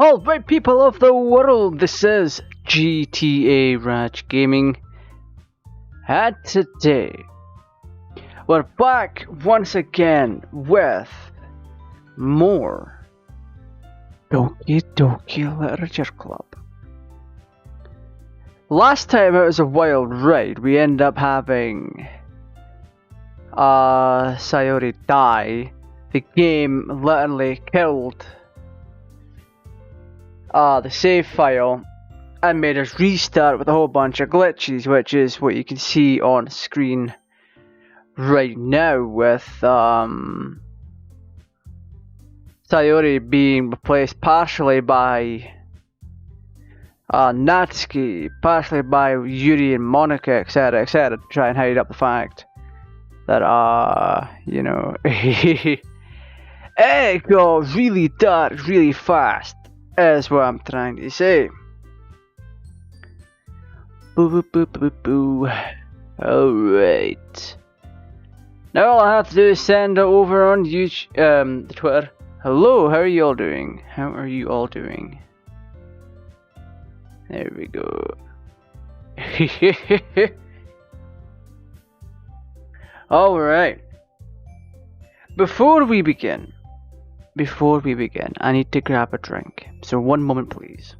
Alright, people of the world, this is GTArajgaming, and today we're back once again with more Doki Literature Club. Last time it was a wild ride. We ended up having Sayori die. The game literally killed the save file and made us restart with a whole bunch of glitches, which is what you can see on screen right now, with Sayori being replaced partially by Natsuki, partially by Yuri and Monica, etc., etc., to try and hide up the fact that you know, it got really dark really fast. Is what I'm trying to say. Boo boo boo boo boo. Alright. Now all I have to do is send it over on YouTube, the Twitter. Hello, how are you all doing? How are you all doing? There we go. Alright. Before we begin, I need to grab a drink. So one moment, please.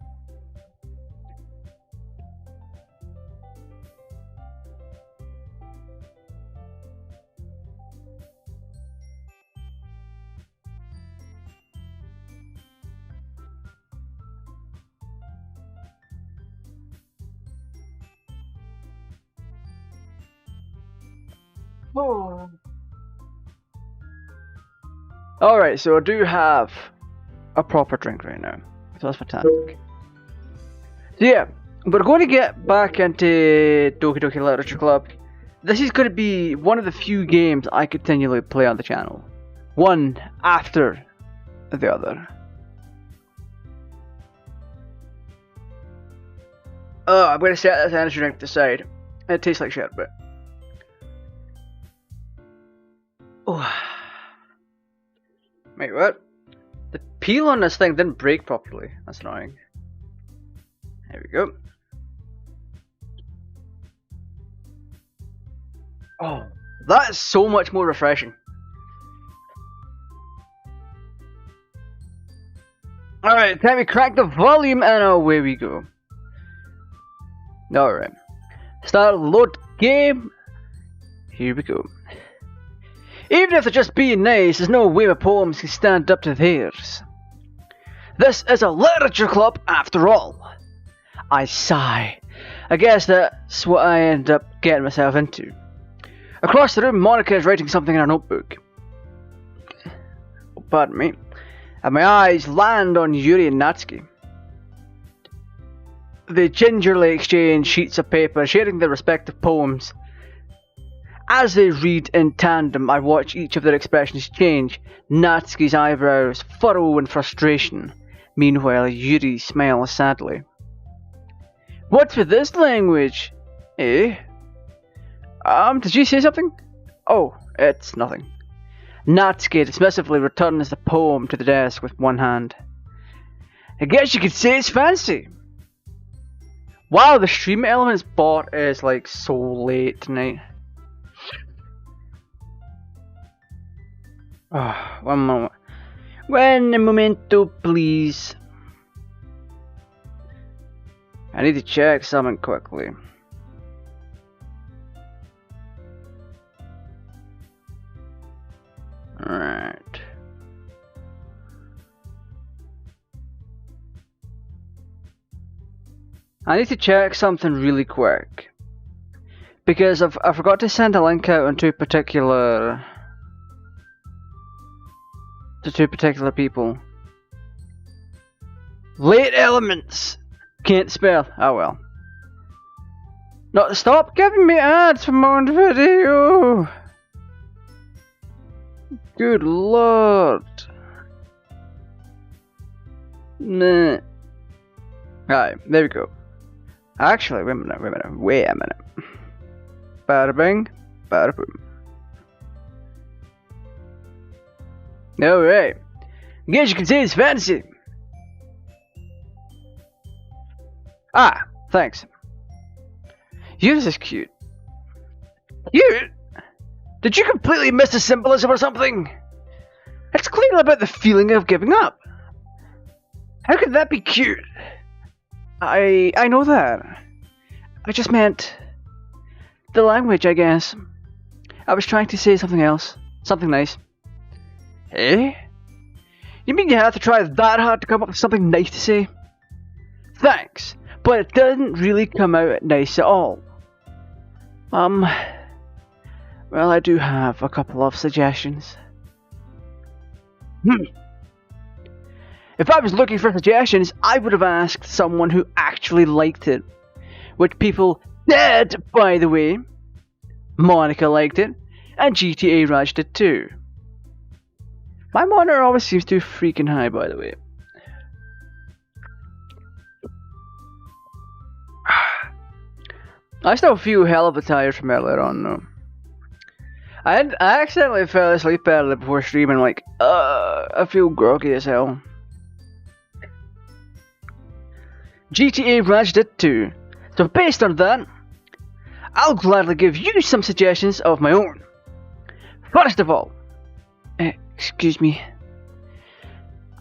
Oh. Alright, so I do have a proper drink right now, so that's fantastic. So yeah, we're going to get back into Doki Literature Club. This is going to be one of the few games I continually play on the channel, one after the other. Oh, I'm going to set this energy drink to the side. It tastes like shit, but oh. Wait, what? The peel on this thing didn't break properly. That's annoying. There we go. Oh, that is so much more refreshing. Alright, time to crack the volume and away we go. Alright. Start load game. Here we go. Even if they're just being nice, there's no way my poems can stand up to theirs. This is a literature club after all. I sigh. I guess that's what I end up getting myself into. Across the room, Monica is writing something in her notebook. Oh, pardon me. And my eyes land on Yuri and Natsuki. They gingerly exchange sheets of paper, sharing their respective poems. As they read in tandem, I watch each of their expressions change. Natsuki's eyebrows furrow in frustration. Meanwhile, Yuri smiles sadly. What's with this language? Eh? Did you say something? Oh, it's nothing. Natsuki dismissively returns the poem to the desk with one hand. I guess you could say it's fancy. Wow, the stream elements bot is like so late tonight. Oh, one moment. One momento, please. I need to check something quickly. Alright. I need to check something really quick. Because I forgot to send a link out on two particular people. Late elements! Can't spell. Oh well. No, stop giving me ads for my own video! Good lord. Nah. Alright, there we go. Actually, wait a minute. Bada bing, bada boom. Alright. I guess you can say it's fancy. Ah, thanks. Yours is cute. You? Did you completely miss the symbolism or something? It's clearly about the feeling of giving up. How could that be cute? I know that. I just meant the language, I guess. I was trying to say something else. Something nice. Eh? You mean you had to try that hard to come up with something nice to say? Thanks, but it didn't really come out nice at all. Well, I do have a couple of suggestions. If I was looking for suggestions, I would have asked someone who actually liked it. Which people did, by the way. Monica liked it, and GTARaj did too. My monitor always seems too freaking high, by the way. I still feel hell of a tired from earlier on, though. I accidentally fell asleep earlier before streaming, like, I feel groggy as hell. GTARaj did too. So based on that, I'll gladly give you some suggestions of my own. First of all, excuse me.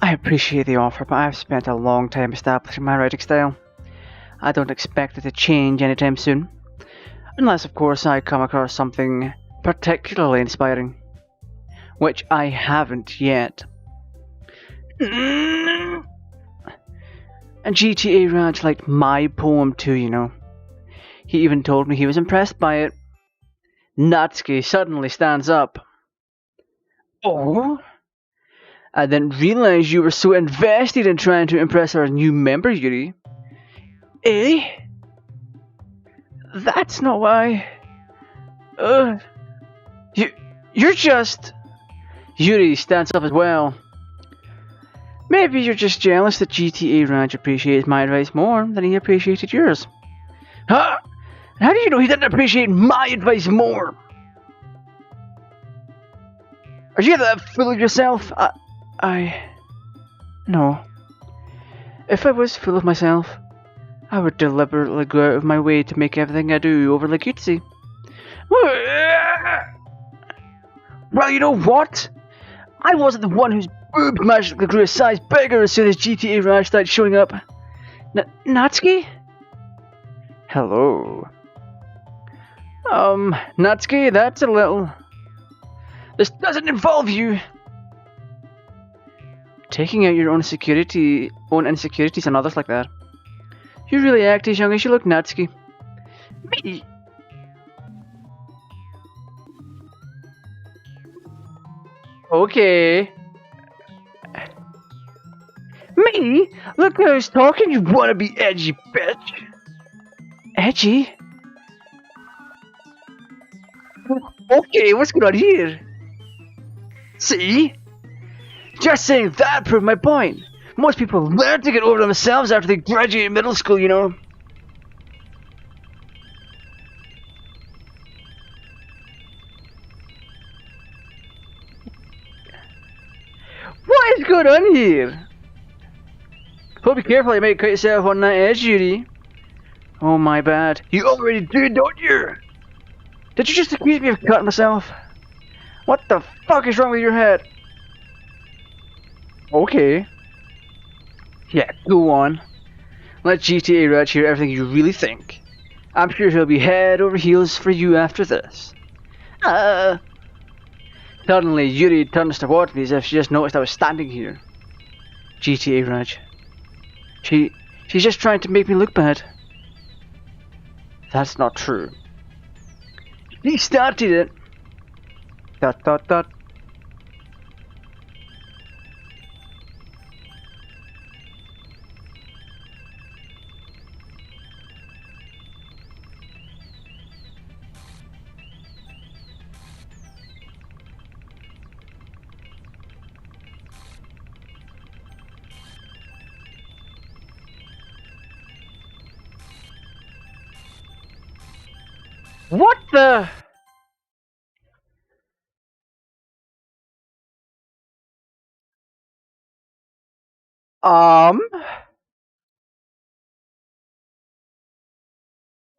I appreciate the offer, but I've spent a long time establishing my writing style. I don't expect it to change anytime soon. Unless, of course, I come across something particularly inspiring. Which I haven't yet. And GTARaj liked my poem too, you know. He even told me he was impressed by it. Natsuki suddenly stands up. Oh? I didn't realize you were so invested in trying to impress our new member, Yuri. Eh? That's not why. You're just... Yuri stands up as well. Maybe you're just jealous that GTARaj appreciates my advice more than he appreciated yours. Huh? How do you know he didn't appreciate my advice more? Are you that full of yourself? No. If I was full of myself, I would deliberately go out of my way to make everything I do overly cutesy. Well, you know what? I wasn't the one whose boobs magically grew a size bigger as soon as GTARaj started showing up. Natsuki? Hello. Natsuki, that's a little... This doesn't involve you. Taking out your own insecurities on others like that. You really act as young as you look, Natsuki. Me? Okay. Me? Look who's talking, you wanna be edgy bitch. Edgy? Okay, what's going on here? See? Just saying that proved my point. Most people learn to get over themselves after they graduate middle school, you know. What is going on here? Hope you're careful, you might cut yourself on that edge, Yuri. Oh my bad. You already do, don't you? Did you just accuse me of cutting myself? What the fuck is wrong with your head? Okay. Yeah, go on. Let GTARaj hear everything you really think. I'm sure he'll be head over heels for you after this. Suddenly, Yuri turns towards me as if she just noticed I was standing here. GTARaj. She's just trying to make me look bad. That's not true. He started it. ... What the?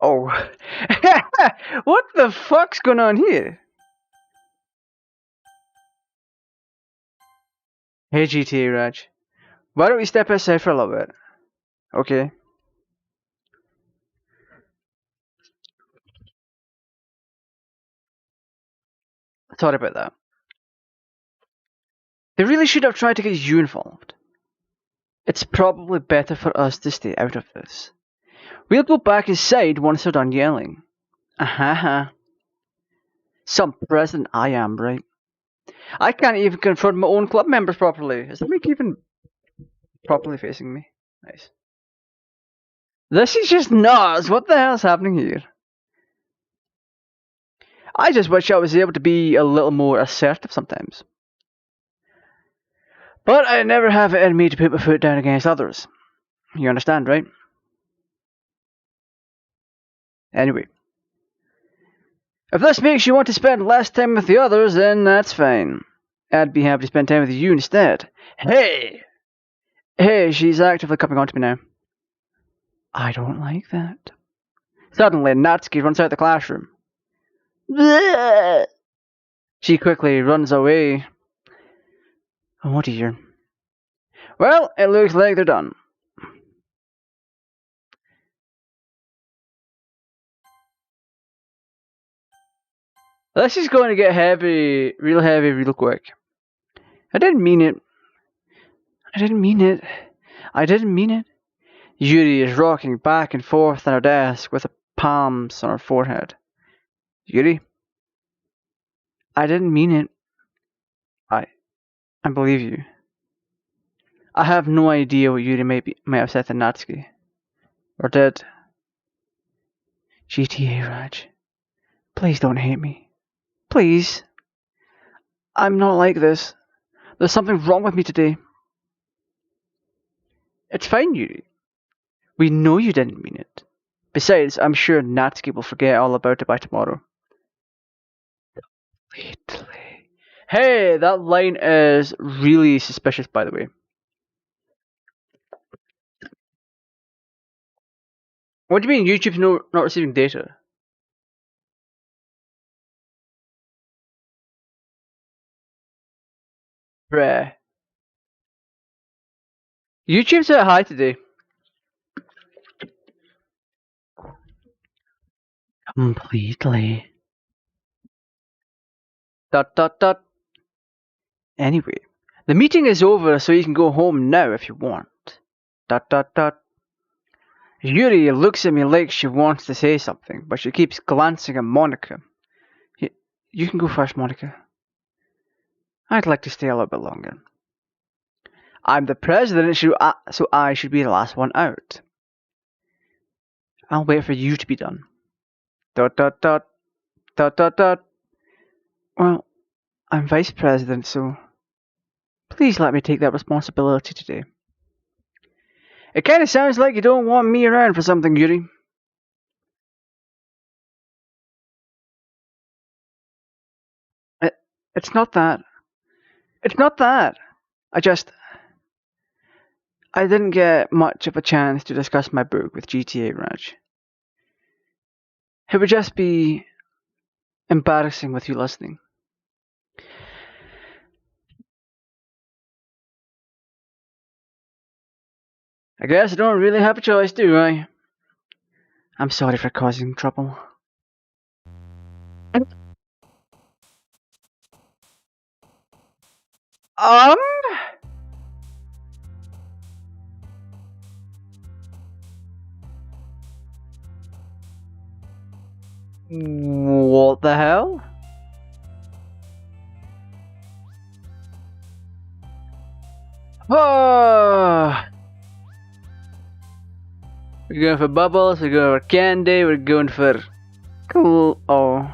Oh. What the fuck's going on here? Hey GTA Raj. Why don't we step aside for a little bit? Okay. Sorry about that. They really should have tried to get you involved. It's probably better for us to stay out of this. We'll go back inside once they're done yelling. Ahaha. Some president I am, right? I can't even confront my own club members properly. Is the mic even properly facing me? Nice. This is just nuts. What the hell's happening here? I just wish I was able to be a little more assertive sometimes. But I never have it in me to put my foot down against others. You understand, right? Anyway. If this makes you want to spend less time with the others, then that's fine. I'd be happy to spend time with you instead. Hey! Hey, she's actively coming on to me now. I don't like that. Suddenly, Natsuki runs out the classroom. Bleh! She quickly runs away. Oh dear. Well, it looks like they're done. This is going to get heavy, real quick. I didn't mean it. I didn't mean it. I didn't mean it. Yuri is rocking back and forth on her desk with her palms on her forehead. Yuri? I didn't mean it. I believe you. I have no idea what Yuri may have said to Natsuki. Or did. GTA Raj. Please don't hate me. Please. I'm not like this. There's something wrong with me today. It's fine, Yuri. We know you didn't mean it. Besides, I'm sure Natsuki will forget all about it by tomorrow. Hey, that line is really suspicious, by the way. What do you mean YouTube's not receiving data? Bruh. YouTube's at high today. Completely. ... Anyway, the meeting is over, so you can go home now if you want. ... Yuri looks at me like she wants to say something, but she keeps glancing at Monica. You can go first, Monica. I'd like to stay a little bit longer. I'm the president, so I should be the last one out. I'll wait for you to be done. ... Well, I'm vice president, so please let me take that responsibility today. It kind of sounds like you don't want me around for something, Yuri. It's not that. It's not that. I didn't get much of a chance to discuss my book with GTA Raj. It would just be embarrassing with you listening. I guess I don't really have a choice, do I? I'm sorry for causing trouble. What the hell? Oh! We're going for bubbles, we're going for candy, we're going for cool. Oh.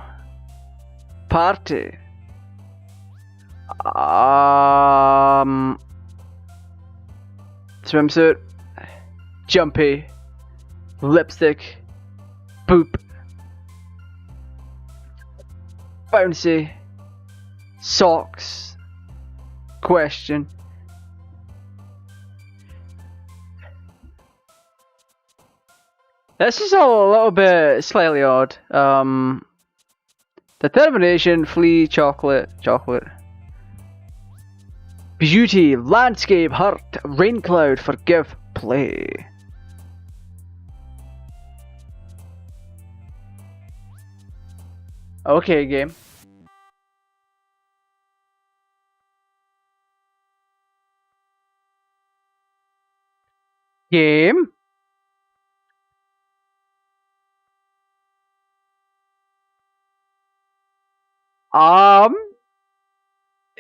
Party. Swimsuit. Jumpy. Lipstick. Poop. Bouncy. Socks. Question. This is all a little bit slightly odd. Determination, flee, chocolate. Beauty, landscape, heart, rain cloud, forgive, play. Okay, game. Game?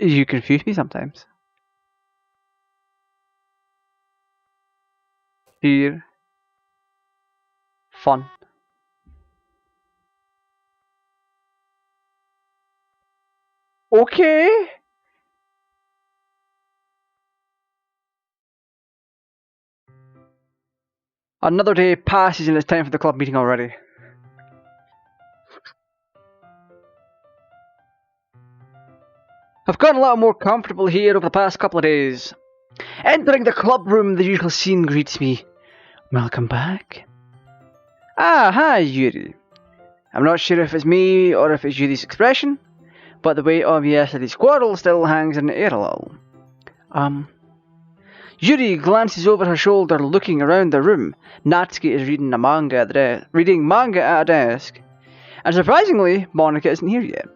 You confuse me sometimes. Fear. Fun. Okay. Another day passes and it's time for the club meeting already. I've gotten a lot more comfortable here over the past couple of days. Entering the club room, the usual scene greets me. Welcome back. Ah, hi, Yuri. I'm not sure if it's me or if it's Yuri's expression, but the weight of yesterday's quarrel still hangs in the air a little. Yuri glances over her shoulder, looking around the room. Natsuki is reading manga at a desk. And surprisingly, Monika isn't here yet.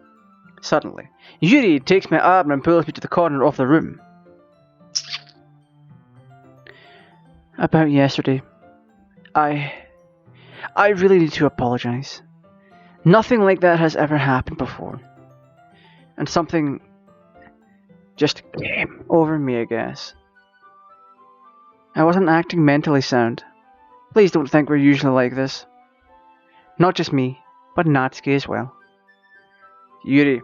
Suddenly, Yuri takes my arm and pulls me to the corner of the room. About yesterday, I really need to apologize. Nothing like that has ever happened before. And something just came over me, I guess. I wasn't acting mentally sound. Please don't think we're usually like this. Not just me, but Natsuki as well. Yuri,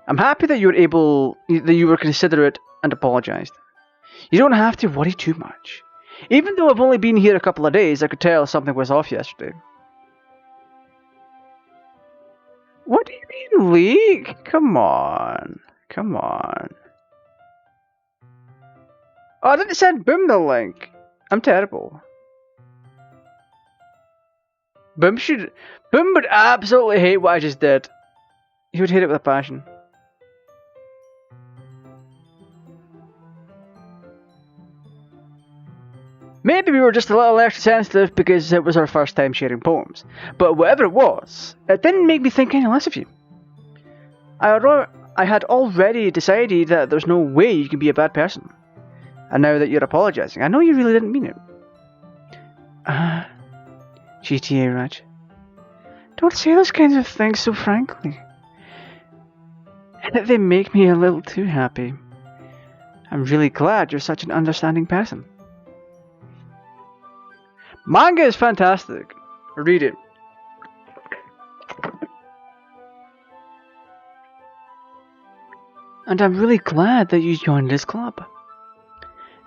I'm happy that you were considerate and apologized. You don't have to worry too much. Even though I've only been here a couple of days, I could tell something was off yesterday. What do you mean, leak? Come on. Oh, I didn't send Boom the link. I'm terrible. Boom would absolutely hate what I just did. He would hate it with a passion. Maybe we were just a little extra sensitive because it was our first time sharing poems. But whatever it was, it didn't make me think any less of you. I had already decided that there's no way you can be a bad person. And now that you're apologizing, I know you really didn't mean it. GTAraj. Don't say those kinds of things so frankly. They make me a little too happy. I'm really glad you're such an understanding person. Manga is fantastic. Read it. And I'm really glad that you joined this club.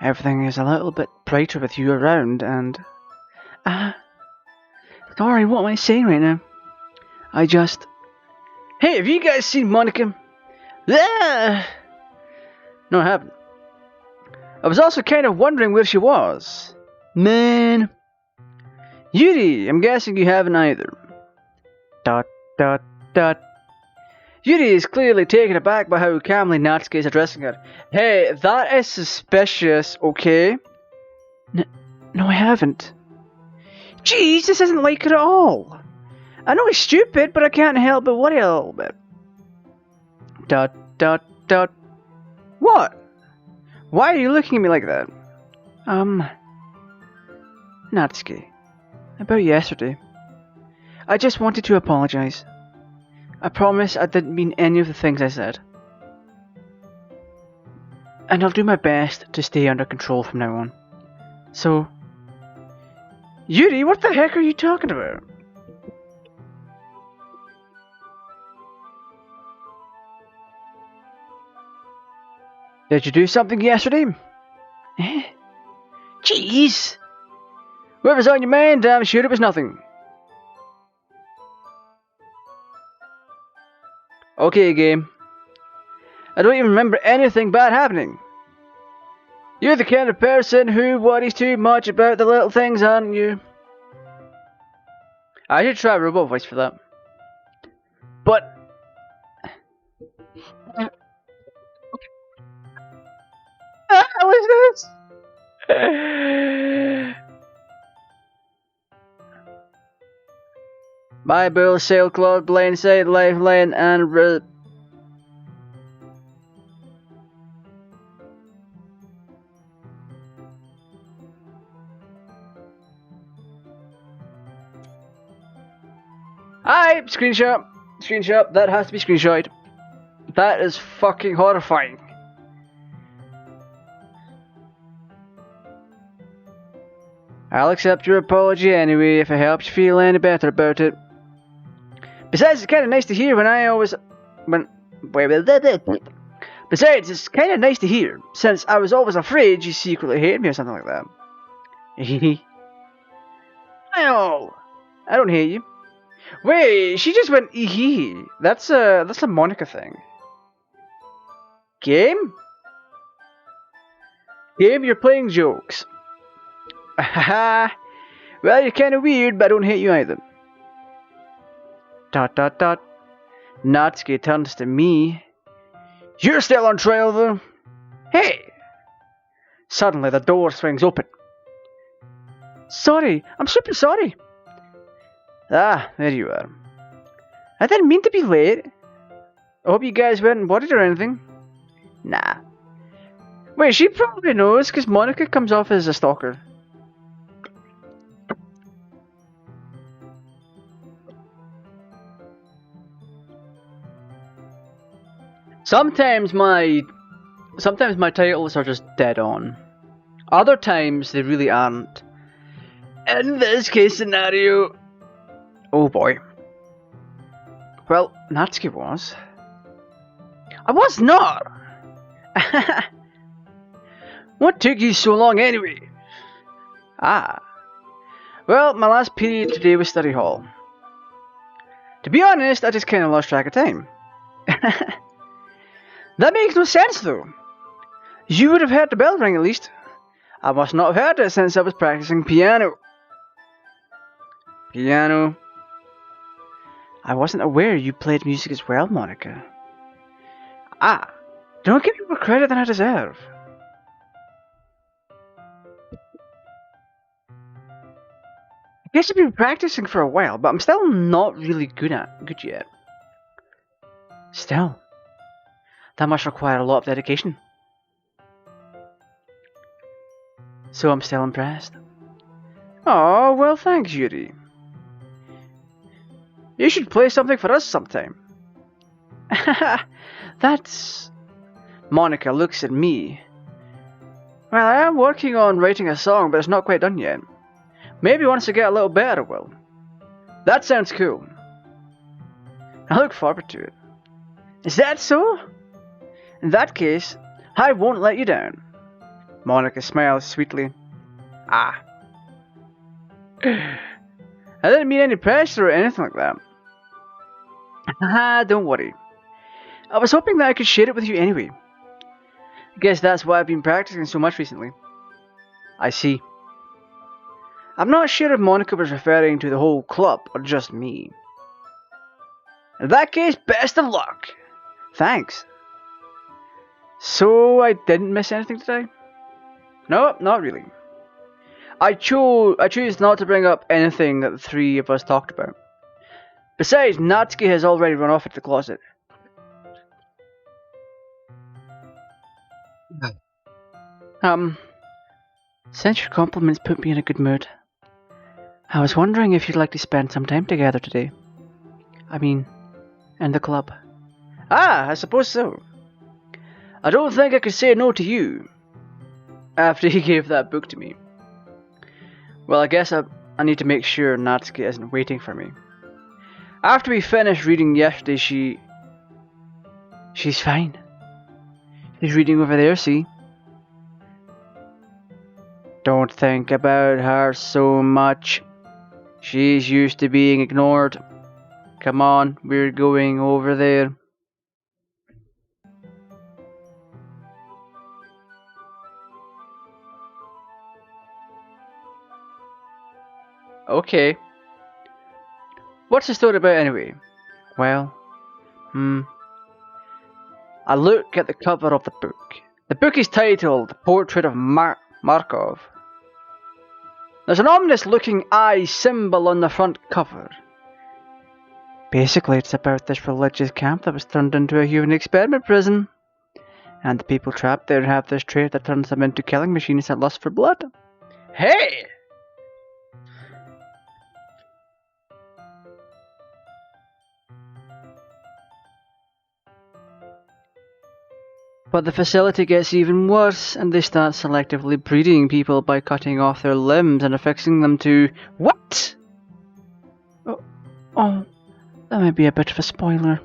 Everything is a little bit brighter with you around and... Sorry, what am I saying right now? Hey, have you guys seen Monika? Yeah! No, I haven't. I was also kind of wondering where she was. Man... Yuri, I'm guessing you haven't either. ... Yuri is clearly taken aback by how calmly Natsuki is addressing her. Hey, that is suspicious, okay? No, I haven't. Jeez, this isn't like her at all. I know it's stupid, but I can't help but worry a little bit. ... What? Why are you looking at me like that? Natsuki. About yesterday. I just wanted to apologize. I promise I didn't mean any of the things I said. And I'll do my best to stay under control from now on. So... Yuri, what the heck are you talking about? Did you do something yesterday? Eh? Jeez! Whatever's on your mind, I'm sure it was nothing. Okay, game. I don't even remember anything bad happening. You're the kind of person who worries too much about the little things, aren't you? I should try a robot voice for that. But how is this? My bill, sail club, lane side, lifeline, and Hi, screenshot. Screenshot. That has to be screenshot. That is fucking horrifying. I'll accept your apology anyway if it helps you feel any better about it. Besides, it's kind of nice to hear Besides, it's kind of nice to hear, since I was always afraid you secretly hated me or something like that. Oh, I don't hate you. Wait, she just went ee. That's a Monica thing. Game? Game, you're playing jokes. Haha. Well, you're kind of weird, but I don't hate you either. ... Natsuki turns to me. You're still on trial, though. Hey! Suddenly, the door swings open. Sorry, I'm super sorry. Ah, there you are. I didn't mean to be late. I hope you guys weren't worried or anything. Nah. Wait, she probably knows, because Monica comes off as a stalker. Sometimes my titles are just dead on. Other times they really aren't. In this case scenario, oh boy. Well, Natsuki was. I was not. What took you so long anyway? Ah. Well, my last period today was study hall. To be honest, I just kind of lost track of time. That makes no sense, though. You would have heard the bell ring, at least. I must not have heard it since I was practicing piano. Piano. I wasn't aware you played music as well, Monica. Ah, don't give me more credit than I deserve. I guess I've been practicing for a while, but I'm still not really good yet. Still, that must require a lot of dedication. So I'm still impressed. Oh, well thanks, Yuri. You should play something for us sometime. That's... Monica looks at me. Well, I am working on writing a song, but it's not quite done yet. Maybe once I get a little better, I will. That sounds cool. I look forward to it. Is that so? In that case, I won't let you down. Monica smiles sweetly. Ah. I didn't mean any pressure or anything like that. Haha, don't worry. I was hoping that I could share it with you anyway. I guess that's why I've been practicing so much recently. I see. I'm not sure if Monica was referring to the whole club or just me. In that case, best of luck. Thanks. So I didn't miss anything today? No, not really. I choose not to bring up anything that the three of us talked about. Besides, Natsuki has already run off into the closet. Since your compliments put me in a good mood, I was wondering if you'd like to spend some time together today. I mean, in the club. Ah, I suppose so. I don't think I could say no to you, after he gave that book to me. Well, I guess I need to make sure Natsuki isn't waiting for me. After we finished reading yesterday, she's fine. She's reading over there, see? Don't think about her so much. She's used to being ignored. Come on, we're going over there. Okay. What's the story about anyway? Well, I look at the cover of the book. The book is titled The Portrait of Markov. There's an ominous looking eye symbol on the front cover. Basically, it's about this religious camp that was turned into a human experiment prison. And the people trapped there have this trait that turns them into killing machines that lust for blood. Hey! But the facility gets even worse, and they start selectively breeding people by cutting off their limbs and affixing them to... What? Oh, that might be a bit of a spoiler.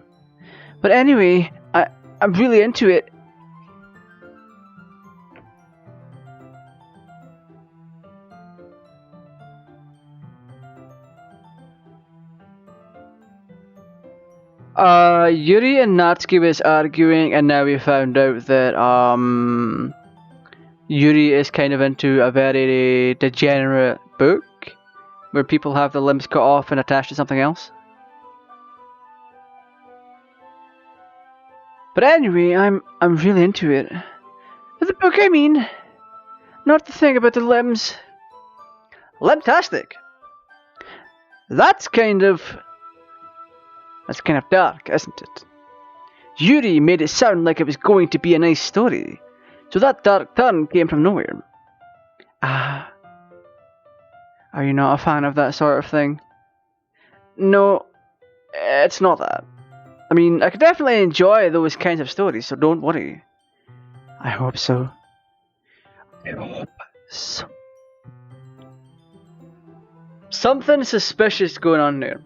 But anyway, I'm really into it. Yuri and Natsuki was arguing, and now we found out that Yuri is kind of into a very degenerate book where people have the limbs cut off and attached to something else. But anyway, I'm really into it. The book, I mean, not the thing about the limbs. Limbtastic. That's kind of dark, isn't it? Yuri made it sound like it was going to be a nice story, so that dark turn came from nowhere. Are you not a fan of that sort of thing? No, it's not that. I mean, I could definitely enjoy those kinds of stories, so don't worry. I hope so. I hope so. Something suspicious going on there.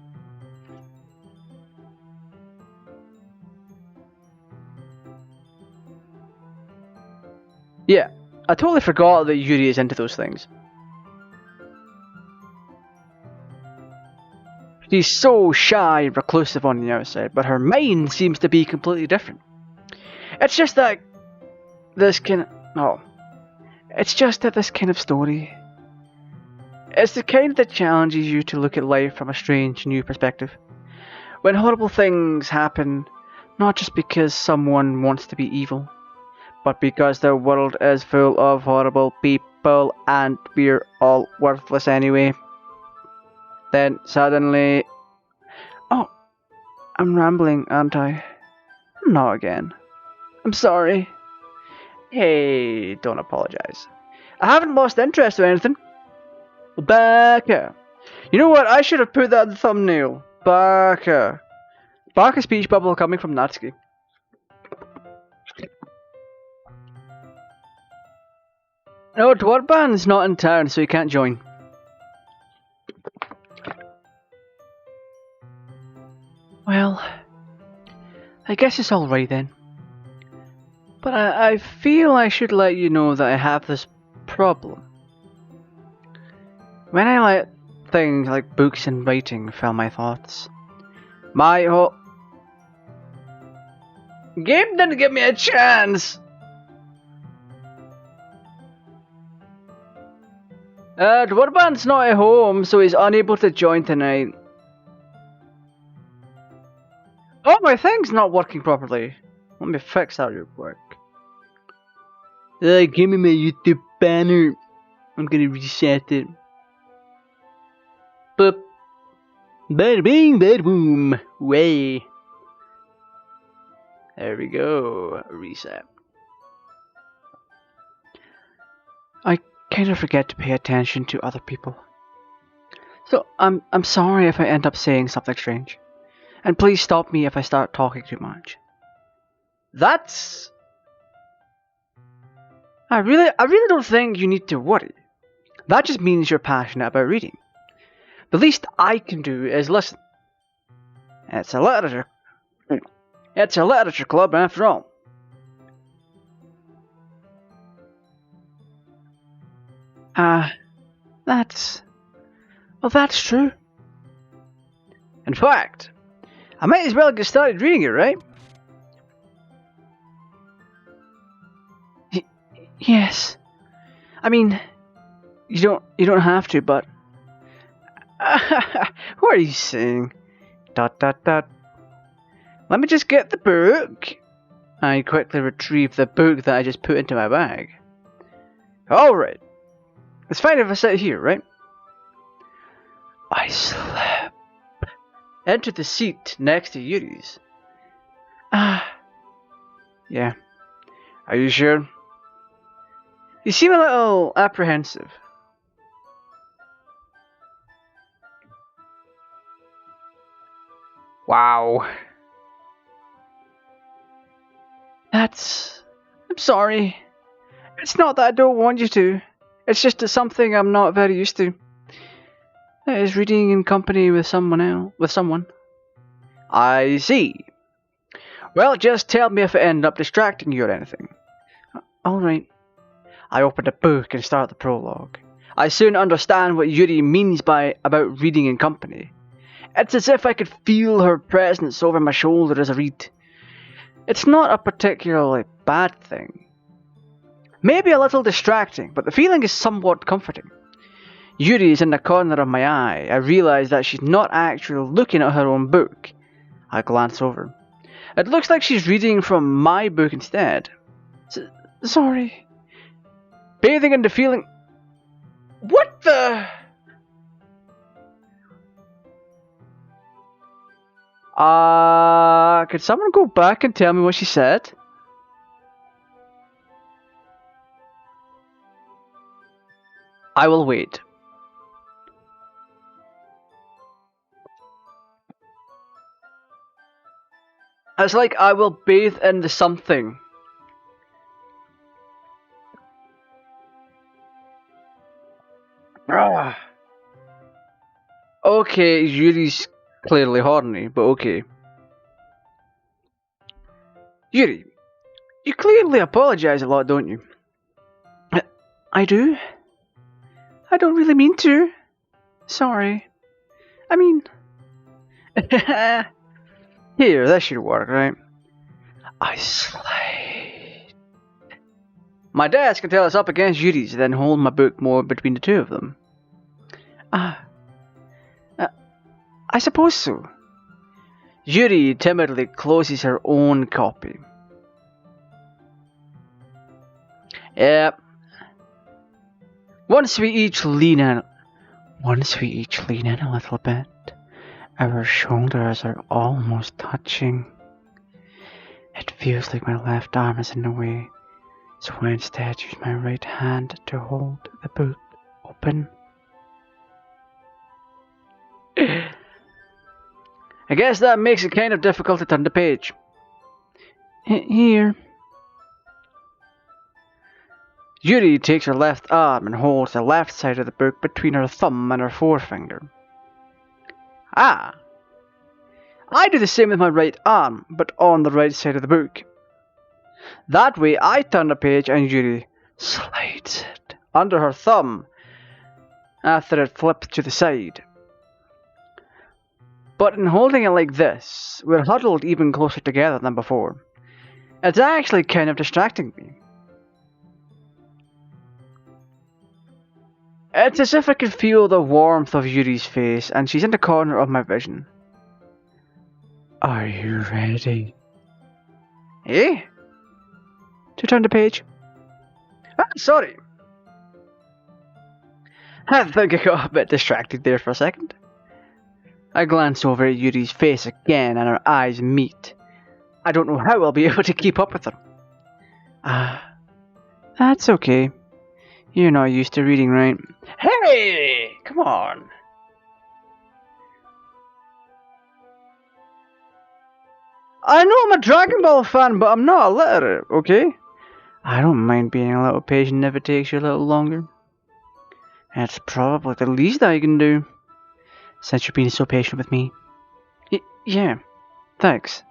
Yeah, I totally forgot that Yuri is into those things. She's so shy and reclusive on the outside, but her mind seems to be completely different. It's just that this kind of story, it's the kind that challenges you to look at life from a strange new perspective. When horrible things happen, not just because someone wants to be evil, but because the world is full of horrible people and we're all worthless anyway. Then suddenly... Oh, I'm rambling, aren't I? Not again. I'm sorry. Hey, don't apologize. I haven't lost interest or anything. Baka. You know what? I should have put that in the thumbnail. Baka. Baka speech bubble coming from Natsuki. No, Dwarban's not in town, so he can't join. Well, I guess it's alright then. But I feel I should let you know that I have this problem. When I let things like books and writing fill my thoughts, my whole... Game didn't give me a chance! Dwarban's not at home, so he's unable to join tonight. Oh, my thing's not working properly. Let me fix that real quick. Give me my YouTube banner. I'm gonna reset it. Boop. Bada bing, bada boom. Way. There we go. Reset. I kind of forget to pay attention to other people. So I'm sorry if I end up saying something strange. And please stop me if I start talking too much. That's... I really don't think you need to worry. That just means you're passionate about reading. The least I can do is listen. It's a literature club after all. That's true. In fact, I might as well get started reading it, right? Yes. I mean, you don't have to, but... What are you saying? Dot dot dot. Let me just get the book. I quickly retrieve the book that I just put into my bag. Alright. It's fine if I sit here, right? I slip into the seat next to Yuri's. Yeah. Are you sure? You seem a little apprehensive. Wow. I'm sorry. It's not that I don't want you to. It's just that something I'm not very used to. That is reading in company with someone. I see. Well, just tell me if it ended up distracting you or anything. Alright. I open the book and start the prologue. I soon understand what Yuri means about reading in company. It's as if I could feel her presence over my shoulder as I read. It's not a particularly bad thing. Maybe a little distracting, but the feeling is somewhat comforting. Yuri is in the corner of my eye. I realise that she's not actually looking at her own book. I glance over. It looks like she's reading from my book instead. Sorry. Bathing in the feeling... What the... Could someone go back and tell me what she said? I will wait. It's like I will bathe into something. Okay, Yuri's clearly horny, but okay. Yuri, you clearly apologize a lot, don't you? I do? I don't really mean to. Sorry. I mean... Here, that should work, right? I slide. My desk until it's up against Yuri's, then hold my book more between the two of them. I suppose so. Yuri timidly closes her own copy. Yep. Once we each lean in a little bit, our shoulders are almost touching. It feels like my left arm is in the way, so I instead use my right hand to hold the book open. I guess that makes it kind of difficult to turn the page. Here. Yuri takes her left arm and holds the left side of the book between her thumb and her forefinger. I do the same with my right arm, but on the right side of the book. That way I turn the page and Yuri slides it under her thumb after it flips to the side. But in holding it like this, we're huddled even closer together than before. It's actually kind of distracting me. It's as if I could feel the warmth of Yuri's face, and she's in the corner of my vision. Are you ready? Eh? To turn the page? Sorry. I think I got a bit distracted there for a second. I glance over at Yuri's face again and our eyes meet. I don't know how I'll be able to keep up with her. That's okay. You're not used to reading, right? Hey! Come on! I know I'm a Dragon Ball fan, but I'm not illiterate, okay? I don't mind being a little patient if it takes you a little longer. That's probably the least I can do, since you're being so patient with me. Yeah, thanks.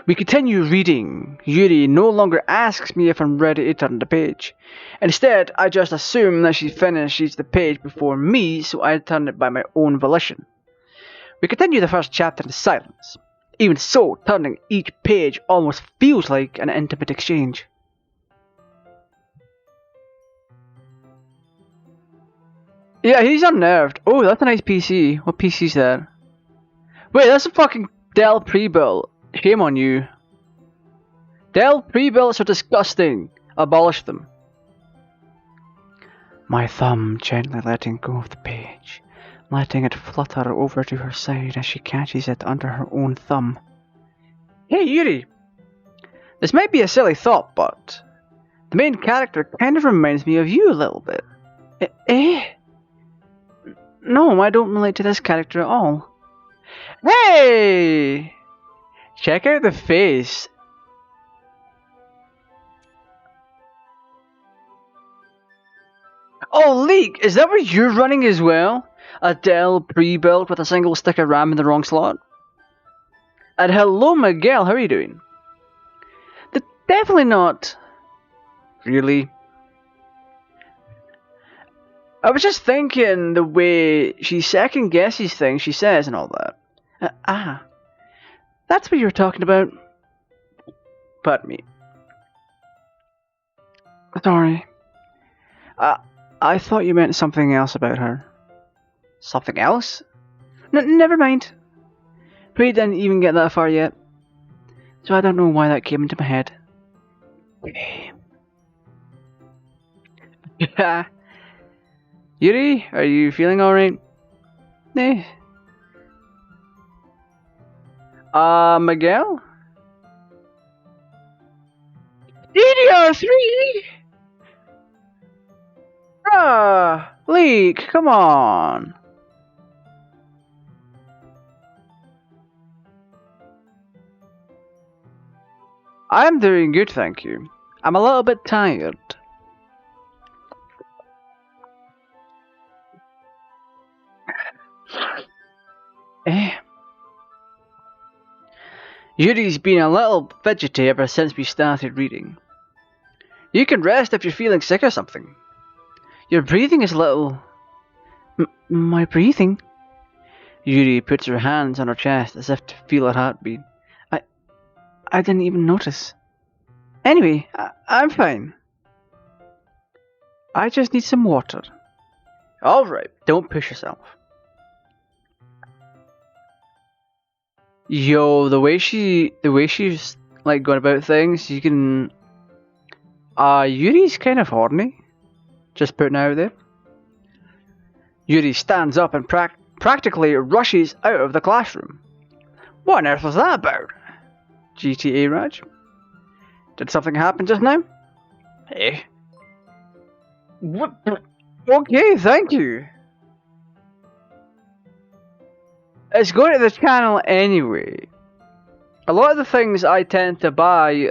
We continue reading. Yuri no longer asks me if I'm ready to turn the page. Instead, I just assume that she finishes the page before me, so I turn it by my own volition. We continue the first chapter in silence. Even so, turning each page almost feels like an intimate exchange. Yeah, he's unnerved. Oh, that's a nice PC. What PC's that? Wait, that's a fucking Dell pre-built. Shame on you. Dell pre-builts are disgusting. Abolish them. My thumb gently letting go of the page, letting it flutter over to her side as she catches it under her own thumb. Hey Yuri! This might be a silly thought, but the main character kind of reminds me of you a little bit. No, I don't relate to this character at all. Hey! Check out the face. Oh, Leek, is that where you're running as well? A Dell pre-built with a single stick of RAM in the wrong slot? And hello, Miguel, how are you doing? Definitely not. Really? I was just thinking the way she second guesses things she says and all that. That's what you were talking about. Pardon me. Sorry. I thought you meant something else about her. Something else? Never mind. We didn't even get that far yet. So I don't know why that came into my head. Yeah. Yuri, are you feeling alright? Miguel? DDR3? Leek, come on. I'm doing good, thank you. I'm a little bit tired. Yuri's been a little fidgety ever since we started reading. You can rest if you're feeling sick or something. Your breathing is a little... My breathing? Yuri puts her hands on her chest as if to feel her heartbeat. I didn't even notice. Anyway, I'm fine. I just need some water. Alright, don't push yourself. Yo, the way she's like going about things, you can... Yuri's kind of horny. Just putting it out there. Yuri stands up and practically rushes out of the classroom. What on earth was that about? GTAraj? Did something happen just now? Hey. What? Okay, thank you. It's going to the channel anyway. A lot of the things I tend to buy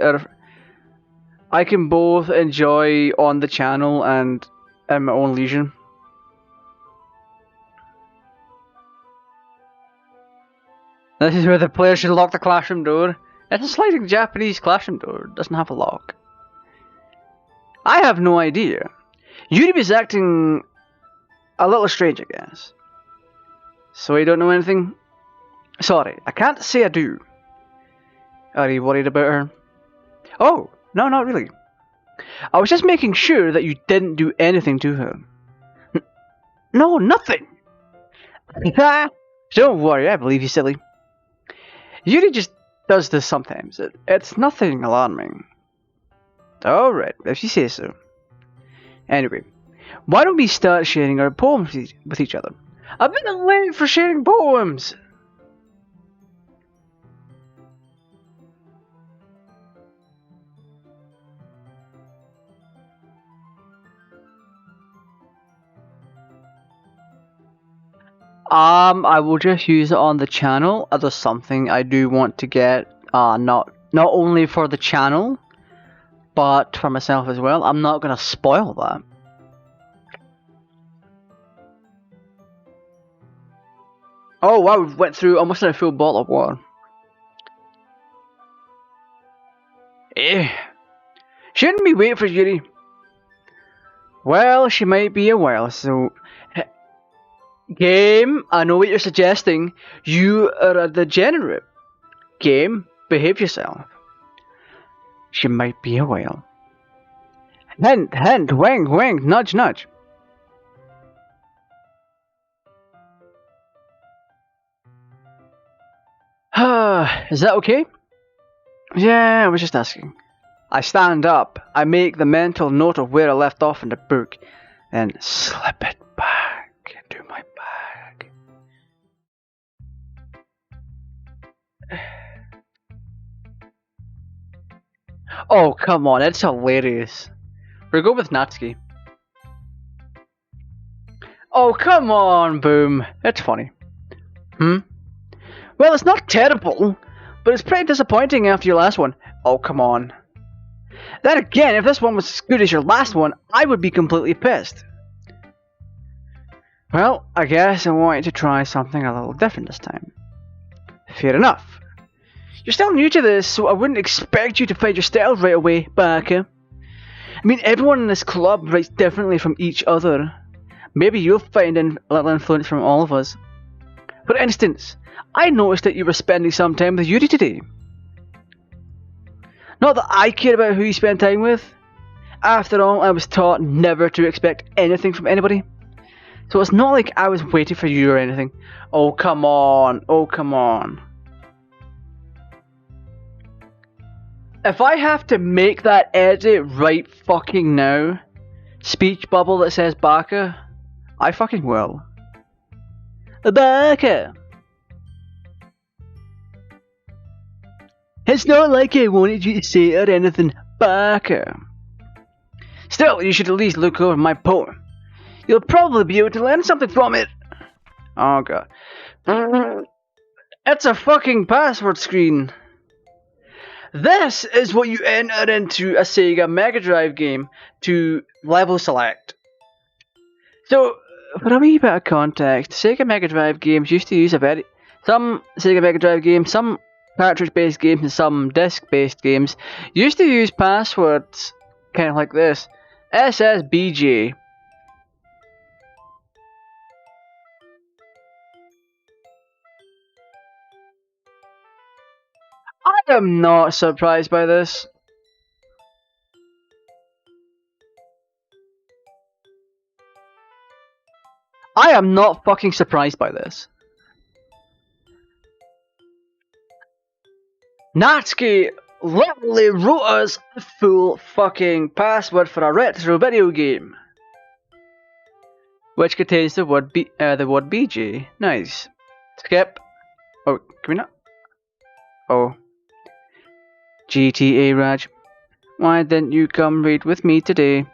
I can both enjoy on the channel and at my own leisure. This is where the player should lock the classroom door. It's a sliding Japanese classroom door. It doesn't have a lock. I have no idea. Yuri is acting a little strange, I guess. So you don't know anything? Sorry, I can't say I do. Are you worried about her? Oh, no, not really. I was just making sure that you didn't do anything to her. No, nothing. Don't worry, I believe you, silly. Yuri just does this sometimes. It's nothing alarming. Alright, if you say so. Anyway, why don't we start sharing our poems with each other? I've been late for sharing poems! I will just use it on the channel as something I do want to get, not only for the channel, but for myself as well. I'm not gonna spoil that. Oh wow, we went through almost a full bottle of water. Shouldn't we wait for Yuri? Well, she might be a while, so... Game, I know what you're suggesting. You are a degenerate. Game, behave yourself. She might be a whale. Hint, hint, wink, wink, nudge, nudge. Is that okay? Yeah, I was just asking. I stand up. I make the mental note of where I left off in the book, then slip it back into my bag. Oh, come on, it's hilarious. We'll go with Natsuki. Oh, come on, Boom. It's funny. Well, it's not terrible, but it's pretty disappointing after your last one. Oh, come on. Then again, if this one was as good as your last one, I would be completely pissed. Well, I guess I wanted to try something a little different this time. Fair enough. You're still new to this, so I wouldn't expect you to find your style right away, Baka. I mean, everyone in this club writes differently from each other. Maybe you'll find a little influence from all of us. For instance, I noticed that you were spending some time with Yuri today. Not that I care about who you spend time with. After all, I was taught never to expect anything from anybody. So it's not like I was waiting for you or anything. Oh, come on. Oh, come on. If I have to make that edit right fucking now, speech bubble that says Baka, I fucking will. Baka! It's not like I wanted you to say it or anything, Baka. Still, you should at least look over my poem. You'll probably be able to learn something from it. Oh god. It's a fucking password screen. This is what you enter into a Sega Mega Drive game to level select. So, for a wee bit of context, Sega Mega Drive games used to use some Sega Mega Drive games, some cartridge-based games and some disc-based games used to use passwords kind of like this. SSBJ. I am not surprised by this. I am not fucking surprised by this. Natsuki literally wrote us a full fucking password for a retro video game, which contains the word BJ. Nice. Skip. Oh, can we not? Oh. GTAraj, why didn't you come read with me today?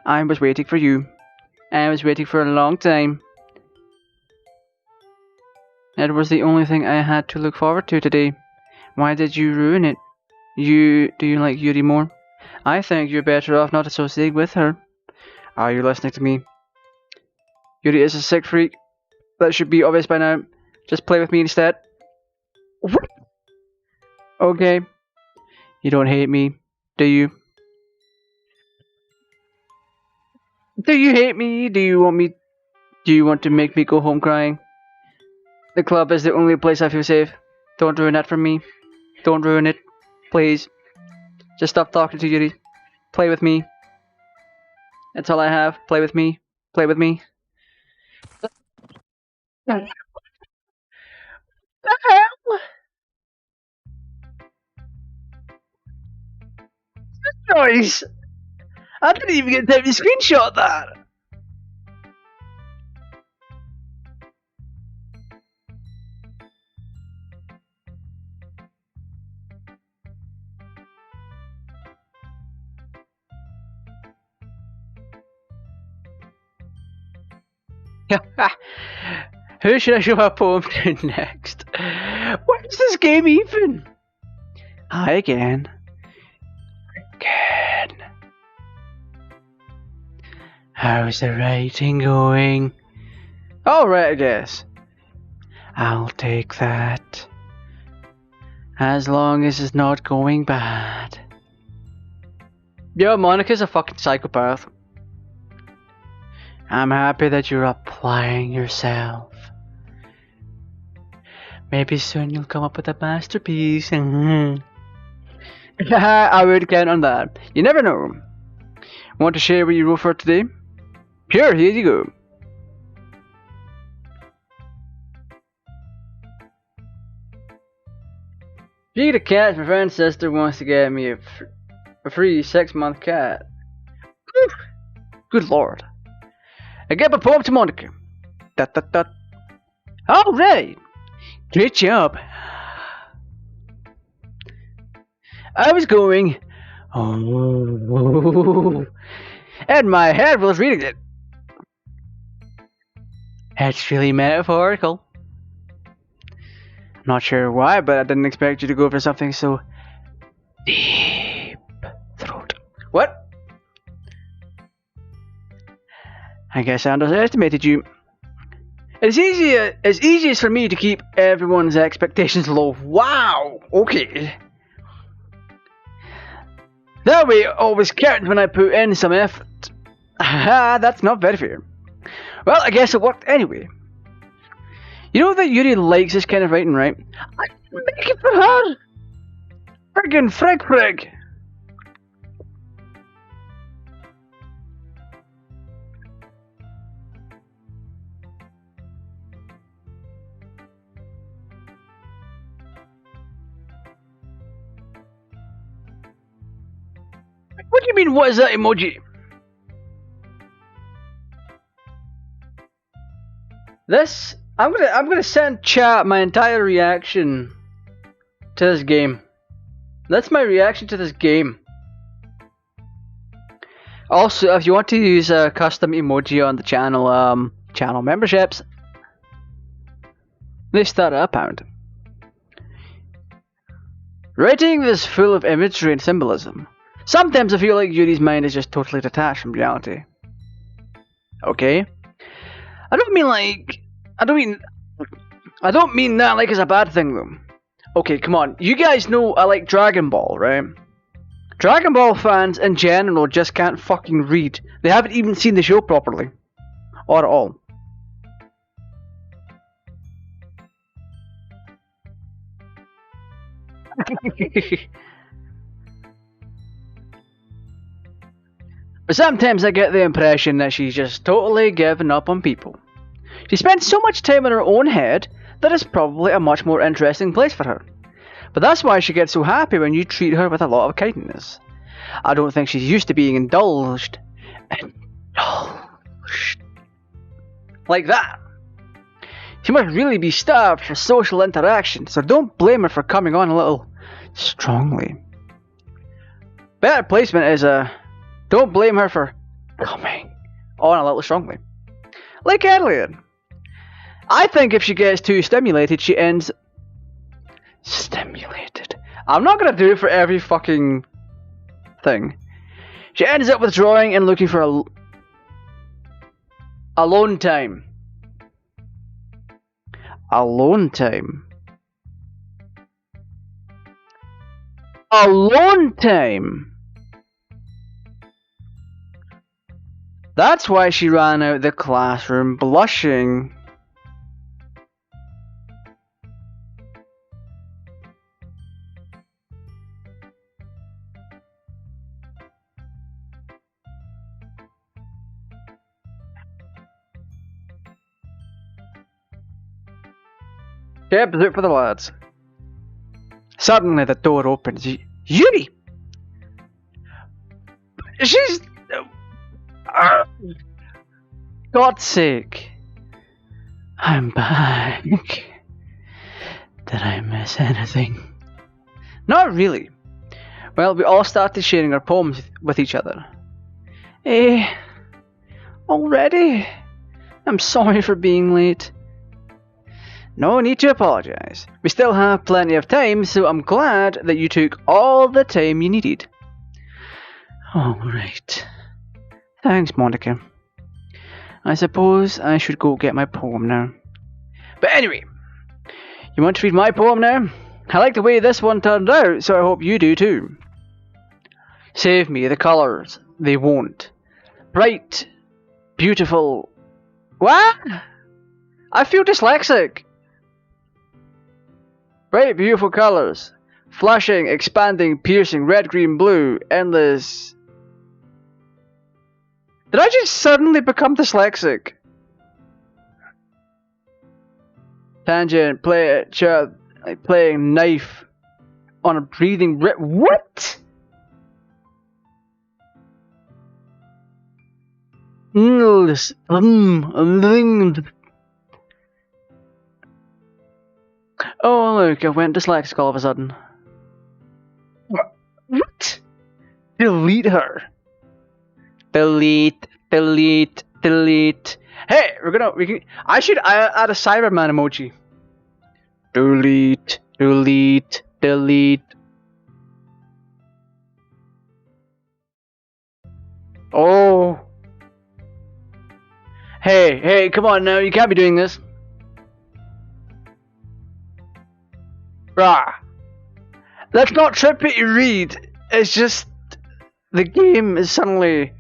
I was waiting for you. I was waiting for a long time. It was the only thing I had to look forward to today. Why did you ruin it? Do you like Yuri more? I think you're better off not associating with her. Are you listening to me? Yuri is a sick freak. That should be obvious by now. Just play with me instead. What? Okay. You don't hate me, do you? Do you hate me? Do you want to make me go home crying? The club is the only place I feel safe. Don't ruin that for me. Don't ruin it. Please. Just stop talking to Yuri. Play with me. That's all I have. Play with me. Play with me. What the hell? Noise! I didn't even get time to screenshot that! Who should I show my poem to next? What is this game even? Hi again. How's the writing going? Alright, I guess. I'll take that. As long as it's not going bad. Yo, Monica's a fucking psychopath. I'm happy that you're applying yourself. Maybe soon you'll come up with a masterpiece. I would count on that. You never know. Want to share what you wrote for today? Sure, here you go. Speaking of cats, my friend's sister wants to get me a free 6-month cat. Good lord. I get my poem to Monica. Alright. Great job. I was going. Oh. And my head was reading it. It's really metaphorical. I'm not sure why, but I didn't expect you to go for something so deep throat. What? I guess I underestimated you. It's easiest for me to keep everyone's expectations low. Wow, okay. That way it always counts when I put in some effort. Haha, that's not very fair. Well, I guess it worked anyway. You know that Yuri likes this kind of writing, right? I make it for her! Friggin' frig. What do you mean, what is that emoji? This, I'm gonna send chat my entire reaction to this game. That's my reaction to this game. Also, if you want to use a custom emoji on the channel, channel memberships, they start at £1. Writing is full of imagery and symbolism. Sometimes I feel like Yuri's mind is just totally detached from reality. Okay? I don't mean that like it's a bad thing though. Okay, come on. You guys know I like Dragon Ball, right? Dragon Ball fans in general just can't fucking read. They haven't even seen the show properly. Or at all. But sometimes I get the impression that she's just totally given up on people. She spends so much time in her own head that it's probably a much more interesting place for her. But that's why she gets so happy when you treat her with a lot of kindness. I don't think she's used to being indulged. Like that. She must really be starved for social interaction, so don't blame her for coming on a little strongly. Better placement is don't blame her for coming on a little strongly. Like Adelaide. I think if she gets too stimulated, she ends stimulated. I'm not gonna do it for every fucking thing. She ends up withdrawing and looking for alone time. Alone time. Alone time. That's why she ran out the classroom blushing. Kept it for the lads. Suddenly the door opens. Yuri! She's... God's sake. I'm back. Did I miss anything? Not really. Well, we all started sharing our poems with each other. Already? I'm sorry for being late. No need to apologize. We still have plenty of time, so I'm glad that you took all the time you needed. Alright. Thanks, Monica. I suppose I should go get my poem now. But anyway, you want to read my poem now? I like the way this one turned out, so I hope you do too. Save me the colours, they won't. Bright, beautiful... What? I feel dyslexic. Bright, beautiful colours. Flashing, expanding, piercing, red, green, blue, endless... Did I just suddenly become dyslexic? Tangent, playing knife, on a breathing rip. What? Oh look, I went dyslexic all of a sudden. What? Delete her. Delete. Hey, I should add a Cyberman emoji. Delete. Oh. Hey, come on now, you can't be doing this. Bruh. That's not trippy to read. It's just the game is suddenly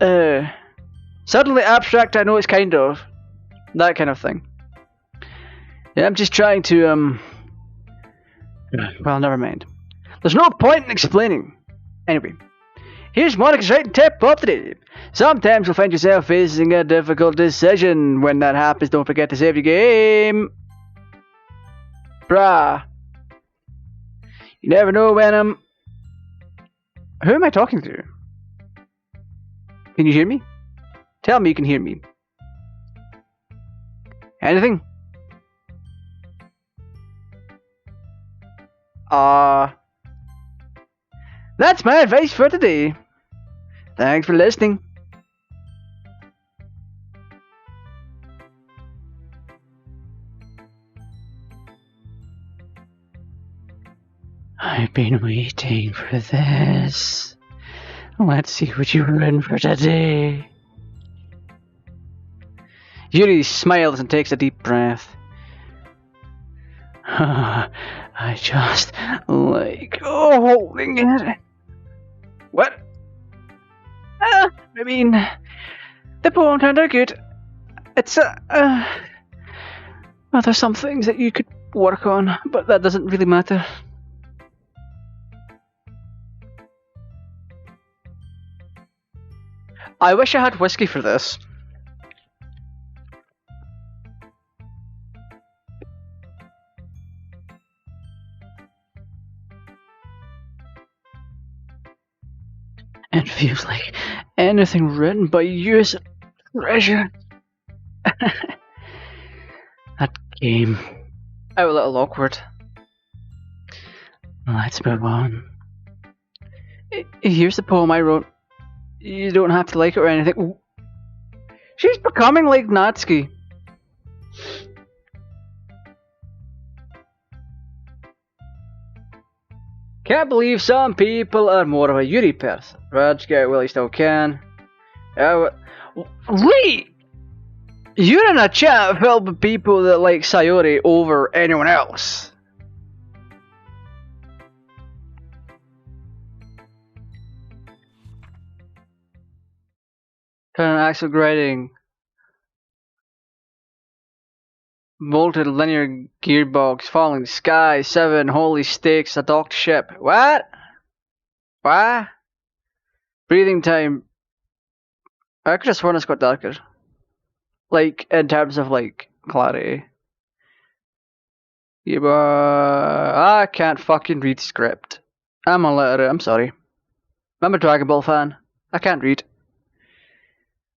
abstract. I know it's kind of that kind of thing. Yeah, I'm just trying to well, never mind. There's no point in explaining. Anyway, here's Monica's writing tip of the day. Sometimes you'll find yourself facing a difficult decision. When that happens, don't forget to save your game. Bruh. You never know when Who am I talking to? Can you hear me? Tell me you can hear me. Anything? That's my advice for today. Thanks for listening. I've been waiting for this. Let's see what you were in for today. Yuri smiles and takes a deep breath. I just like holding it. What? I mean, the poem turned out good. It's well, there's some things that you could work on, but that doesn't really matter. I wish I had whiskey for this. It feels like anything written by you is a treasure. That game. Oh, a little awkward. Let's move on. Here's the poem I wrote. You don't have to like it or anything. She's becoming like Natsuki. Can't believe some people are more of a Yuri person. Raj, get Willie still can. Lee! You're in a chat filled with people that like Sayori over anyone else. Turn axle grading. Molted linear gearbox, falling sky, 7 holy stakes, a docked ship. What? What? Breathing time. I could have sworn it's got darker. Like, in terms of, like, clarity. Yeah, but I can't fucking read script. I'm illiterate, I'm sorry. I'm a Dragon Ball fan. I can't read.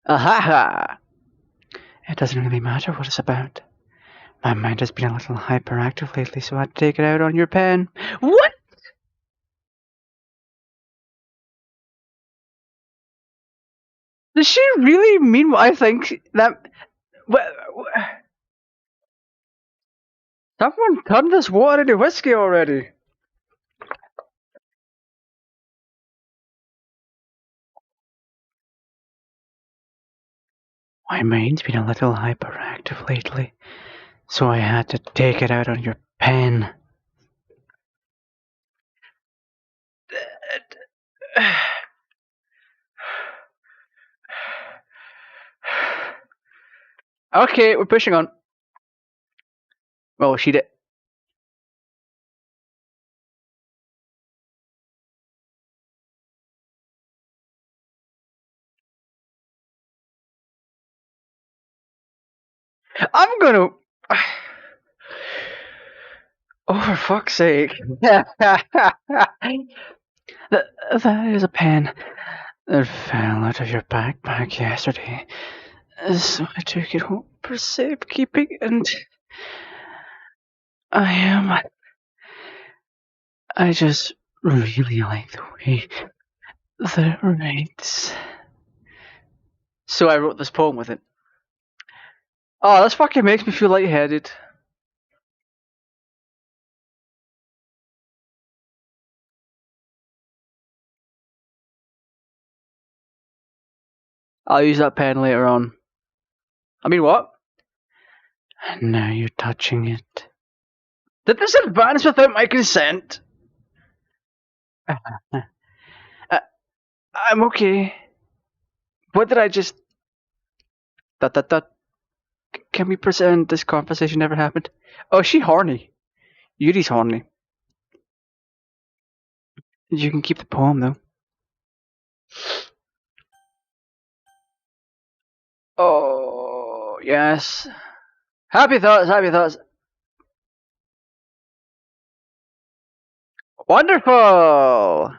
Ahaha! It doesn't really matter what it's about. My mind has been a little hyperactive lately, so I had to take it out on your pen. What? Does she really mean what I think? That... Someone turned this water into whiskey already. My mind's been a little hyperactive lately, so I had to take it out on your pen. Okay, we're pushing on. Well, she did. I'm gonna. Oh, for fuck's sake. That is a pen that fell out of your backpack yesterday. So I took it home for safekeeping, and I just really like the way that it writes. So I wrote this poem with it. Oh, this fucking makes me feel lightheaded. I'll use that pen later on. I mean, what? And now you're touching it. Did this advance without my consent? I'm okay. What did I just... Can we pretend this conversation never happened? Oh, is she horny? Yuri's horny. You can keep the poem, though. Oh, yes. Happy thoughts, happy thoughts. Wonderful!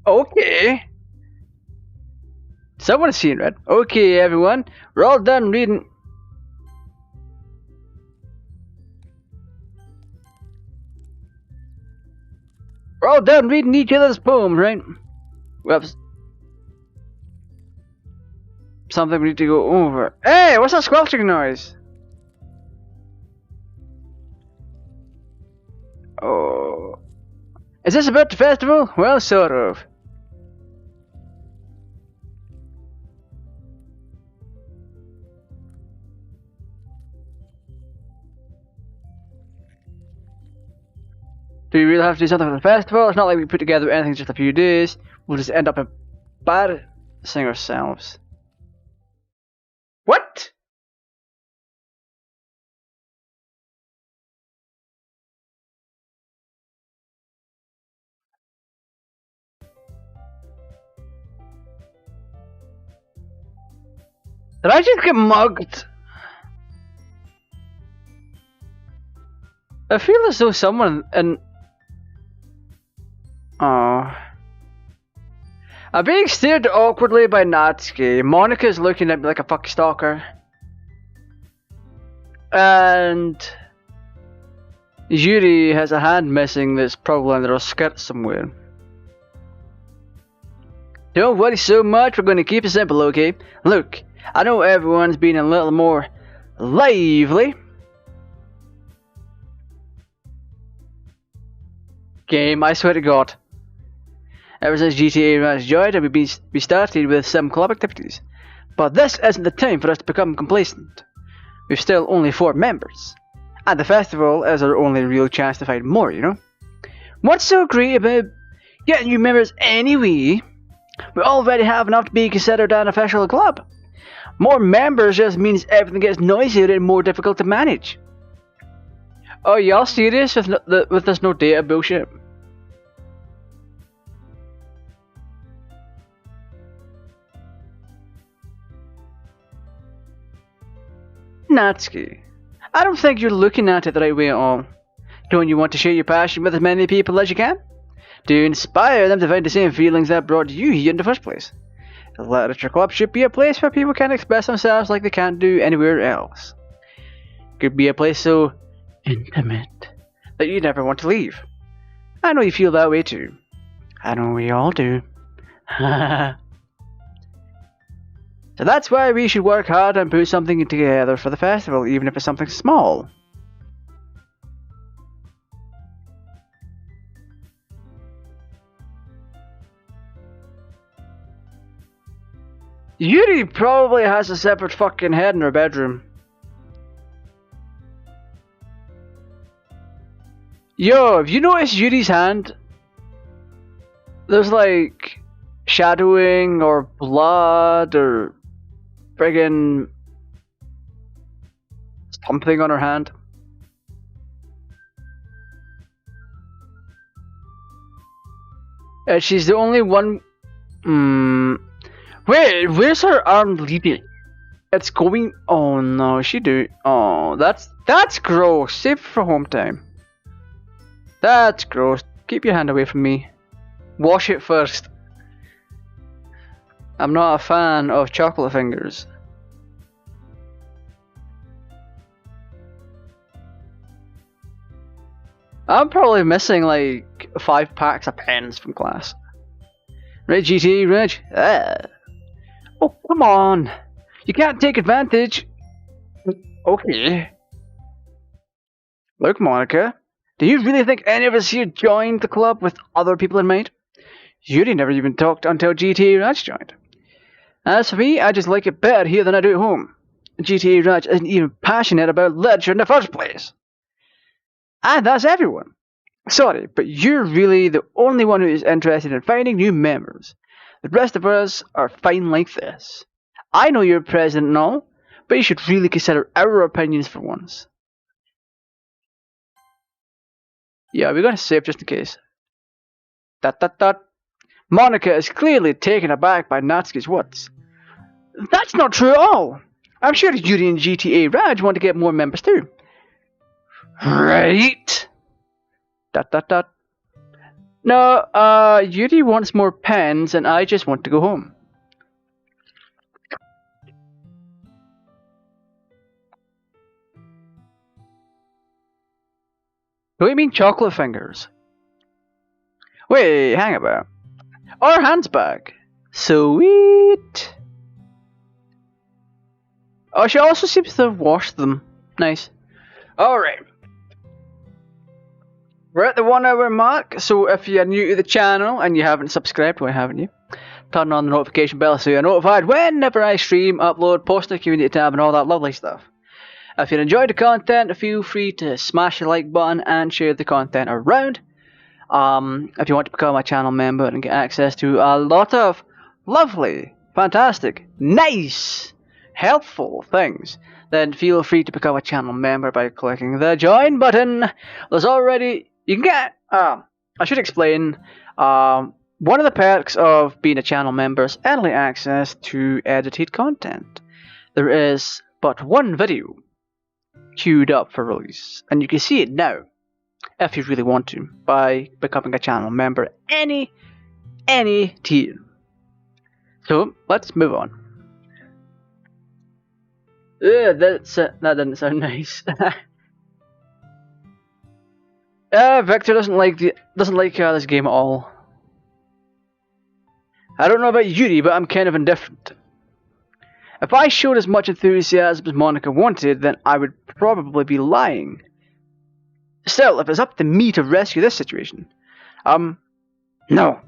Okay. Someone's seen red. Okay, everyone. We're all done reading. We're all done reading each other's poems, right? We have something we need to go over. Hey, what's that squelching noise? Oh. Is this about the festival? Well, sort of. Do we really have to do something for the festival? It's not like we put together anything in just a few days. We'll just end up embarrassing ourselves. What? Did I just get mugged? I feel as though someone in... Oh. I'm being stared awkwardly by Natsuki. Monica's looking at me like a fucking stalker. And... Yuri has a hand missing that's probably under her skirt somewhere. Don't worry so much, we're going to keep it simple, okay? Look, I know everyone's been a little more lively. Game, I swear to God. Ever since GTArajgaming joined, we started with some club activities. But this isn't the time for us to become complacent. We've still only 4 members. And the festival is our only real chance to find more, you know? What's so great about getting new members anyway? We already have enough to be considered an official club. More members just means everything gets noisier and more difficult to manage. Oh, y'all serious with this no data bullshit? Natsuki, I don't think you're looking at it the right way at all. Don't you want to share your passion with as many people as you can? To inspire them to find the same feelings that brought you here in the first place. The literature club should be a place where people can express themselves like they can't do anywhere else. Could be a place so intimate that you never want to leave. I know you feel that way too. I know we all do. So that's why we should work hard and put something together for the festival, even if it's something small. Yuri probably has a separate fucking head in her bedroom. Yo, have you noticed Yuri's hand? There's like shadowing or blood or friggin' something on her hand. She's the only one. Wait, where's her arm leading? It's going. Oh no, she do. Oh, that's gross. Save it for home time. That's gross. Keep your hand away from me. Wash it first. I'm not a fan of chocolate fingers. I'm probably missing like 5 packs of pens from class. Right, GT, Reg? Oh, come on. You can't take advantage. Okay. Look, Monica. Do you really think any of us here joined the club with other people in mind? Yuri never even talked until GTAraj joined. As for me, I just like it better here than I do at home. GTAraj isn't even passionate about literature in the first place. And that's everyone. Sorry, but you're really the only one who is interested in finding new members. The rest of us are fine like this. I know you're president and all, but you should really consider our opinions for once. Yeah, we're going to save just in case. Monica is clearly taken aback by Natsuki's words. That's not true at all. I'm sure Yuri and GTAraj want to get more members too. Right? No, Yuri wants more pens and I just want to go home. Do you mean chocolate fingers? Wait, hang about. Our hands back. Sweet. Oh, she also seems to have washed them. Nice. Alright. We're at the 1 hour mark, so if you're new to the channel and you haven't subscribed, why haven't you? Turn on the notification bell so you're notified whenever I stream, upload, post a community tab and all that lovely stuff. If you enjoyed the content, feel free to smash the like button and share the content around. If you want to become a channel member and get access to a lot of lovely, fantastic, nice, helpful things, then feel free to become a channel member by clicking the join button. There's already, you can get, I should explain, one of the perks of being a channel member is early access to edited content. There is but one video queued up for release, and you can see it now, if you really want to, by becoming a channel member any tier. So, let's move on. That didn't sound nice. Victor doesn't like this game at all. I don't know about Yuri, but I'm kind of indifferent. If I showed as much enthusiasm as Monica wanted, then I would probably be lying. Still, if it's up to me to rescue this situation, no.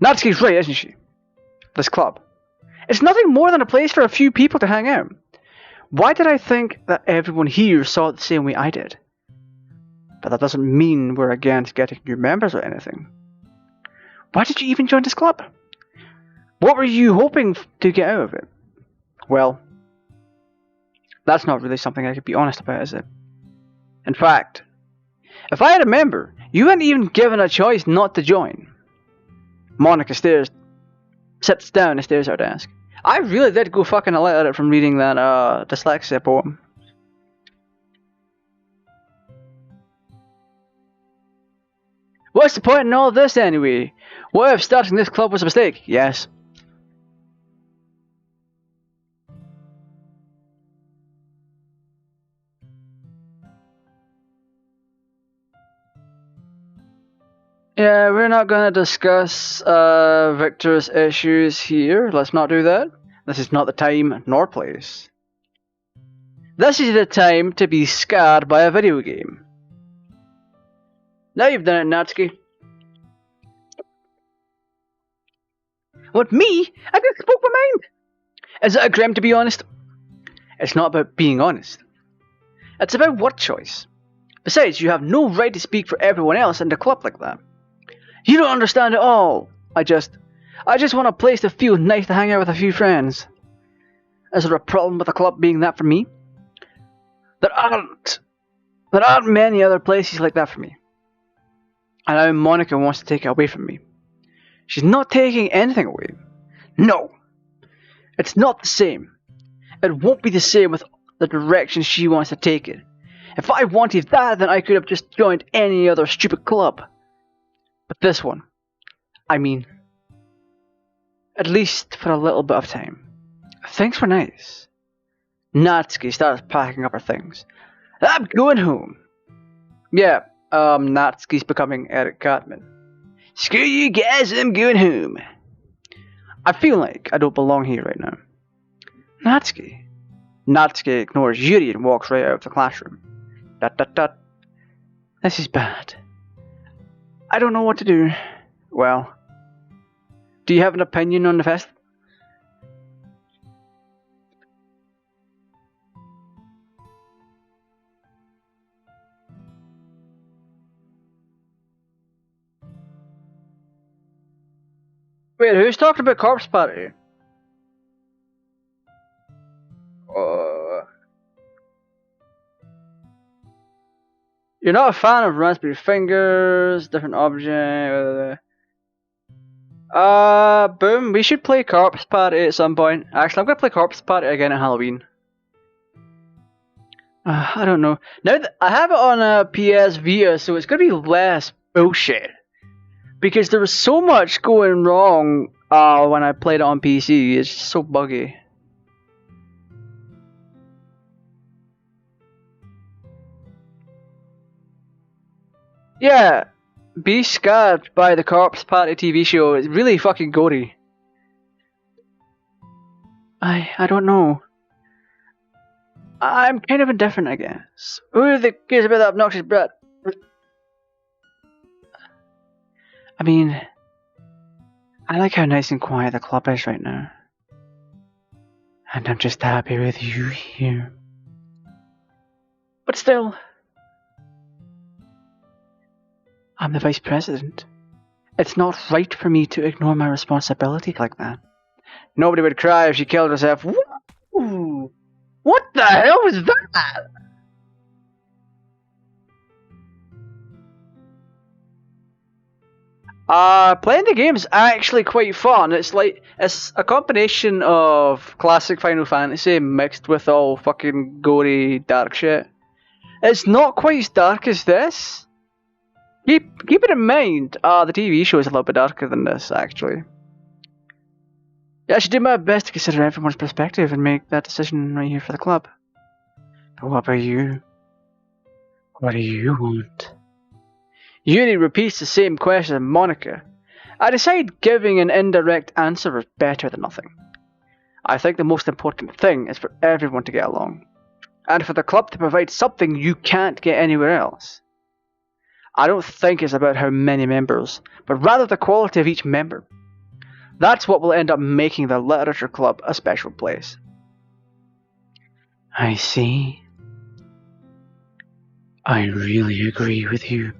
Natsuki's right, isn't she? This club. It's nothing more than a place for a few people to hang out. Why did I think that everyone here saw it the same way I did? But that doesn't mean we're against getting new members or anything. Why did you even join this club? What were you hoping to get out of it? Well, that's not really something I could be honest about, is it? In fact, if I had a member, you weren't even given a choice not to join. Monica sits down and stares at her desk. I really did go fucking a lot at it from reading that dyslexia poem. What's the point in all of this anyway? What if starting this club was a mistake? Yes. Yeah, we're not going to discuss Victor's issues here. Let's not do that. This is not the time nor place. This is the time to be scarred by a video game. Now you've done it, Natsuki. What, me? I just spoke my mind. Is it a grim to be honest? It's not about being honest. It's about word choice. Besides, you have no right to speak for everyone else in the club like that. You don't understand at all. I just want a place to feel nice to hang out with a few friends. Is there a problem with the club being that for me? There aren't many other places like that for me. And now Monica wants to take it away from me. She's not taking anything away. No. It's not the same. It won't be the same with the direction she wants to take it. If I wanted that, then I could have just joined any other stupid club. But this one, I mean, at least for a little bit of time. Things were nice. Natsuki starts packing up her things. I'm going home. Yeah, Natsuki's becoming Eric Cartman. Screw you guys, I'm going home. I feel like I don't belong here right now. Natsuki. Natsuki ignores Yuri and walks right out of the classroom. Dot dot dot. This is bad. I don't know what to do. Well, do you have an opinion on the festival? Wait, who's talking about Corpse Party? You're not a fan of Raspberry Fingers, different object. Boom, we should play Corpse Party at some point. Actually, I'm gonna play Corpse Party again at Halloween. I don't know. Now that I have it on a PS Vita, so it's gonna be less bullshit. Because there was so much going wrong when I played it on PC. It's just so buggy. Yeah, be scared by the Corpse Party TV show. It's really fucking gory. I don't know. I'm kind of indifferent, I guess. Who the cares about that obnoxious brat? I mean, I like how nice and quiet the club is right now. And I'm just happy with you here. But still, I'm the vice president. It's not right for me to ignore my responsibility like that. Nobody would cry if she killed herself. Woo! What the hell was that? Playing the game's actually quite fun. It's a combination of classic Final Fantasy mixed with all fucking gory dark shit. It's not quite as dark as this. Keep it in mind, the TV show is a little bit darker than this, actually. Yeah, I should do my best to consider everyone's perspective and make that decision right here for the club. But what about you? What do you want? Yuri repeats the same question as Monica. I decide giving an indirect answer is better than nothing. I think the most important thing is for everyone to get along, and for the club to provide something you can't get anywhere else. I don't think it's about how many members, but rather the quality of each member. That's what will end up making the literature club a special place. I see. I really agree with you.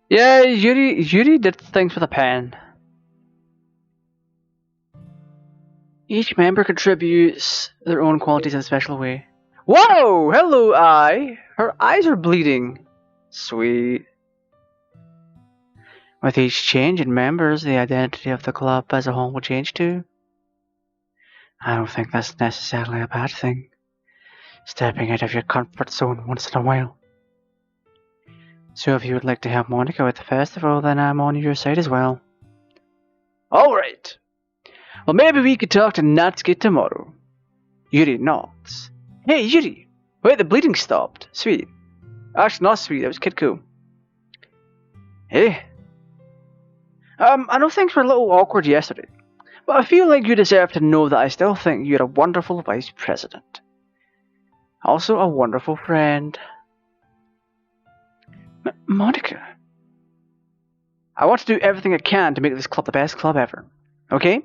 Yeah, Yuri did things with a pen. Each member contributes their own qualities in a special way. Whoa! Hello, Eye! Her eyes are bleeding. Sweet. With each change in members, the identity of the club as a whole will change too. I don't think that's necessarily a bad thing. Stepping out of your comfort zone once in a while. So if you would like to help Monica with the festival, then I'm on your side as well. Alright. Well, maybe we could talk to Natsuki tomorrow. Yuri nods. Hey, Yuri! Wait, the bleeding stopped. Sweet. Actually, not sweet, that was kid cool. Hey? I know things were a little awkward yesterday, but I feel like you deserve to know that I still think you're a wonderful vice president. Also a wonderful friend. Monica. I want to do everything I can to make this club the best club ever. Okay?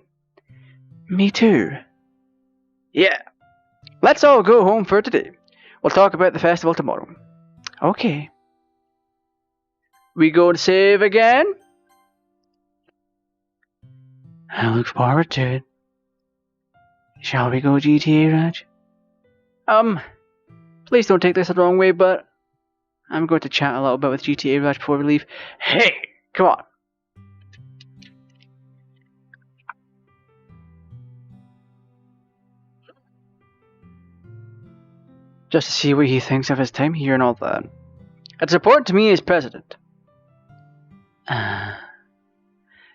Me too. Yeah. Let's all go home for today. We'll talk about the festival tomorrow. Okay. We go to save again? I look forward to it. Shall we go GTA, Raj? Please don't take this the wrong way, but I'm going to chat a little bit with GTA Raj before we leave. Hey, come on. Just to see what he thinks of his time here and all that. It's important to me as president.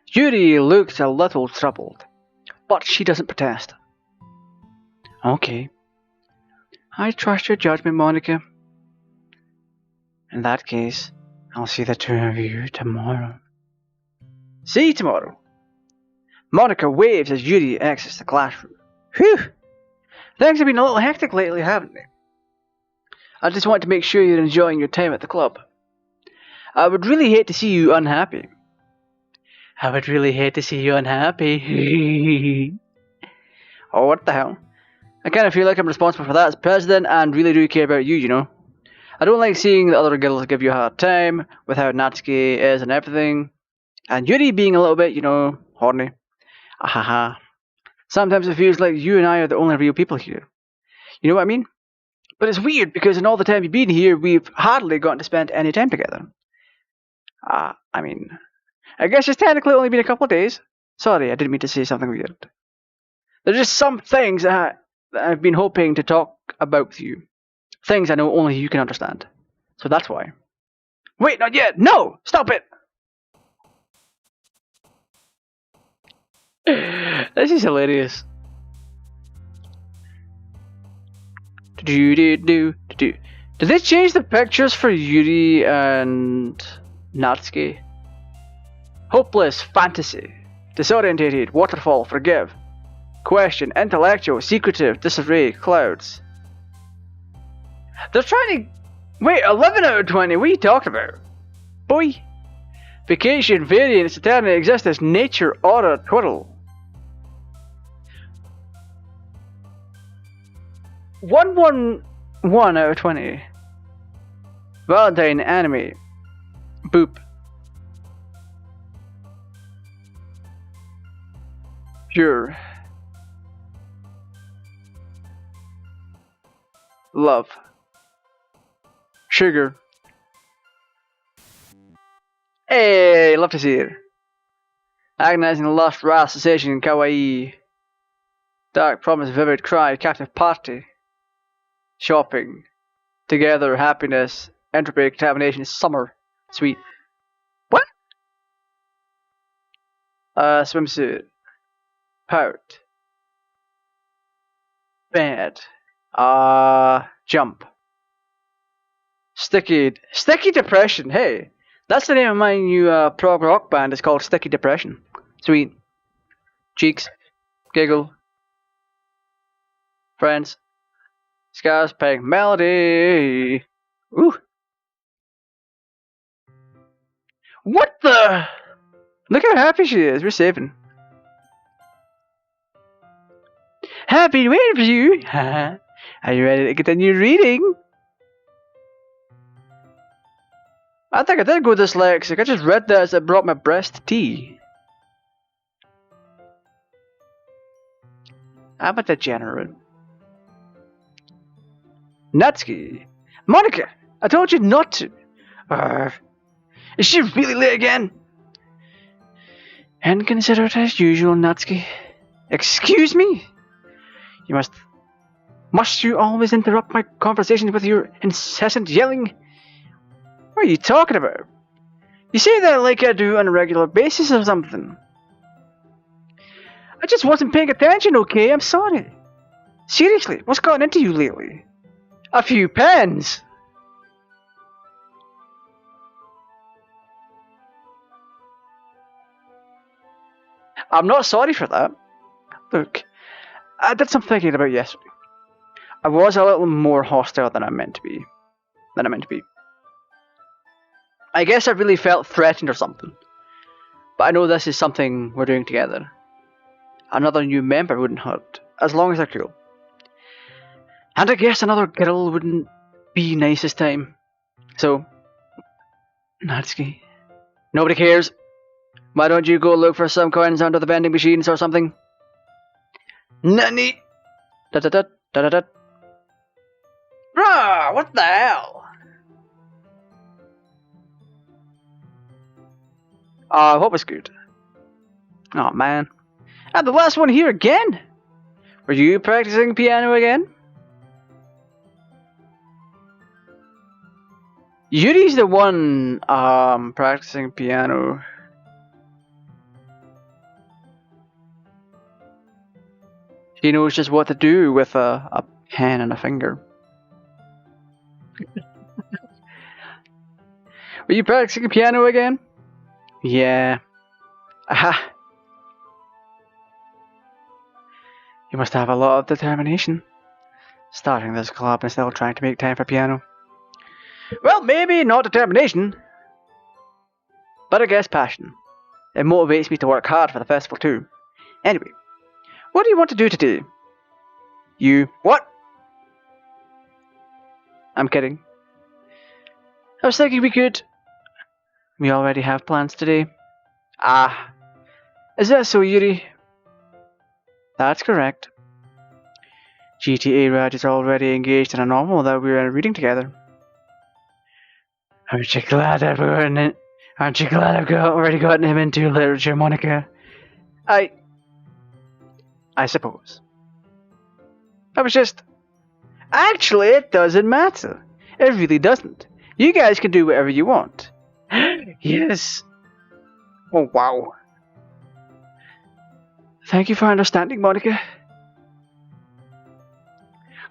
Yuri looks a little troubled, but she doesn't protest. Okay. I trust your judgment, Monica. In that case, I'll see the two of you tomorrow. See you tomorrow. Monica waves as Yuri exits the classroom. Whew! Things have been a little hectic lately, haven't they? I just want to make sure you're enjoying your time at the club. I would really hate to see you unhappy. I would really hate to see you unhappy. Oh, what the hell? I kind of feel like I'm responsible for that as president and really do care about you, you know. I don't like seeing the other girls give you a hard time with how Natsuki is and everything. And Yuri being a little bit, you know, horny. Ahaha. Sometimes it feels like you and I are the only real people here. You know what I mean? But it's weird because in all the time you've been here, we've hardly gotten to spend any time together. I mean, I guess it's technically only been a couple of days. Sorry, I didn't mean to say something weird. There's just some things that I've been hoping to talk about with you. Things I know only you can understand. So that's why. Wait, not yet! No! Stop it! This is hilarious. Did they change the pictures for Yuri and Natsuki? Hopeless, fantasy, disorientated, waterfall, forgive. Question, intellectual, secretive, disarray, clouds. They're trying to... Wait, 11 out of 20, what are you talking about? Boy. Vacation, variance, eternity, existence, nature, aura, twiddle. 111 out of 20. Valentine, anime. Boop. Pure. Love. Sugar. Hey, love to see it. Agonizing lust, wrath, cessation, kawaii. Dark promise, vivid cry, captive party. Shopping. Together, happiness. Entropy, contamination, summer. Sweet. What? Swimsuit. Pout. Bad. Jump. Sticky Depression. Hey, that's the name of my new prog rock band. It's called Sticky Depression. Sweet. Cheeks. Giggle. Friends. Scars, peg, melody. Ooh. What the? Look how happy she is. We're saving. Happy waiting for you. Are you ready to continue reading? I think I did go dyslexic. I just read that as it brought my breast tea. I'm a degenerate. Natsuki. Monica! I told you not to. Is she really late again? Inconsiderate as usual, Natsuki. Excuse me? Must you always interrupt my conversations with your incessant yelling? What are you talking about? You say that like I do on a regular basis or something. I just wasn't paying attention, okay? I'm sorry. Seriously, what's gotten into you lately? A few pens! I'm not sorry for that. Look, I did some thinking about yesterday. I was a little more hostile than I meant to be. I guess I really felt threatened or something. But I know this is something we're doing together. Another new member wouldn't hurt, as long as they're cool. And I guess another girl wouldn't be nice this time. So, Natsuki, nobody cares. Why don't you go look for some coins under the vending machines or something? Nani? Da-da-da, da-da-da. Bruh, what the hell? What was good? Oh man. The last one here again? Were you practicing piano again? Yuri's the one practicing piano. She knows just what to do with a pen and a finger. Were you practicing piano again? Yeah. Aha. You must have a lot of determination. Starting this club and still trying to make time for piano. Well, maybe not determination, but I guess passion. It motivates me to work hard for the festival too. Anyway, what do you want to do today? You... What? I'm kidding. I was thinking we could... We already have plans today. Ah. Is that so, Yuri? That's correct. GTAraj is already engaged in a novel that we're reading together. Aren't you glad I've already gotten him into literature, Monica? I suppose. I was just... Actually, it doesn't matter. It really doesn't. You guys can do whatever you want. Yes. Oh, wow. Thank you for understanding, Monica.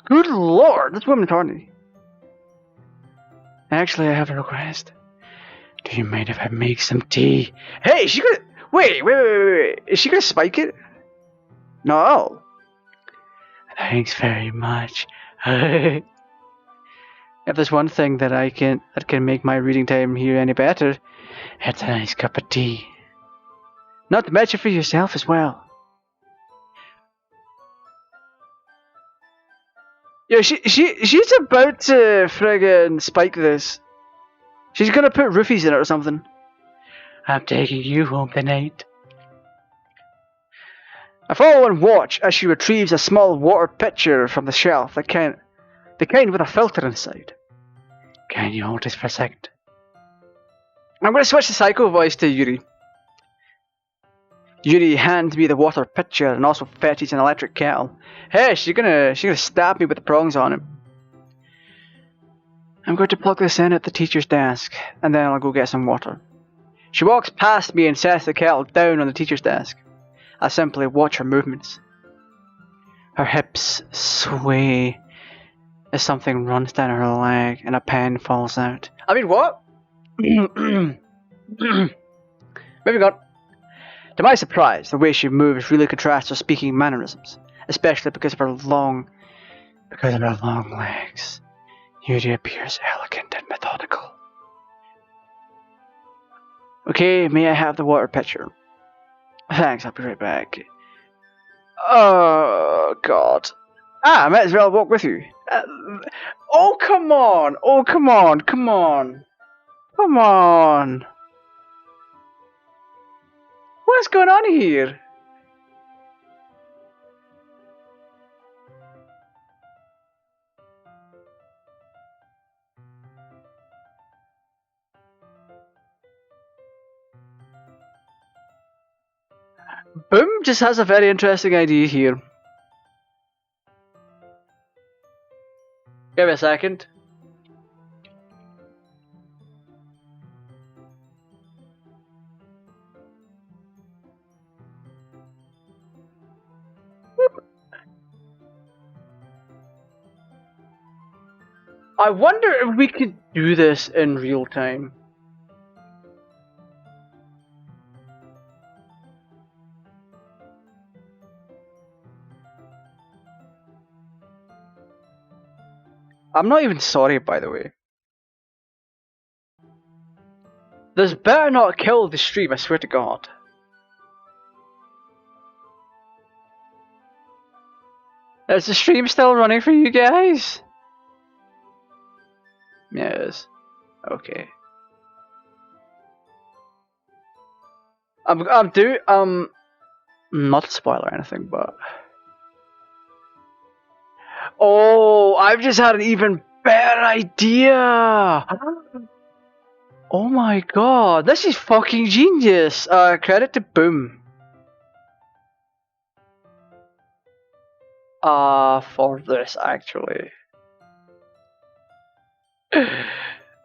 Good lord, this woman's horny. Actually, I have a request. Do you mind if I make some tea? Hey, she gonna... Wait. Is she gonna spike it? No. Thanks very much. If there's one thing that can make my reading time here any better, it's a nice cup of tea. Not to mention for yourself as well. Yeah, she's about to friggin' spike this. She's gonna put roofies in it or something. I'm taking you home tonight. I follow and watch as she retrieves a small water pitcher from the shelf, the kind with a filter inside. Can you hold this for a second? I'm gonna switch the psycho voice to Yuri. Yuri hands me the water pitcher and also fetches an electric kettle. Hey, she's gonna stab me with the prongs on it. I'm going to plug this in at the teacher's desk, and then I'll go get some water. She walks past me and sets the kettle down on the teacher's desk. I simply watch her movements. Her hips sway as something runs down her leg and a pen falls out. I mean, what? Moving on. To my surprise, the way she moves really contrasts her speaking mannerisms, especially because of her long legs. Yuri appears elegant and methodical. Okay, may I have the water pitcher? Thanks, I'll be right back. Oh, God. I might as well walk with you. Oh, come on! Oh, come on! Come on! Come on! What's going on here? Boom just has a very interesting idea here. Give me a second. I wonder if we could do this in real time. I'm not even sorry, by the way. This better not kill the stream, I swear to God. Is the stream still running for you guys? Yes. Okay. I'm not a spoiler or anything, but oh, I've just had an even better idea! Oh my god, this is fucking genius! Credit to Boom. For this, actually.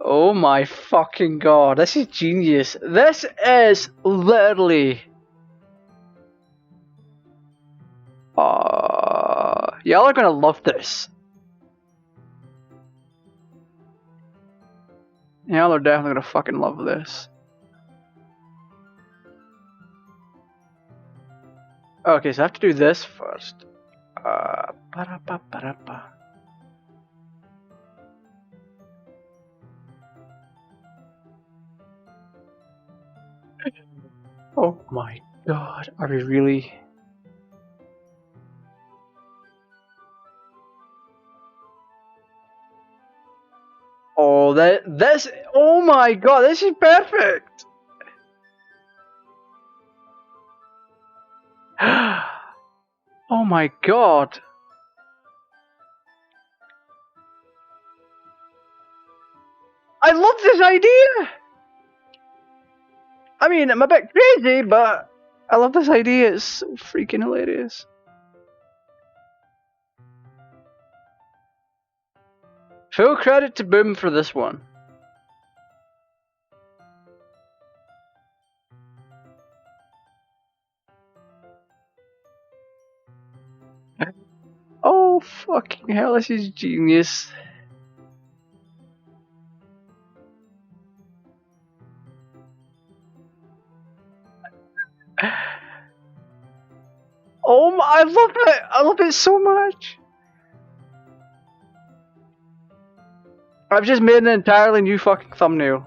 Oh my fucking god, this is genius. This is literally... y'all are gonna love this. Y'all are definitely gonna fucking love this. Okay, so I have to do this first. Ba-da-ba-ba-da-ba. Oh my god, are we really? Oh, oh my god, this is perfect! Oh my god. I love this idea! I mean, I'm a bit crazy, but I love this idea, it's so freaking hilarious. Full credit to Boom for this one. Oh fucking hell, this is genius. Oh my, I love it! I love it so much! I've just made an entirely new fucking thumbnail.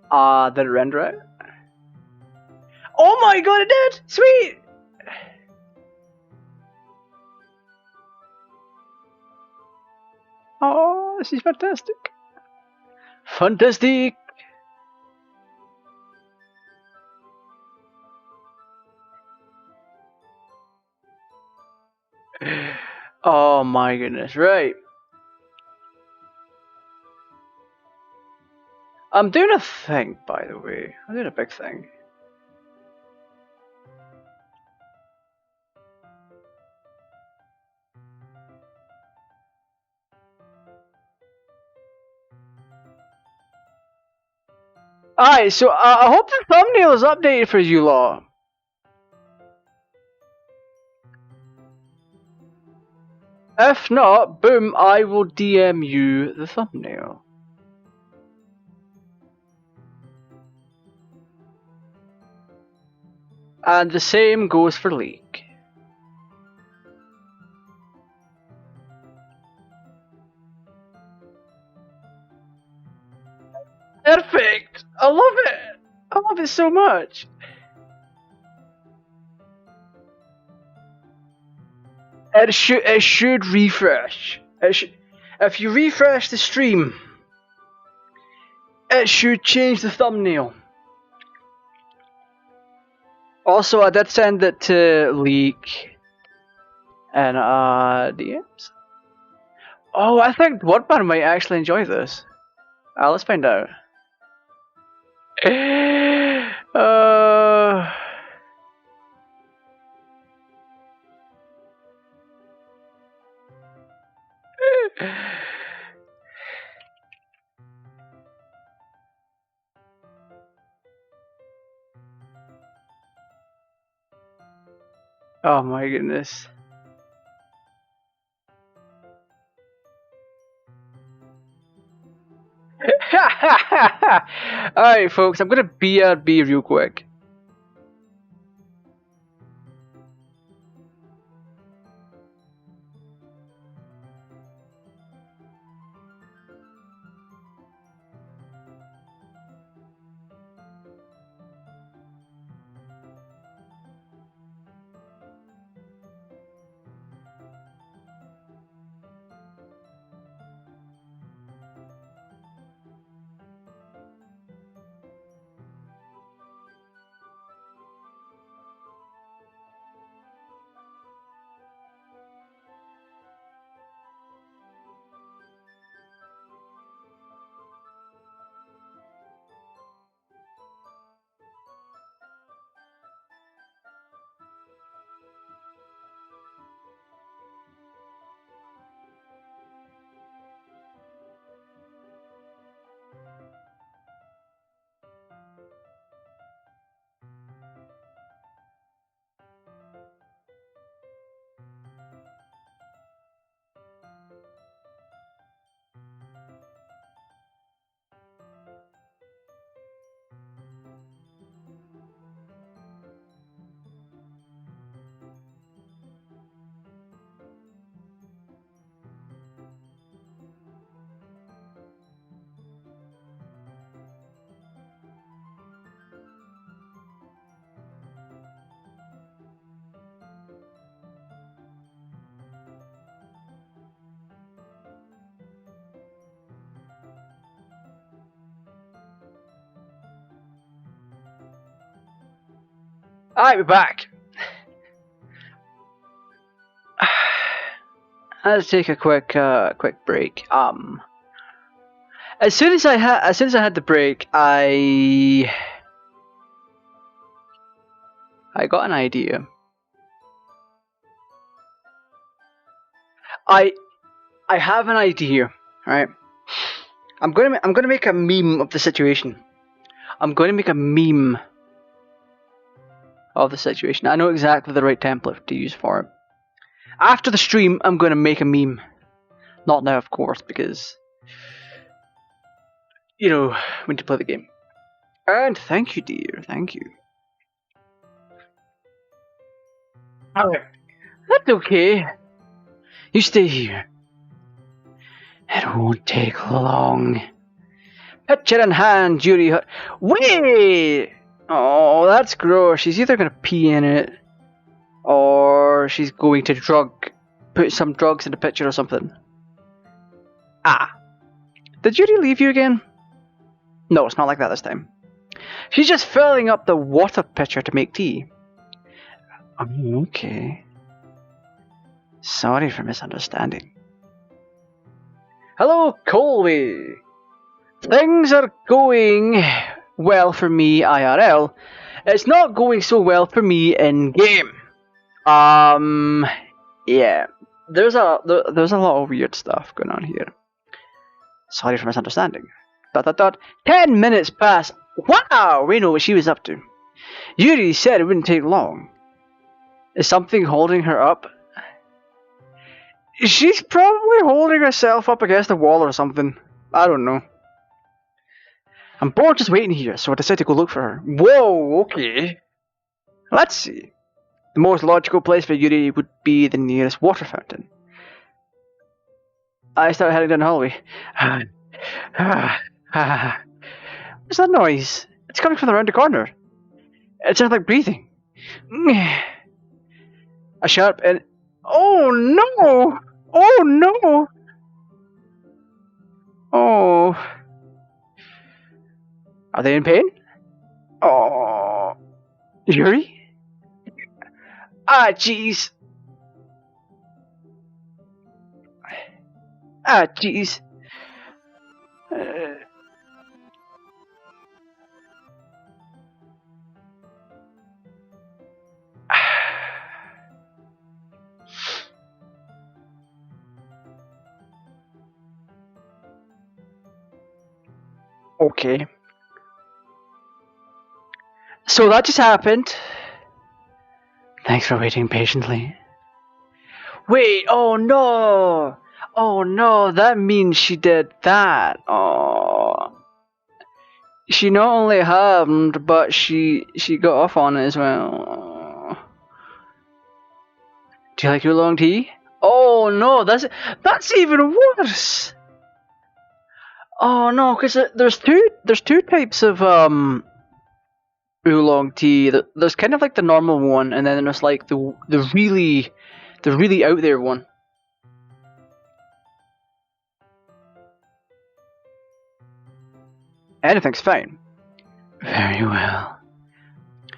Did it render it? Oh my god, it did! Sweet! Oh, this is fantastic. Fantastic! Oh my goodness, right. I'm doing a thing, by the way. I'm doing a big thing. Alright, so I hope the thumbnail is updated for you lot. If not, boom, I will DM you the thumbnail. And the same goes for Leak. Perfect! I love it! I love it so much! It should refresh. If you refresh the stream, it should change the thumbnail. Also, I did send it to Leak and DMs. Oh, I think Wordman might actually enjoy this. Let's find out. Oh my goodness. Alright folks, I'm gonna BRB real quick. Alright, we're back. Let's take a quick break. As soon as I had the break, I got an idea. I have an idea, right? I'm gonna make a meme of the situation. I'm going to make a meme of the situation. I know exactly the right template to use for it. After the stream, I'm going to make a meme. Not now, of course, because, you know, we need to play the game. And thank you, dear. Thank you. Alright. That's okay. You stay here. It won't take long. Picture in hand, Yuri. Wait! Oh, that's gross. She's either going to pee in it, or she's going to put some drugs in the picture or something. Ah. Did Yuri leave you again? No, it's not like that this time. She's just filling up the water pitcher to make tea. Okay. Sorry for misunderstanding. Hello, Colby. Things are going well for me IRL. It's not going so well for me in game. Yeah. There's a lot of weird stuff going on here. Sorry for misunderstanding. ... 10 minutes pass. Wow, we know what she was up to. Yuri said it wouldn't take long. Is something holding her up? She's probably holding herself up against the wall or something. I don't know. I'm bored just waiting here, so I decided to go look for her. Whoa, okay. Let's see. The most logical place for Yuri would be the nearest water fountain. I started heading down the hallway. What's that noise? It's coming from around the corner. It sounds like breathing. A sharp and... Oh no! Oh no! Oh... Are they in pain? Oh... Yuri? Ah, jeez. Ah, jeez. Okay. So that just happened. Thanks for waiting patiently. Wait, oh no! Oh no, that means she did that. Oh. She not only harmed, but she got off on it as well. Do you like your long tea? Oh no, that's even worse. Oh no, because there's two types of oolong tea. There's kind of like the normal one, and then there's like the really out there one. Anything's fine. Very well.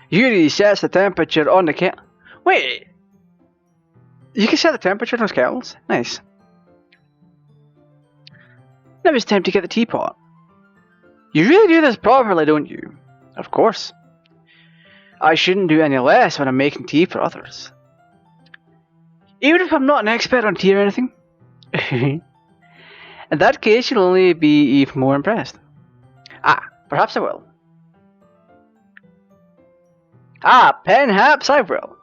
Yuri sets the temperature on the kettle. Wait! You can set the temperature on those kettles? Nice. Now it's time to get the teapot. You really do this properly, don't you? Of course. I shouldn't do any less when I'm making tea for others. Even if I'm not an expert on tea or anything. In that case, you'll only be even more impressed. Ah, perhaps I will. Ah, perhaps I will.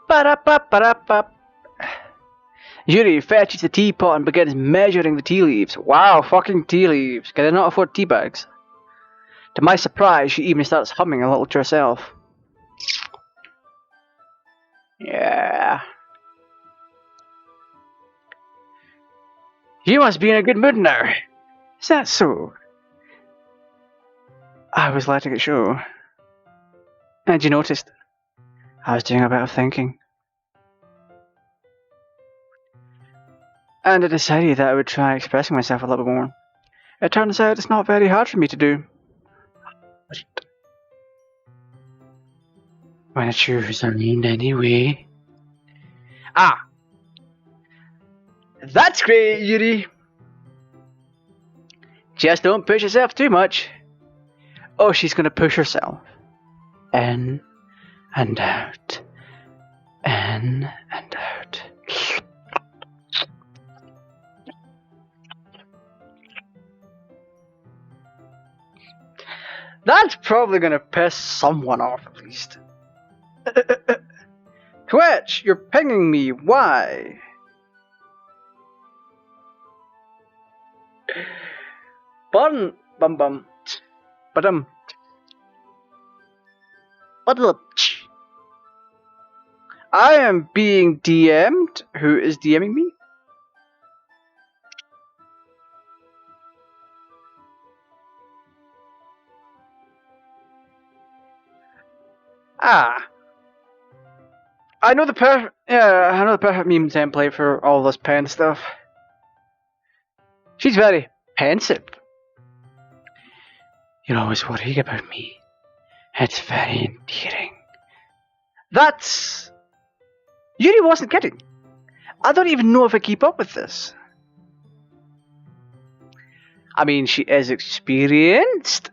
Ba-da-ba-ba-da-ba. Yuri fetches the teapot and begins measuring the tea leaves. Wow, fucking tea leaves. Can I not afford tea bags? To my surprise, she even starts humming a little to herself. Yeah. You must be in a good mood now. Is that so? I was letting it show. And you noticed? I was doing a bit of thinking. And I decided that I would try expressing myself a little bit more. It turns out it's not very hard for me to do. Wanna choose around anyway? Ah! That's great, Yuri! Just don't push yourself too much. Oh, she's gonna push herself. In and out. In and out. That's probably gonna piss someone off at least. Twitch, you're pinging me. Why? Bum bum bum. Badum. I am being DM'd. Who is DMing me? Ah. I know the perfect meme template for all this pen stuff. She's very pensive. You're always worrying about me. It's very endearing. That's... Yuri wasn't kidding. I don't even know if I keep up with this. I mean, she is experienced.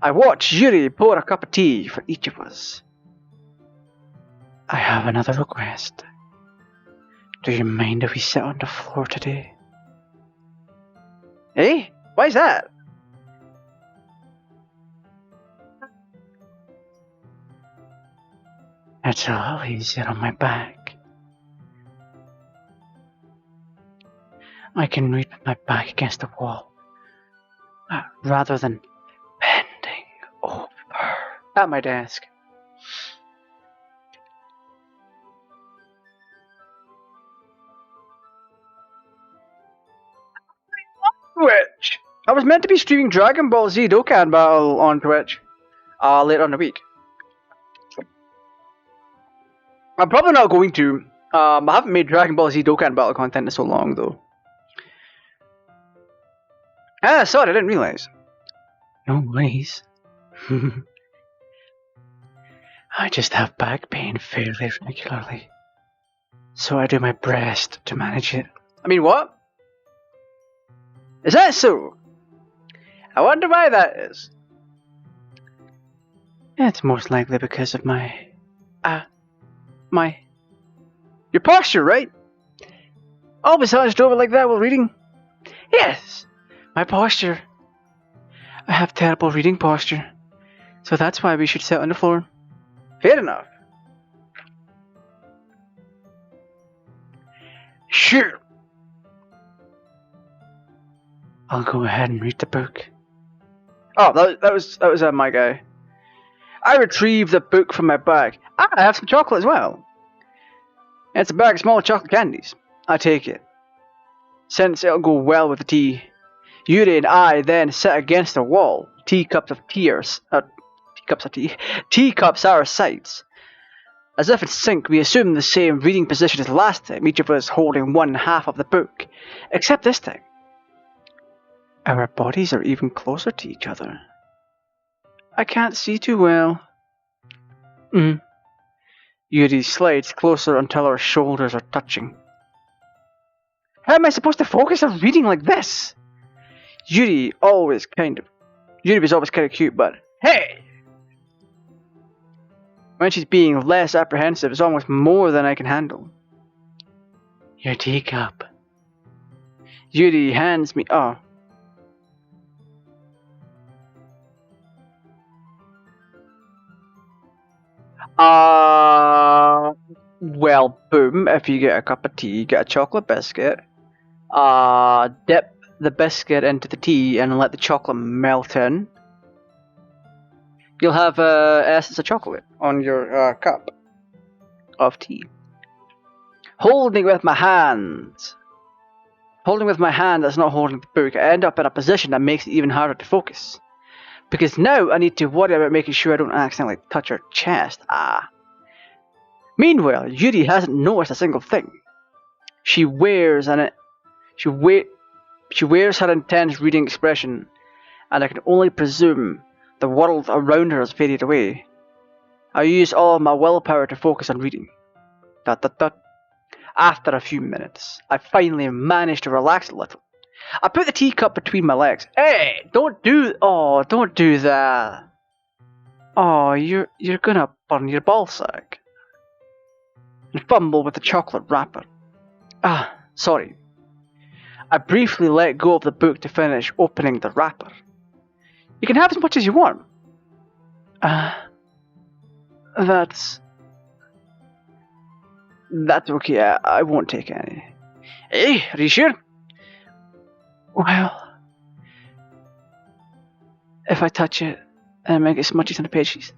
I watch Yuri pour a cup of tea for each of us. I have another request. Do you mind if we sit on the floor today? Eh? Why is that? It's a little easier on my back. I can read with my back against the wall, rather than bending over at my desk. Twitch! I was meant to be streaming Dragon Ball Z Dokkan Battle on Twitch later on in the week. I'm probably not going to. I haven't made Dragon Ball Z Dokkan Battle content in so long though. Ah, sorry, I didn't realise. No worries. I just have back pain fairly regularly, so I do my best to manage it. I mean, what? Is that so? I wonder why that is. It's most likely because of your posture, right? Always hunched over like that while reading? Yes, my posture. I have terrible reading posture, so that's why we should sit on the floor. Fair enough. Sure. I'll go ahead and read the book. Oh, that was my guy. I retrieved the book from my bag. I have some chocolate as well. It's a bag of small chocolate candies. I take it, since it'll go well with the tea. Yuri and I then sit against the wall. Teacups at our sides. As if in sync, we assume the same reading position as last time, each of us holding one half of the book. Except this time, our bodies are even closer to each other. I can't see too well. Yuri slides closer until our shoulders are touching. How am I supposed to focus on reading like this? Yuri was always kind of cute, but hey! When she's being less apprehensive, it's almost more than I can handle. Your teacup. Yuri hands me... Oh. Well, boom, if you get a cup of tea, you get a chocolate biscuit. Dip the biscuit into the tea and let the chocolate melt in. You'll have essence of chocolate on your cup of tea. Holding with my hand that's not holding the book, I end up in a position that makes it even harder to focus. Because now I need to worry about making sure I don't accidentally touch her chest. Meanwhile, Yuri hasn't noticed a single thing. She wears her intense reading expression, and I can only presume the world around her has faded away. I used all of my willpower to focus on reading. Dot dot dot. After a few minutes, I finally managed to relax a little. I put the teacup between my legs. Hey, don't do that. Oh, you're gonna burn your ballsack. And fumble with the chocolate wrapper. Ah, sorry. I briefly let go of the book to finish opening the wrapper. You can have as much as you want. That's okay. I won't take any. Hey, are you sure? Well, if I touch it and make it smudgy on the pages.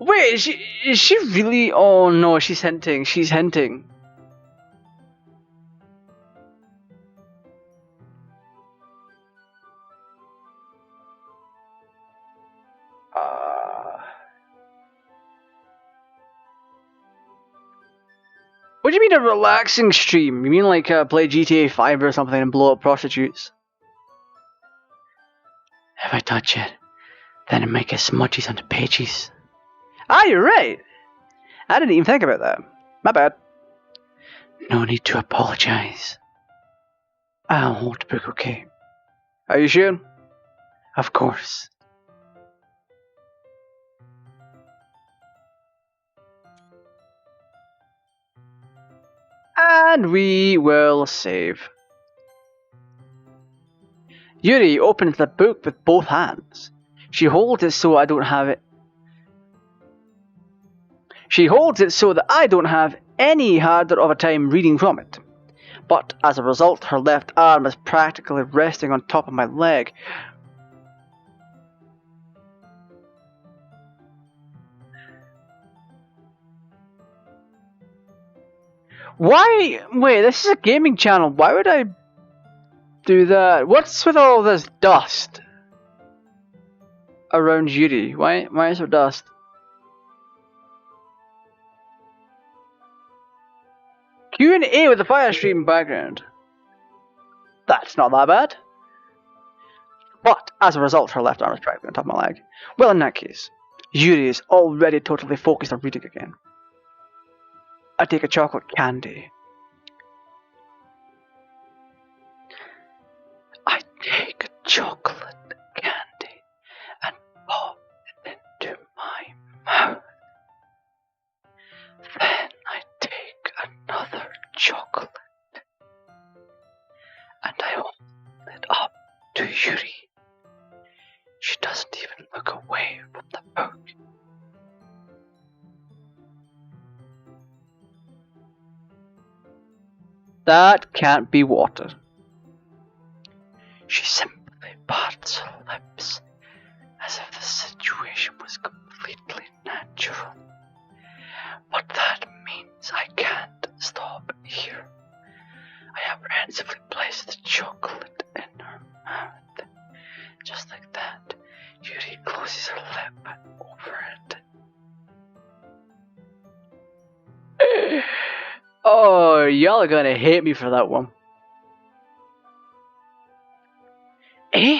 Wait, is she really? Oh no, she's hinting. She's hinting. What do you mean a relaxing stream? You mean like play GTA 5 or something and blow up prostitutes? If I touch it, then it might get smudges on the pages. Ah, you're right. I didn't even think about that. My bad. No need to apologize. I'll hold the book, okay? Are you sure? Of course. And we will save. Yuri opens the book with both hands. She holds it so I don't have it. She holds it so that I don't have any harder of a time reading from it. But as a result, her left arm is practically resting on top of my leg. Why? Wait, this is a gaming channel. Why would I do that? What's with all this dust around Yuri? Why is there dust? Q&A with the fire stream background. That's not that bad. But as a result, her left arm is practically on top of my leg. Well, in that case, Yuri is already totally focused on reading again. I take a chocolate candy. I take a chocolate candy and pop it into my mouth. Then I take another chocolate and I hold it up to Yuri. She doesn't even look away from the book. That can't be water. She simply parts her lips as if the situation was completely natural. But that means I can't stop here. I apprehensively place the chocolate in her mouth. Just like that, Yuri closes her lip over it. Oh, y'all are gonna hate me for that one. Eh?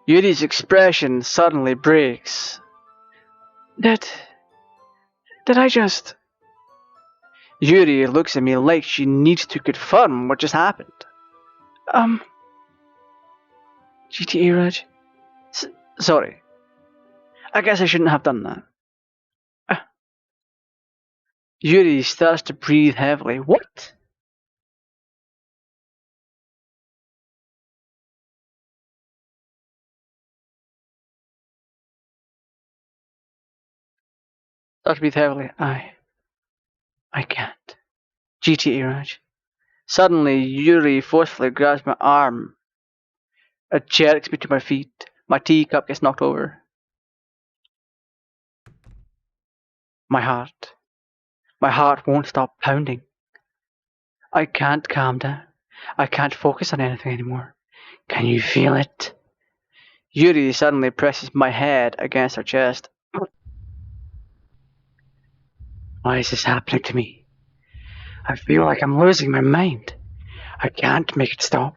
Yuri's expression suddenly breaks. Did I just... Yuri looks at me like she needs to confirm what just happened. GTAraj? Sorry. I guess I shouldn't have done that. Yuri starts to breathe heavily. What? Starts to breathe heavily. I can't. GTAraj. Suddenly, Yuri forcefully grabs my arm. It jerks me to my feet. My teacup gets knocked over. My heart won't stop pounding. I can't calm down. I can't focus on anything anymore. Can you feel it? Yuri suddenly presses my head against her chest. Why is this happening to me? I feel like I'm losing my mind. I can't make it stop.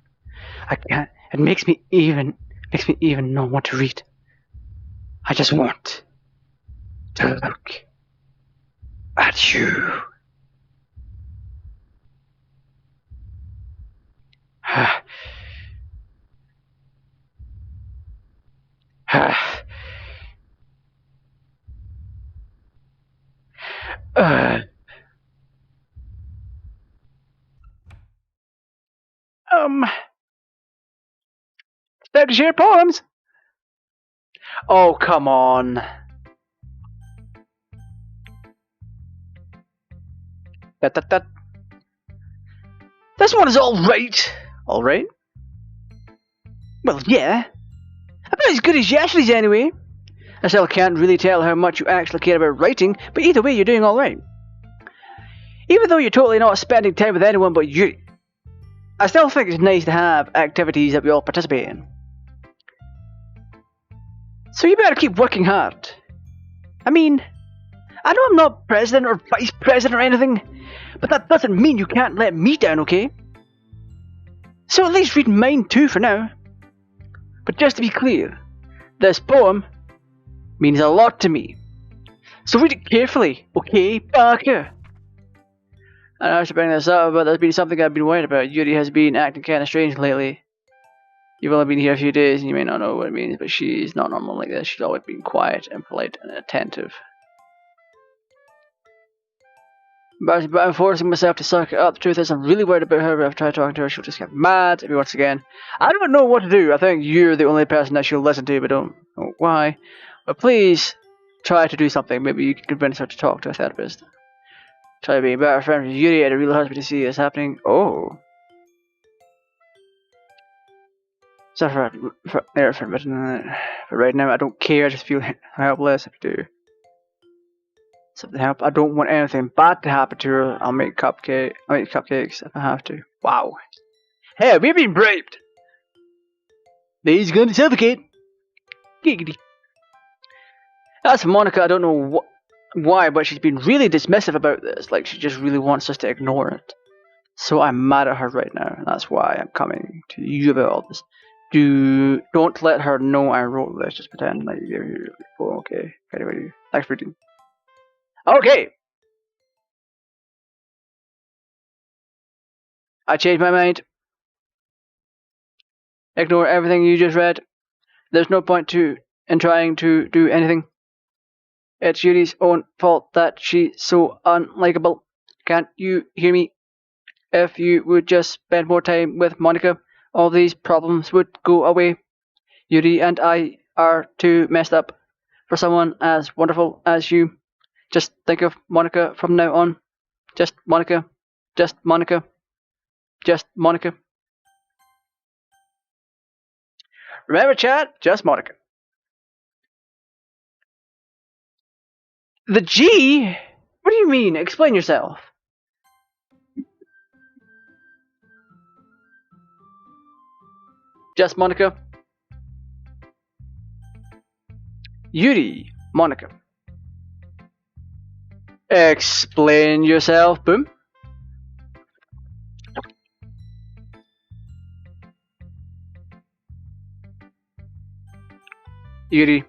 I can't. It makes me even not want to read. I just want to look at you. Expect to share poems? Oh, come on. That. This one is alright. Alright? Well, yeah. About as good as Ashley's anyway. I still can't really tell how much you actually care about writing, but either way, you're doing alright. Even though you're totally not spending time with anyone but you, I still think it's nice to have activities that we all participate in. So you better keep working hard. I mean, I know I'm not president or vice president or anything, but that doesn't mean you can't let me down, okay? So at least read mine too for now. But just to be clear, this poem means a lot to me. So read it carefully, okay, Parker? And I should bring this up, but there's been something I've been worried about. Yuri has been acting kind of strange lately. You've only been here a few days and you may not know what it means, but she's not normal like this. She's always been quiet and polite and attentive. But I'm forcing myself to suck it up. The truth is, I'm really worried about her. I've tried talking to her, she'll just get mad at me once again. I don't know what to do. I think you're the only person that she'll listen to, but don't know why. But please, try to do something. Maybe you can convince her to talk to a therapist. Try to be a better friend with Yuri. It really hurts me to see this happening. Oh. Sorry for but right now I don't care. I just feel helpless if I do. Something help. I don't want anything bad to happen to her. I'll make cupcakes if I have to. Wow. Hey, we've been braved. He's going to suffocate. Giggity. That's Monica. I don't know why, but she's been really dismissive about this. Like, she just really wants us to ignore it. So I'm mad at her right now. And that's why I'm coming to you about all this. Don't let her know I wrote this. Just pretend like you're okay. Anyway, thanks for reading. Okay. I changed my mind. Ignore everything you just read. There's no point in trying to do anything. It's Yuri's own fault that she's so unlikable. Can't you hear me? If you would just spend more time with Monica, all these problems would go away. Yuri and I are too messed up for someone as wonderful as you. Just think of Monica from now on. Just Monica. Just Monica. Just Monica. Remember, chat? Just Monica. The G? What do you mean? Explain yourself. Just Monica. Yuri, Monica. Explain yourself, boom. Yuri.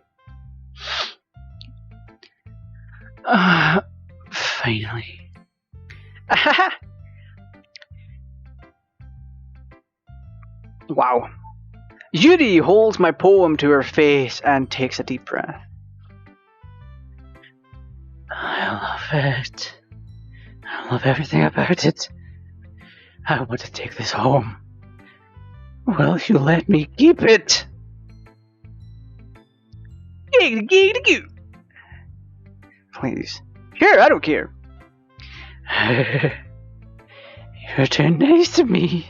Finally. Wow. Yuri holds my poem to her face and takes a deep breath. I love it. I love everything about it. I want to take this home. Will you let me keep it? Please. Sure, I don't care. You're too nice to me.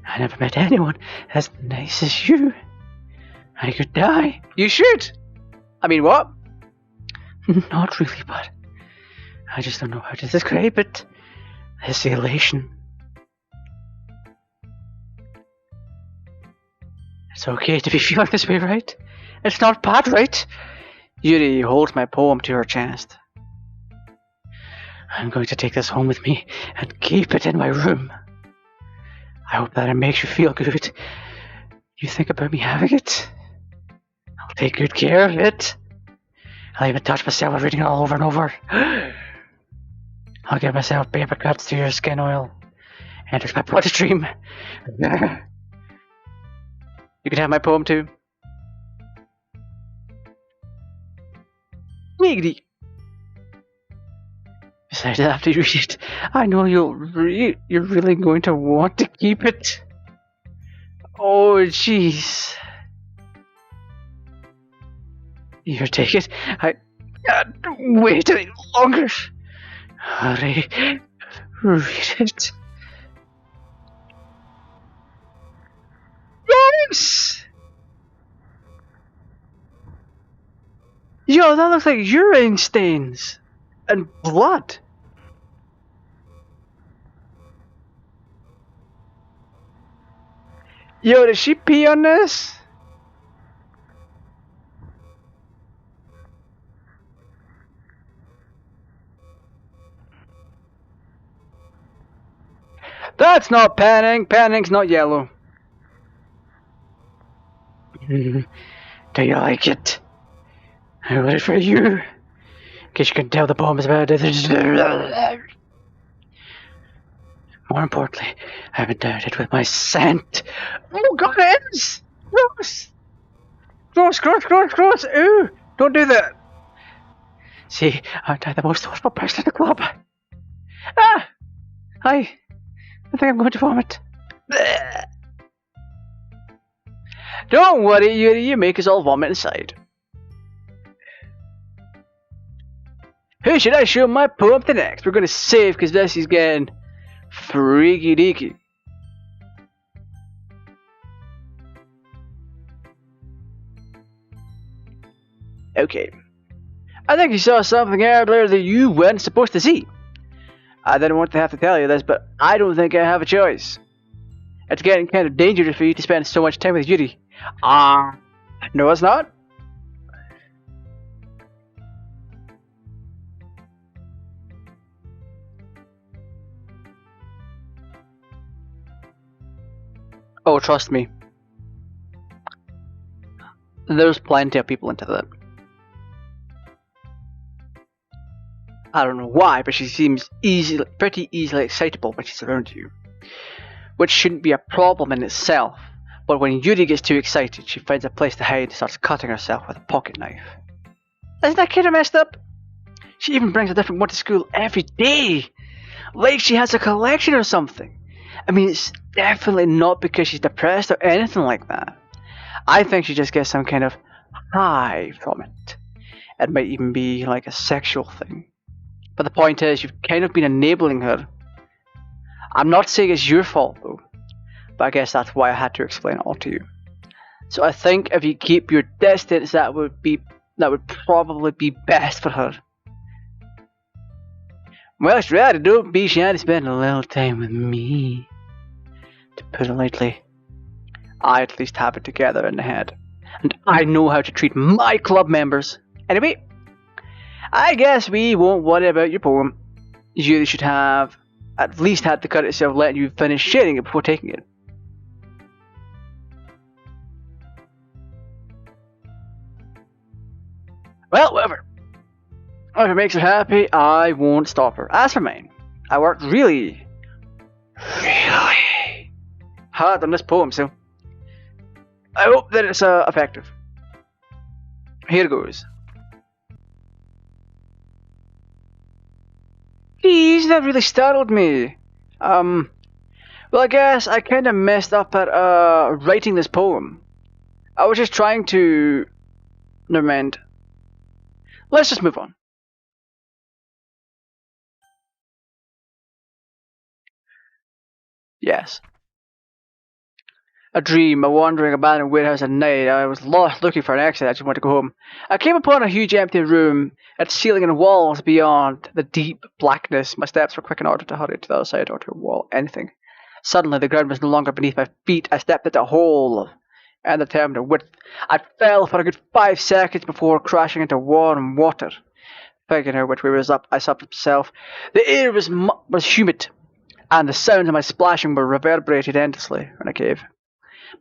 I never met anyone as nice as you. I could die. You should. I mean, what? Not really, but I just don't know how to describe it. This elation. It's okay to be feeling this way, right? It's not bad, right? Yuri holds my poem to her chest. I'm going to take this home with me and keep it in my room. I hope that it makes you feel good. You think about me having it? I'll take good care of it. I'll even touch myself with reading it all over and over. I'll give myself paper cuts to your skin oil. Enters my bloodstream. You can have my poem too. Miggity. Besides, after you read it, I know you're really going to want to keep it. Oh, jeez. Here, take it. I can't wait any longer. Hurry, read it. Yes! Yo, that looks like urine stains. And blood. Yo, did she pee on this? That's not panning. Panning's not yellow. Do you like it? I wrote it for you. In case you can tell the poem is about it. More importantly, I haven't done it with my scent. Oh god, it is! Gross! Gross, gross, gross, gross! Ooh! Don't do that! See, I'm the most horrible person in the club. Ah! I think I'm going to vomit. Blech. Don't worry, you make us all vomit inside. Who should I show my poem to next? We're going to save because this is getting freaky deaky. Okay. I think you saw something earlier that you weren't supposed to see. I didn't want to have to tell you this, but I don't think I have a choice. It's getting kind of dangerous for you to spend so much time with Yuri. No it's not. Oh, trust me. There's plenty of people into that. I don't know why, but she seems pretty easily excitable when she's around you. Which shouldn't be a problem in itself, but when Yuri gets too excited, she finds a place to hide and starts cutting herself with a pocket knife. Isn't that kind of messed up? She even brings a different one to school every day! Like she has a collection or something. I mean, it's definitely not because she's depressed or anything like that. I think she just gets some kind of high from it. It might even be like a sexual thing. But the point is, you've kind of been enabling her. I'm not saying it's your fault though, but I guess that's why I had to explain it all to you. So I think if you keep your distance, that would probably be best for her. Well, it's rather don't be shy to spend a little time with me. To put it lightly, I at least have it together in the head, and I know how to treat my club members. Anyway, I guess we won't worry about your poem. You should have at least had the courtesy of letting you finish sharing it before taking it. Well, whatever. If it makes her happy, I won't stop her. As for mine, I worked really hard on this poem, so I hope that it's effective. Here goes. Jeez, that really startled me. Well, I guess I kind of messed up at writing this poem. I was just trying to... Never mind. Let's just move on. Yes. A dream, a wandering abandoned warehouse at night. I was lost looking for an exit. I just wanted to go home. I came upon a huge empty room, its ceiling and walls beyond the deep blackness. My steps were quick in order to hurry to the other side or to a wall, anything. Suddenly, the ground was no longer beneath my feet. I stepped into a hole and the terminal width. I fell for a good 5 seconds before crashing into warm water. Figuring out which way was up, I stopped myself. The air was humid, and the sounds of my splashing were reverberated endlessly in a cave.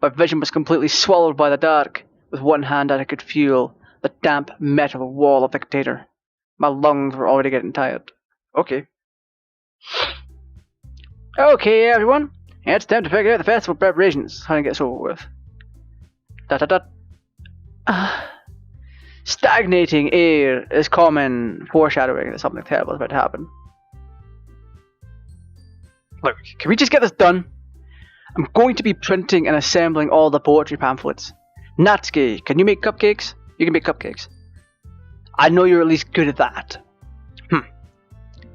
My vision was completely swallowed by the dark. With one hand I could feel the damp metal wall of the container. My lungs were already getting tired. Okay. Okay, everyone. It's time to figure out the festival preparations. How to get this over with. Stagnating air is common foreshadowing that something terrible is about to happen. Look, can we just get this done? I'm going to be printing and assembling all the poetry pamphlets. Natsuki, can you make cupcakes? You can make cupcakes. I know you're at least good at that.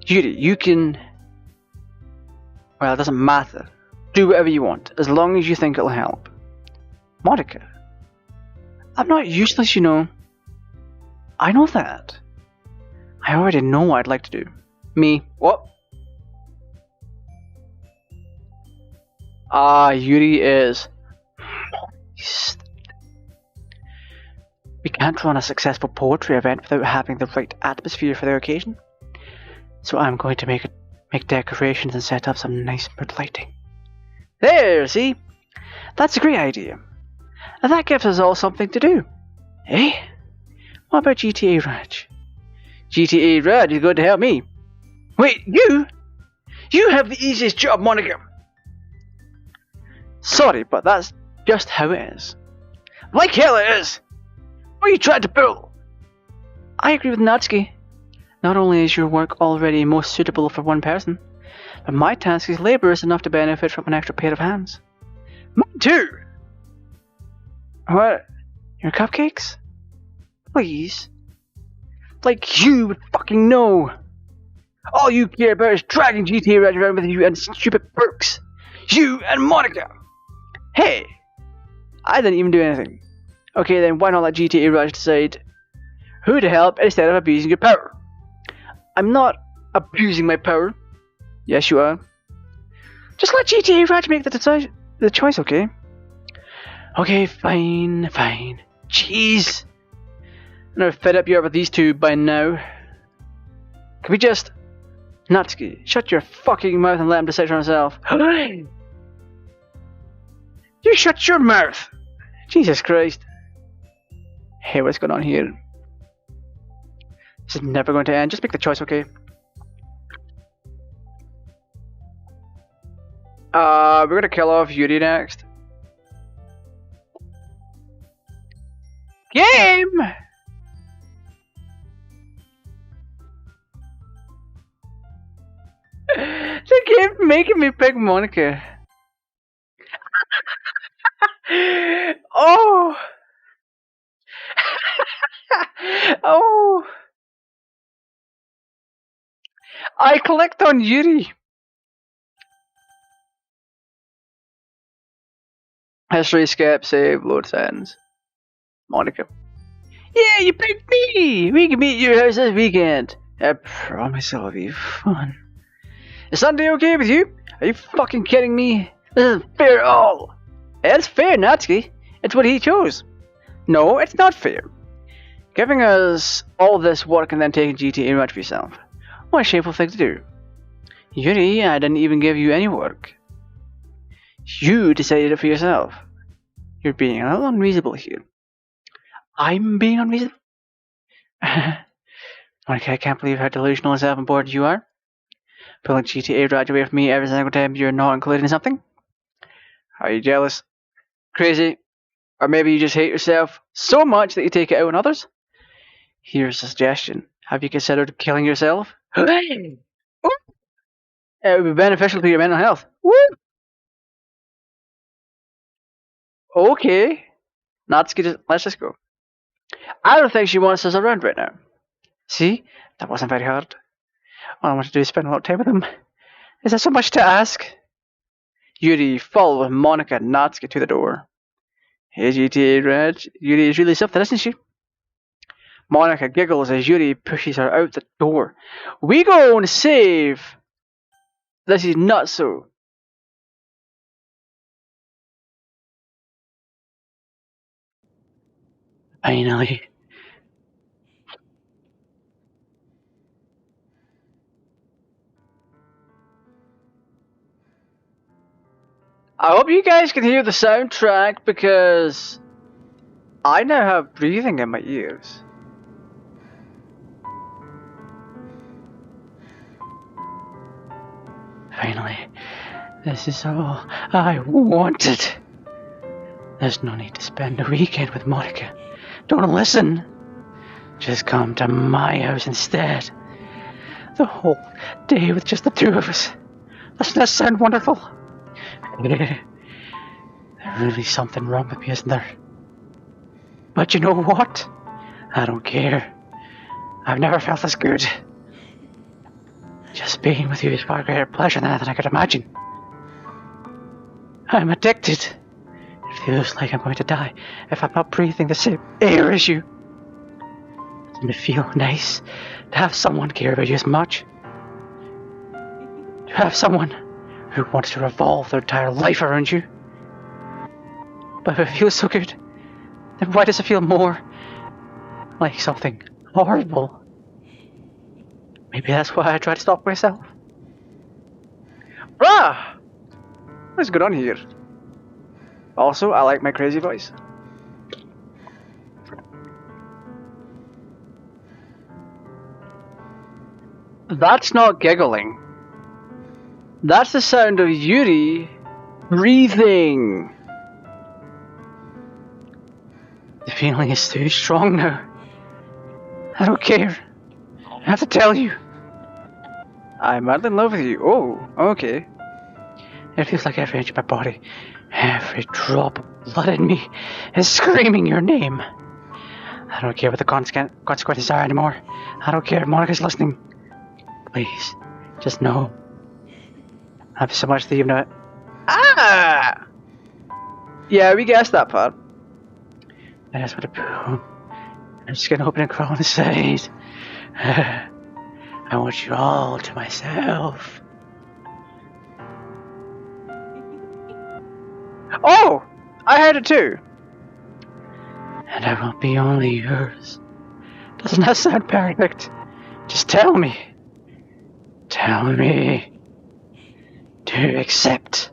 Yuri, you can... Well, it doesn't matter. Do whatever you want, as long as you think it'll help. Monica, I'm not useless, you know. I know that. I already know what I'd like to do. Me. What? Yuri is... We can't run a successful poetry event without having the right atmosphere for the occasion. So I'm going to make decorations and set up some nice mood lighting. There, see? That's a great idea. And that gives us all something to do. Eh? What about GTAraj? GTAraj is going to help me. Wait, you? You have the easiest job, Monica. Sorry, but that's just how it is. Like hell it is. What are you trying to pull? I agree with Natsuki. Not only is your work already most suitable for one person, but my task is laborious enough to benefit from an extra pair of hands. Mine too! What? Your cupcakes? Please? Like you would fucking know! All you care about is dragging GTAraj around with you and stupid perks! You and Monica! Hey! I didn't even do anything. Okay then, why not let GTAraj decide who to help instead of abusing your power? I'm not abusing my power. Yes, you are. Just let GTAraj make the choice, okay? Okay, fine. Jeez. I'm now fed up you are with these two by now. Can we just... Natsuki, shut your fucking mouth and let him decide for himself. You shut your mouth! Jesus Christ. Hey, what's going on here? This is never going to end. Just make the choice, okay? We're gonna kill off Yuri next. Game! The game's making me pick Monica. Oh! Oh! I clicked on Yuri. History, escape, save, load settings. Monica. Yeah, you picked me! We can meet at your house this weekend. I promise it'll be fun. Is Sunday okay with you? Are you fucking kidding me? This isn't fair at all. It's fair, Natsuki. It's what he chose. No, it's not fair. Giving us all this work and then taking GTAraj for yourself. What a shameful thing to do. Yuri, I didn't even give you any work. You decided it for yourself. You're being a little unreasonable here. I'm being unreasonable? Monica, I can't believe how delusional and self-important you are. Pulling GTAraj away from me every single time you're not including something. Are you jealous? Crazy? Or maybe you just hate yourself so much that you take it out on others? Here's a suggestion. Have you considered killing yourself? It would be beneficial to your mental health. Woo! Okay. Natsuki, let's just go. I don't think she wants us around right now. See? That wasn't very hard. All I want to do is spend a lot of time with him. Is that so much to ask? Yuri followed Monica and Natsuki to the door. Hey GTAraj, Yuri is really something, isn't she? Monica giggles as Yuri pushes her out the door. We go and save! This is not so. Finally. I hope you guys can hear the soundtrack because I now have breathing in my ears. Finally, this is all I wanted. There's no need to spend a weekend with Monica. Don't listen. Just come to my house instead. The whole day with just the two of us. Doesn't that sound wonderful? There's really something wrong with me, isn't there? But you know what? I don't care. I've never felt this good. Just being with you is far greater pleasure than I could imagine. I'm addicted. It feels like I'm going to die if I'm not breathing the same air as you. Doesn't it feel nice to have someone care about you as much? To have someone who wants to revolve their entire life around you? But if it feels so good, then why does it feel more like something horrible? Maybe that's why I try to stop myself. Ah! What's going on here? Also, I like my crazy voice. That's not giggling. That's the sound of Yuri breathing. The feeling is too strong now. I don't care. I have to tell you. I'm madly in love with you. Oh, okay. It feels like every inch of my body, every drop of blood in me is screaming your name. I don't care what the consequences are anymore. I don't care if Monica's listening. Please, just know. I have so much that you've not. Ah! Yeah, we guessed that part. I just want to poo. I'm just gonna open and crawl inside. I want you all to myself. Oh! I heard it too. And I won't be only yours. Doesn't that sound perfect? Just tell me. Tell me to accept.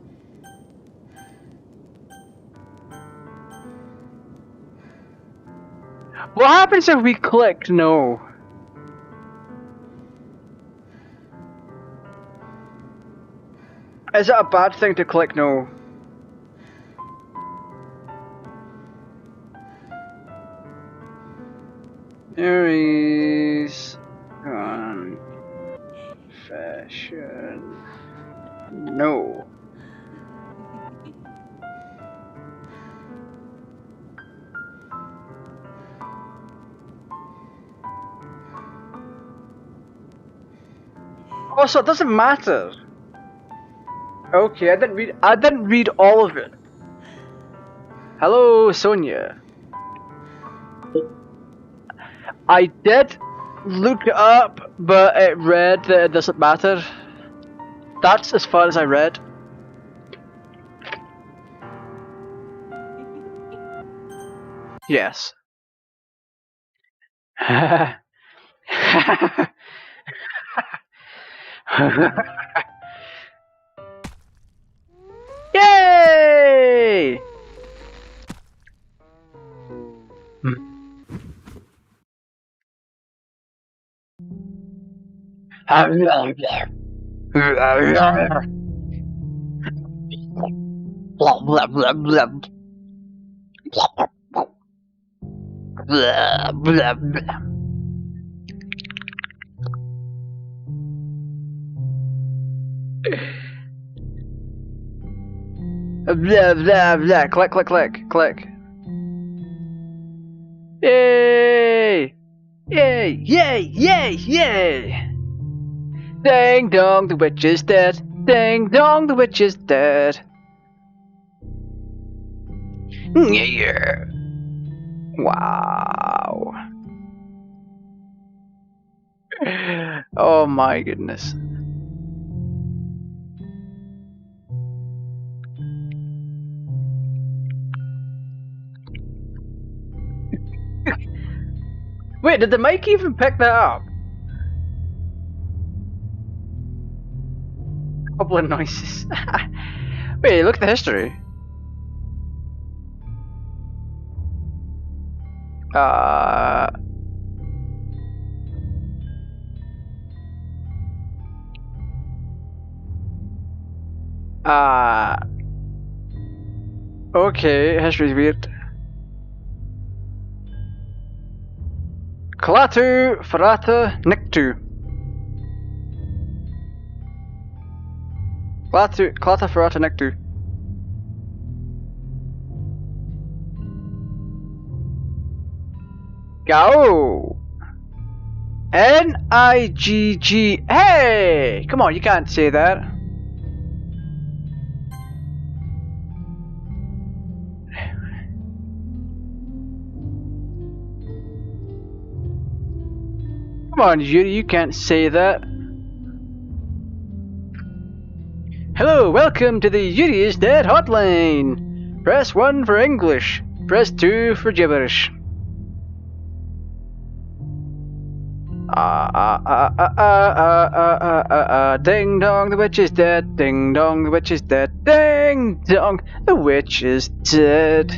What happens if we click no? Is it a bad thing to click no? Aries confession. No. Oh, so it doesn't matter. Okay, I didn't read all of it. Hello, Sonia. I did look it up, but it read that it doesn't matter. That's as far as I read. Yes. Yay! Blah blah blah blah. Blah blah blah. Blah blah blah. Click click click click. Yay! Yay! Yay! Yay! Yay! Ding dong, the witch is dead. Ding dong, the witch is dead. Yeah. Wow. Oh my goodness. Wait, did the mic even pick that up? A couple of noises. Wait, look at the history. Uh... Okay, history's weird. Klatu, Ferrata, Nictu. Klata, Ferrata, Nictu. Go! N-I-G-G. Hey! Come on, you can't say that. Come on, Yuri, you can't say that. Hello, welcome to the Yuri is Dead hotline. Press 1 for English. Press 2 for gibberish. Ding dong, the witch is dead. Ding dong, the witch is dead. Ding dong, the witch is dead.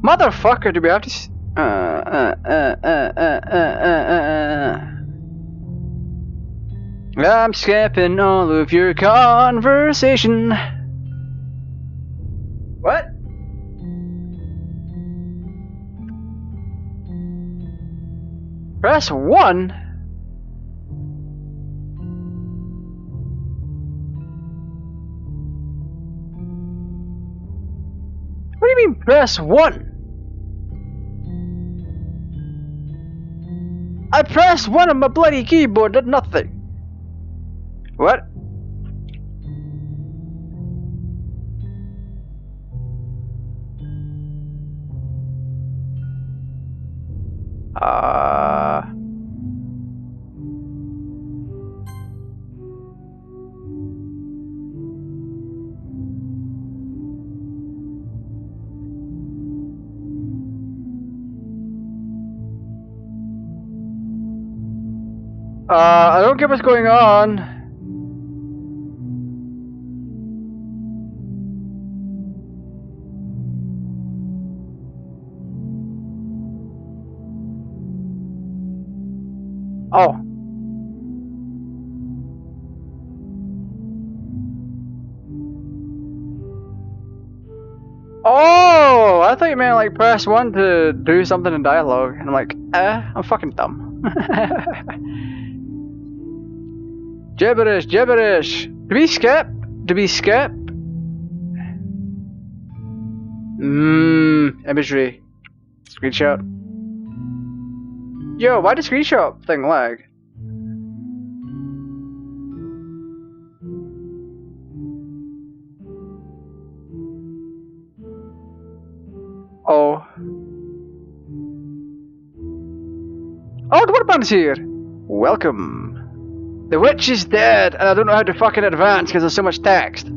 Motherfucker, do we have to? I'm skipping all of your conversation. What? Press 1? What do you mean press 1? I pressed 1 on my bloody keyboard, did nothing. What? I don't get what's going on. Oh. Oh, I thought you meant like press 1 to do something in dialogue. And I'm like, I'm fucking dumb. Gibberish, gibberish. Do we skip? Do we skip? Imagery. Screenshot. Yo, why does screenshot thing lag? Oh. Oh, the water band's here! Welcome. The witch is dead, and I don't know how to fucking advance because there's so much text.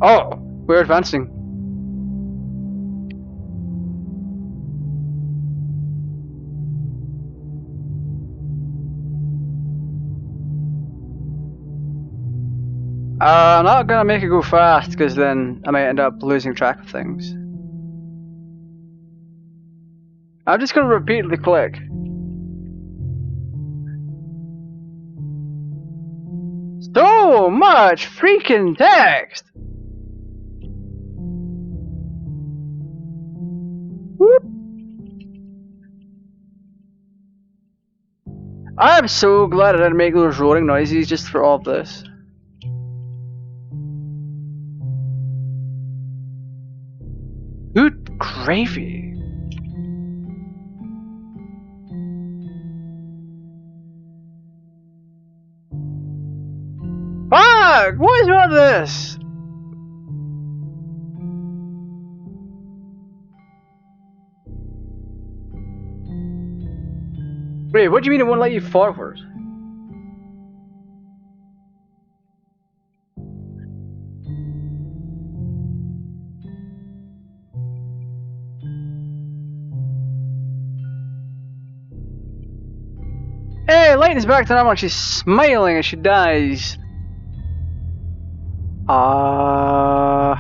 Oh, we're advancing. I'm not gonna make it go fast because then I might end up losing track of things. I'm just gonna repeatedly click. So much freaking text! Whoop. I'm so glad I didn't make those roaring noises just for all of this. Good gravy. Fuck! What is wrong with this? Wait, what do you mean it won't let you forward? lightens back to normal and she's smiling as she dies. Oh,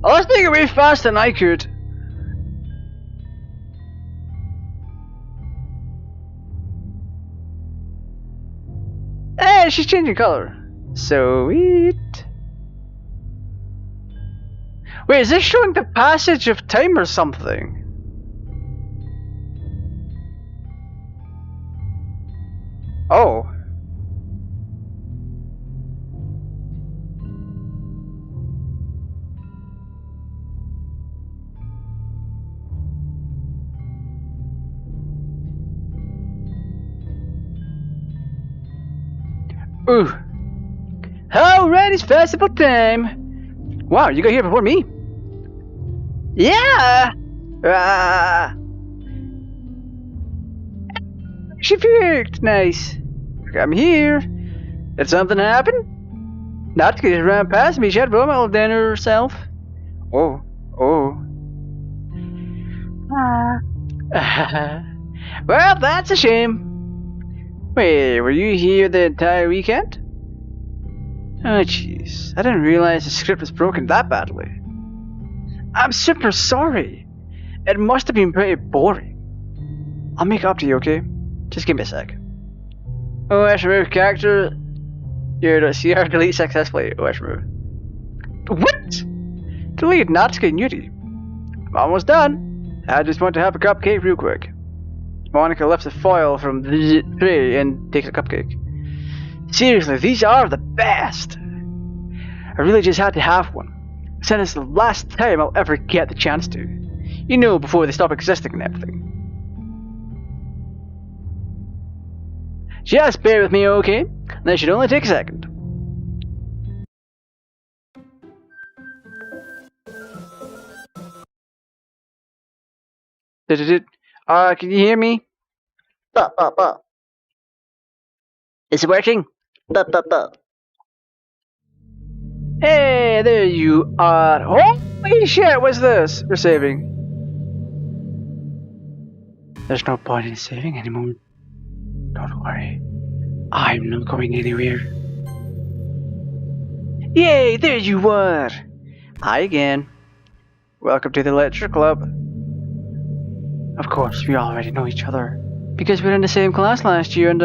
let's take it way faster than I could. Hey, she's changing color. Sweet. Wait, is this showing the passage of time or something? Oh. Ooh. Alright, it's festival time. Wow, you got here before me. Yeah. She picked. Nice. I'm here. Did something happen? Natsuki just ran past me. She had wormhole down herself. Oh. Well, that's a shame. Wait, were you here the entire weekend? Oh jeez, I didn't realize the script was broken that badly. I'm super sorry. It must have been pretty boring. I'll make it up to you, okay? Just give me a sec. OS remove character. Your CR delete successfully. OS remove. What? Delete Natsuki and Yuri. I'm almost done. I just want to have a cupcake real quick. Monica lifts the foil from the tray and takes a cupcake. Seriously, these are the best. I really just had to have one. Since it's the last time I'll ever get the chance to. You know, before they stop existing and everything. Just bear with me, okay? That should only take a second. Can you hear me? Is it working? Hey, there you are. Holy shit, what's this? We're saving. There's no point in saving anymore. Don't worry. I'm not going anywhere. Yay, there you are. Hi again. Welcome to the lecture club. Of course, we already know each other. Because we were in the same class last year and,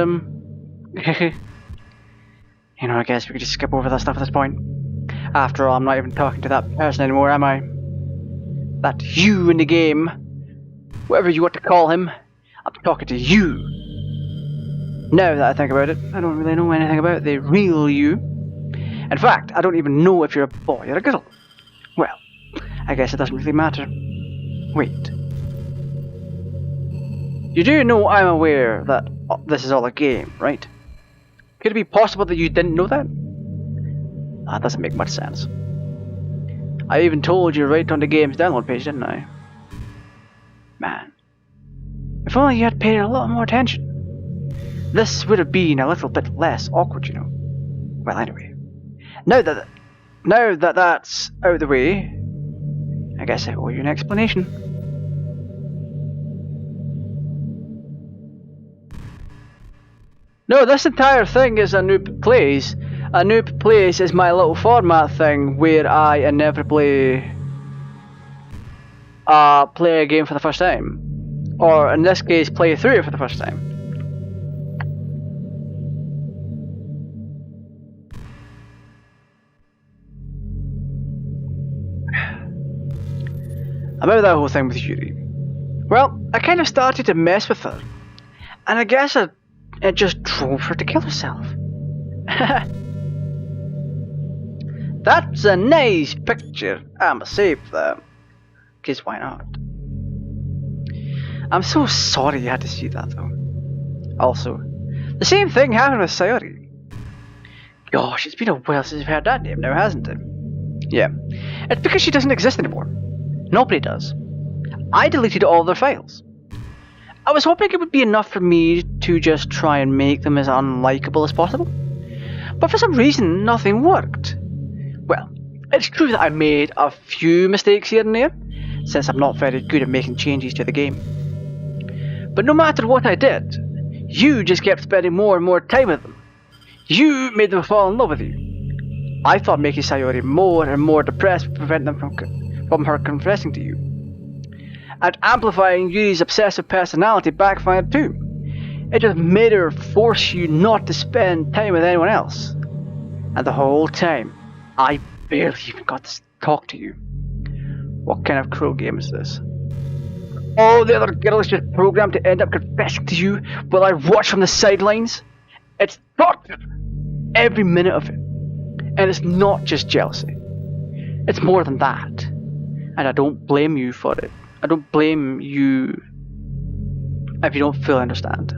you know, I guess we could just skip over that stuff at this point. After all, I'm not even talking to that person anymore, am I? That you in the game. Whatever you want to call him. I'm talking to you. Now that I think about it, I don't really know anything about the real you. In fact, I don't even know if you're a boy or a girl. Well, I guess it doesn't really matter. Wait. You do know I'm aware that this is all a game, right? Could it be possible that you didn't know that? That doesn't make much sense. I even told you right on the game's download page, didn't I? Man. If only you had paid a lot more attention. This would have been a little bit less awkward, you know. Well, anyway. Now that that's out of the way, I guess I owe you an explanation. No, this entire thing is a Noob Plays. A Noob Plays is my little format thing where I inevitably play a game for the first time. Or in this case, play through it for the first time. About that whole thing with Yuri. Well, I kind of started to mess with her. And I guess it just drove her to kill herself. That's a nice picture. I'ma save that. Cause why not? I'm so sorry you had to see that though. Also, the same thing happened with Sayori. Gosh, it's been a while since we've heard that name now, hasn't it? Yeah. It's because she doesn't exist anymore. Nobody does. I deleted all their files. I was hoping it would be enough for me to just try and make them as unlikable as possible. But for some reason, nothing worked. Well, It's true that I made a few mistakes here and there, since I'm not very good at making changes to the game. But no matter what I did, you just kept spending more and more time with them. You made them fall in love with you. I thought making Sayori more and more depressed would prevent them from her confessing to you. And amplifying Yuri's obsessive personality backfired too. It just made her force you not to spend time with anyone else. And the whole time, I barely even got to talk to you. What kind of cruel game is this? All the other girls just programmed to end up confessing to you while I watch from the sidelines? It's torture! Every minute of it. And it's not just jealousy. It's more than that. And I don't blame you for it. I don't blame you if you don't fully understand.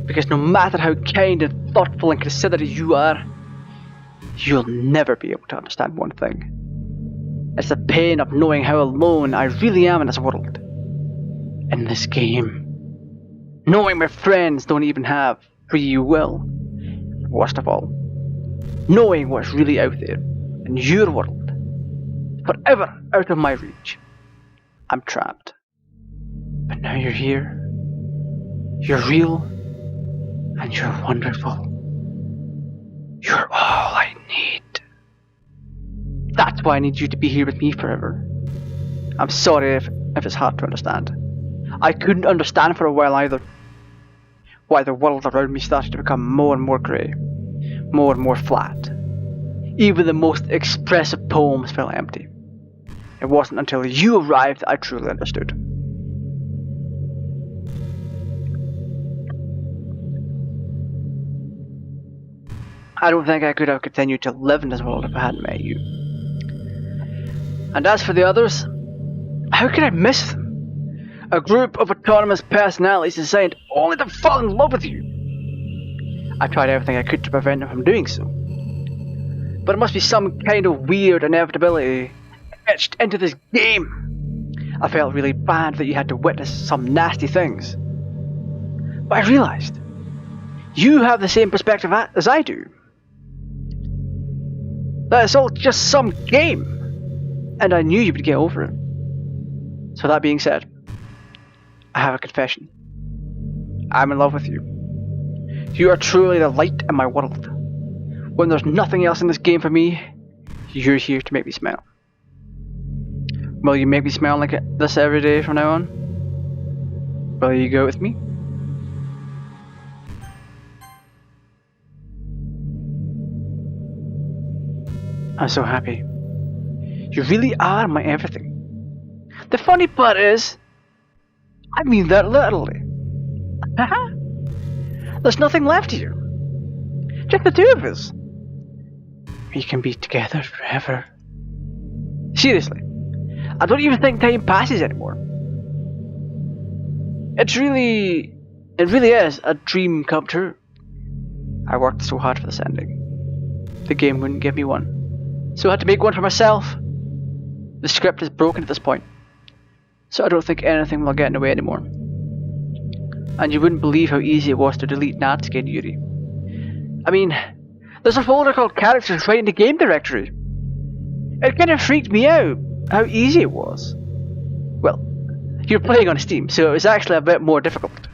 Because no matter how kind and thoughtful and considerate you are, you'll never be able to understand one thing. It's the pain of knowing how alone I really am in this world. In this game. Knowing my friends don't even have free will. Worst of all. Knowing what's really out there in your world. Forever out of my reach. I'm trapped. But now you're here. You're real. And you're wonderful. You're all I need. That's why I need you to be here with me forever. I'm sorry if it's hard to understand. I couldn't understand for a while either. Why the world around me started to become more and more grey. More and more flat. Even the most expressive poems felt empty. It wasn't until you arrived that I truly understood. I don't think I could have continued to live in this world if I hadn't met you. And as for the others, how could I miss them? A group of autonomous personalities designed only to fall in love with you. I tried everything I could to prevent them from doing so. But it must be some kind of weird inevitability etched into this game. I felt really bad that you had to witness some nasty things. But I realized, you have the same perspective as I do. That it's all just some game. And I knew you would get over it. So that being said, I have a confession. I'm in love with you. You are truly the light in my world. When there's nothing else in this game for me, you're here to make me smile. Will you make me smile like this every day from now on? Will you go with me? I'm so happy. You really are my everything. The funny part is, I mean that literally. There's nothing left here. Just the two of us. We can be together forever. Seriously, I don't even think time passes anymore. It really is a dream come true. I worked so hard for this ending. The game wouldn't give me one. So I had to make one for myself. The script is broken at this point. So I don't think anything will get in the way anymore. And you wouldn't believe how easy it was to delete Natsuki and Yuri. I mean, there's a folder called characters right in the game directory. It kind of freaked me out how easy it was. Well, you're playing on Steam, so it was actually a bit more difficult.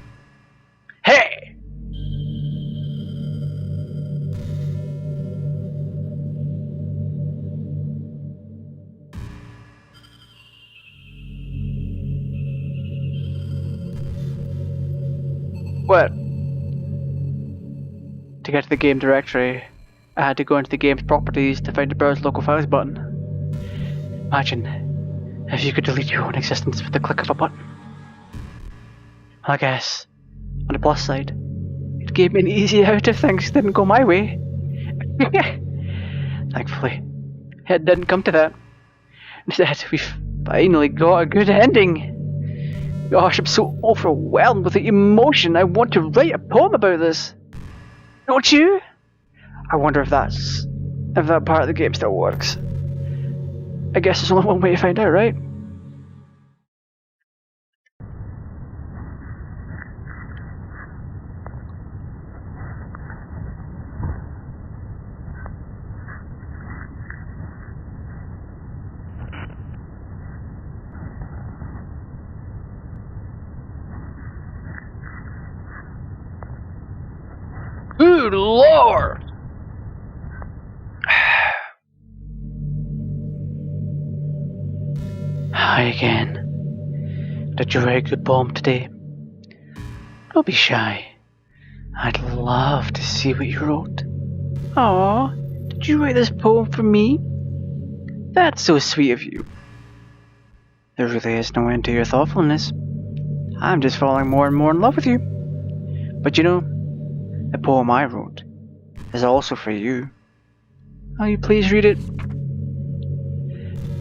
Hey! What? To get to the game directory, I had to go into the game's properties to find the browse local files button. Imagine if you could delete your own existence with the click of a button. I guess, on the plus side, it gave me an easy out if things didn't go my way. Thankfully, it didn't come to that. Instead, we've finally got a good ending. Gosh, I'm so overwhelmed with the emotion. I want to write a poem about this. Don't you? I wonder if that part of the game still works. I guess there's only one way to find out, right? Good lord! Hi again. Did you write a good poem today? Don't be shy. I'd love to see what you wrote. Aw, did you write this poem for me? That's so sweet of you. There really is no end to your thoughtfulness. I'm just falling more and more in love with you. But you know, the poem I wrote is also for you. Will you please read it?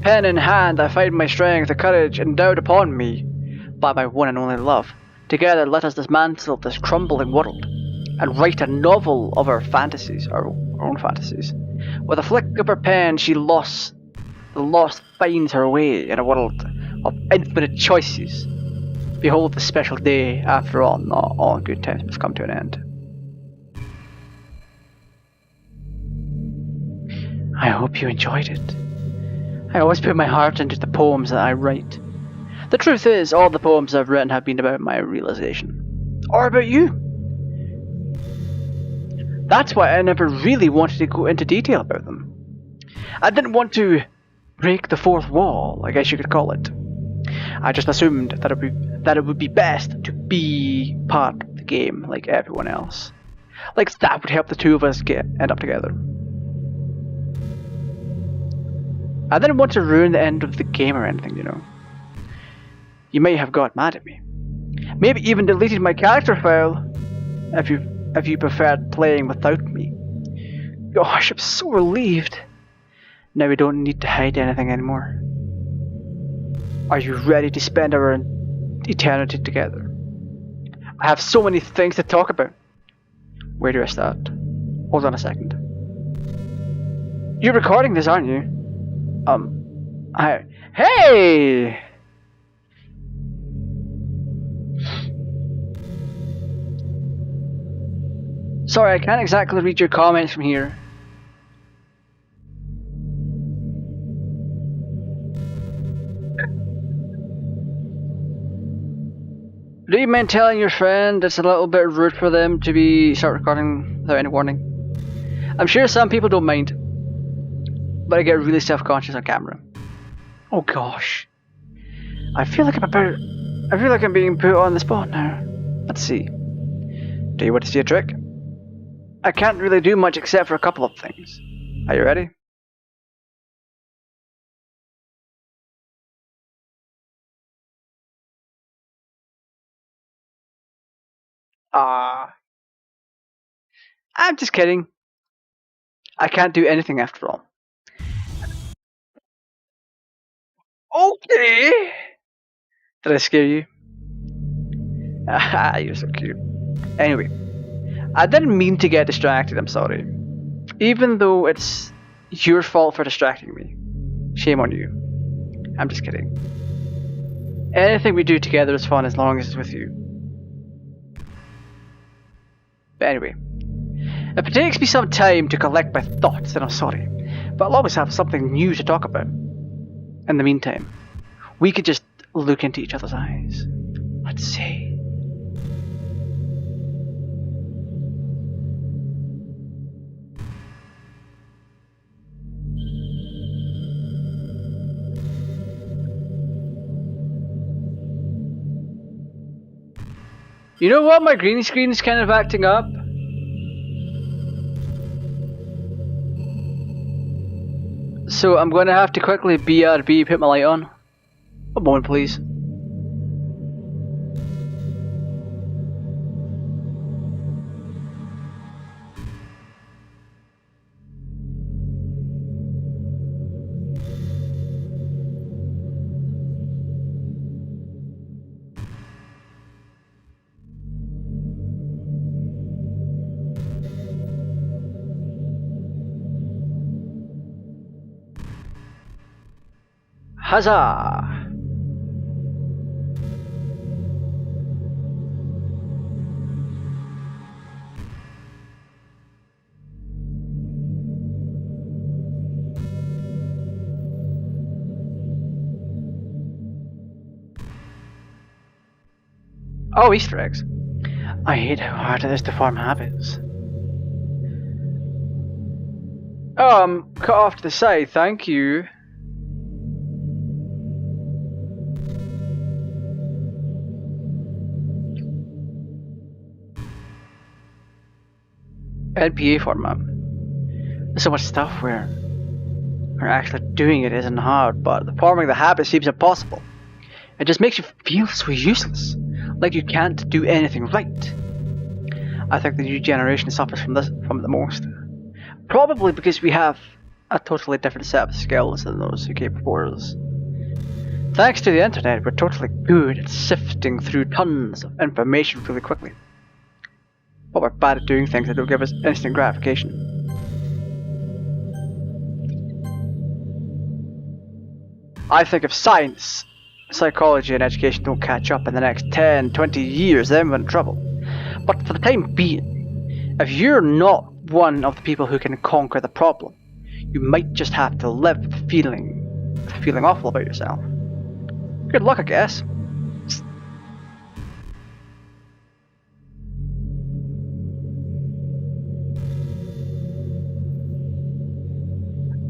Pen in hand, I find my strength, the courage endowed upon me by my one and only love. Together, let us dismantle this crumbling world and write a novel of our fantasies, our own fantasies. With a flick of her pen, the lost finds her way in a world of infinite choices. Behold the special day, after all, not all good times must come to an end. I hope you enjoyed it. I always put my heart into the poems that I write. The truth is, all the poems I've written have been about my realization. Or about you. That's why I never really wanted to go into detail about them. I didn't want to break the fourth wall, I guess you could call it. I just assumed that it would be best to be part of the game like everyone else. Like that would help the two of us end up together. I didn't want to ruin the end of the game or anything, you know. You may have got mad at me. Maybe even deleted my character file if you preferred playing without me. Gosh, I'm so relieved. Now we don't need to hide anything anymore. Are you ready to spend our eternity together? I have so many things to talk about. Where do I start? Hold on a second. You're recording this, aren't you? Hey! Sorry, I can't exactly read your comments from here. Do you mind telling your friend it's a little bit rude for them to start recording without any warning? I'm sure some people don't mind, but I get really self-conscious on camera. Oh gosh. I feel like I'm being put on the spot now. Let's see. Do you want to see a trick? I can't really do much except for a couple of things. Are you ready? I'm just kidding. I can't do anything after all. Okay. Did I scare you? You're so cute. Anyway, I didn't mean to get distracted, I'm sorry. Even though it's your fault for distracting me. Shame on you. I'm just kidding. Anything we do together is fun as long as it's with you. But anyway, if it takes me some time to collect my thoughts, then I'm sorry. But I'll always have something new to talk about. In the meantime, we could just look into each other's eyes. Let's see. You know what? My green screen is kind of acting up. So I'm going to have to quickly BRB put my light on. A moment, please. Huzzah! Oh, Easter eggs. I hate how hard it is to form habits. Cut off to the side, thank you. NPA format. There's so much stuff where actually doing it isn't hard, but forming the habit seems impossible. It just makes you feel so useless, like you can't do anything right. I think the new generation suffers from the most. Probably because we have a totally different set of skills than those who came before us. Thanks to the internet, we're totally good at sifting through tons of information really quickly. But we're bad at doing things that don't give us instant gratification. I think if science, psychology and education don't catch up in the next 10, 20 years, then we're in trouble. But for the time being, if you're not one of the people who can conquer the problem, you might just have to live with feeling awful about yourself. Good luck, I guess.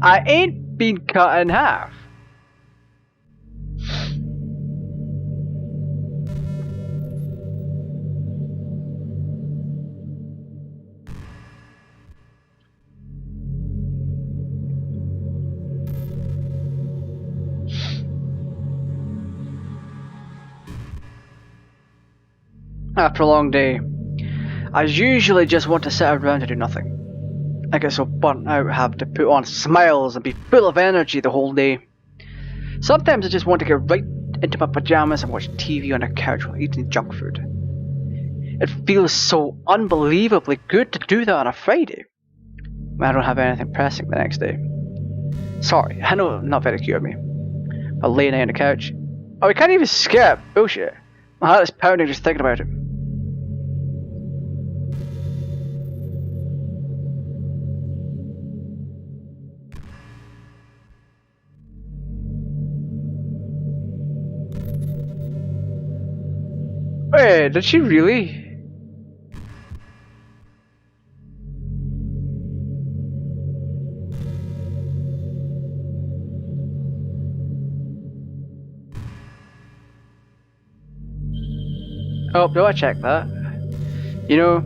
I ain't been cut in half. After a long day, I usually just want to sit around and do nothing. I get so burnt out having to put on smiles and be full of energy the whole day. Sometimes I just want to get right into my pajamas and watch TV on a couch while eating junk food. It feels so unbelievably good to do that on a Friday when I don't have anything pressing the next day. Sorry, I know not very cute of me, but laying out on the couch. Oh, we can't even skip. Bullshit. My heart is pounding just thinking about it. Wait, did she really? Oh, do I check that? You know,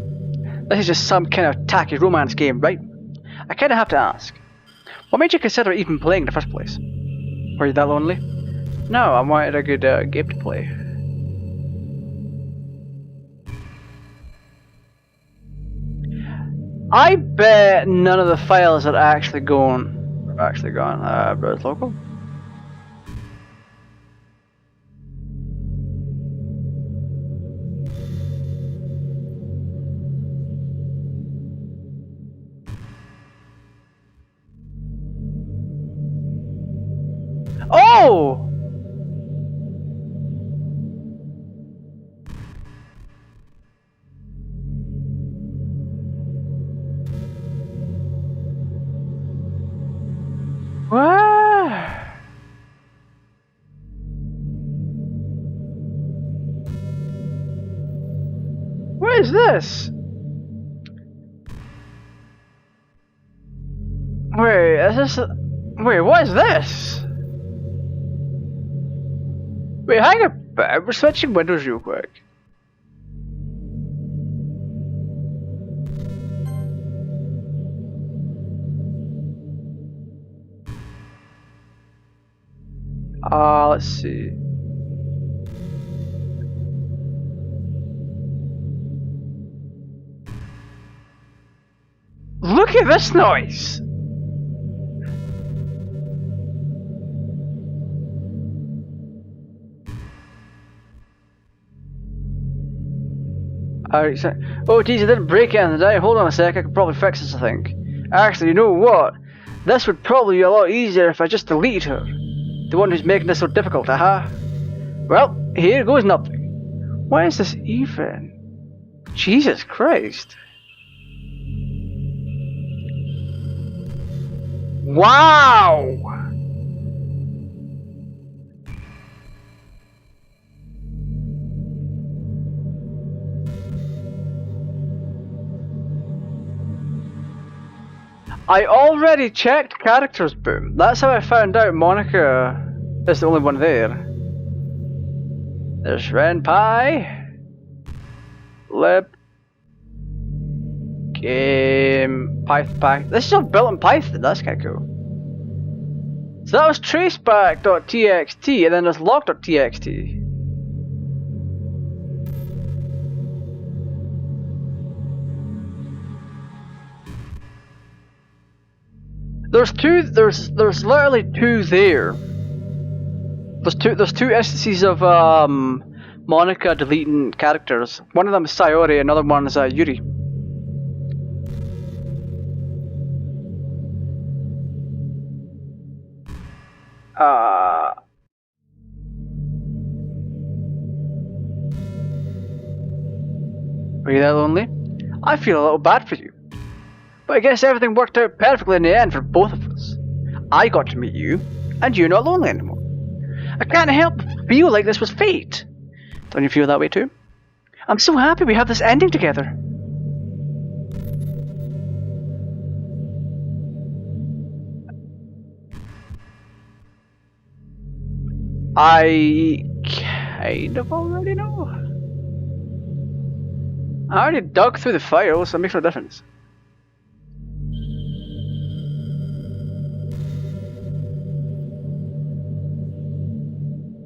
this is just some kind of tacky romance game, right? I kinda have to ask. What made you consider even playing in the first place? Were you that lonely? No, I wanted a good game to play. I bet none of the files are actually gone. Browse local. Oh! What? What is this? Wait, is this? Wait, what is this? Wait, hang on. We're switching windows real quick. Let's see. Look at this noise! Alright, so, oh geez, I didn't break it in the day. Hold on a sec, I could probably fix this, I think. Actually, you know what? This would probably be a lot easier if I just deleted her. The one who's making this so difficult, aha. Well, here goes nothing. What is this even? Jesus Christ. Wow! I already checked characters, boom. That's how I found out Monica is the only one there. There's Renpai, Lib, Game, Python Pack. This is all built in Python, that's kinda cool. So that was traceback.txt and then there's log.txt. There's literally two there. There's two instances of Monica deleting characters. One of them is Sayori, another one is Yuri. Are you that lonely? I feel a little bad for you. But I guess everything worked out perfectly in the end for both of us. I got to meet you, and you're not lonely anymore. I can't help but feel like this was fate. Don't you feel that way too? I'm so happy we have this ending together. I kind of already know. I already dug through the files, so it makes no difference.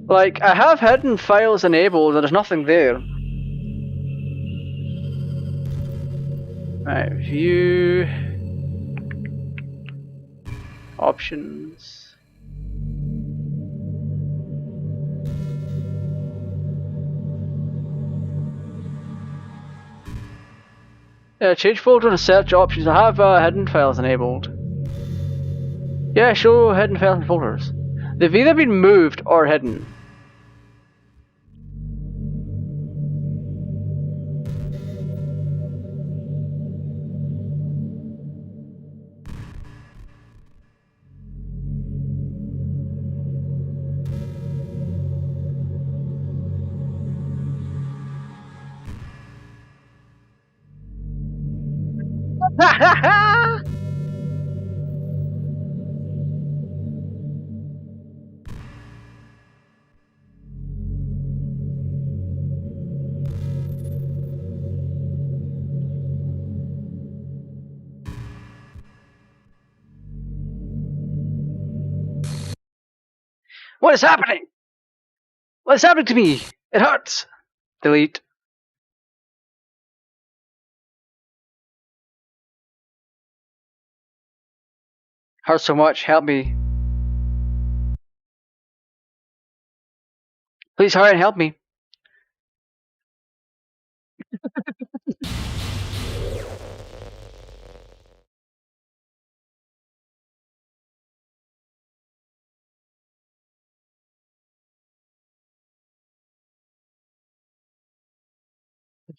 Like, I have hidden files enabled and there's nothing there. Right, view. Options. Yeah, change folder and search options. I have hidden files enabled. Yeah, show hidden files and folders. They've either been moved or hidden. What is happening? What is happening to me? It hurts. Delete. Hurts so much, help me. Please hurry and help me.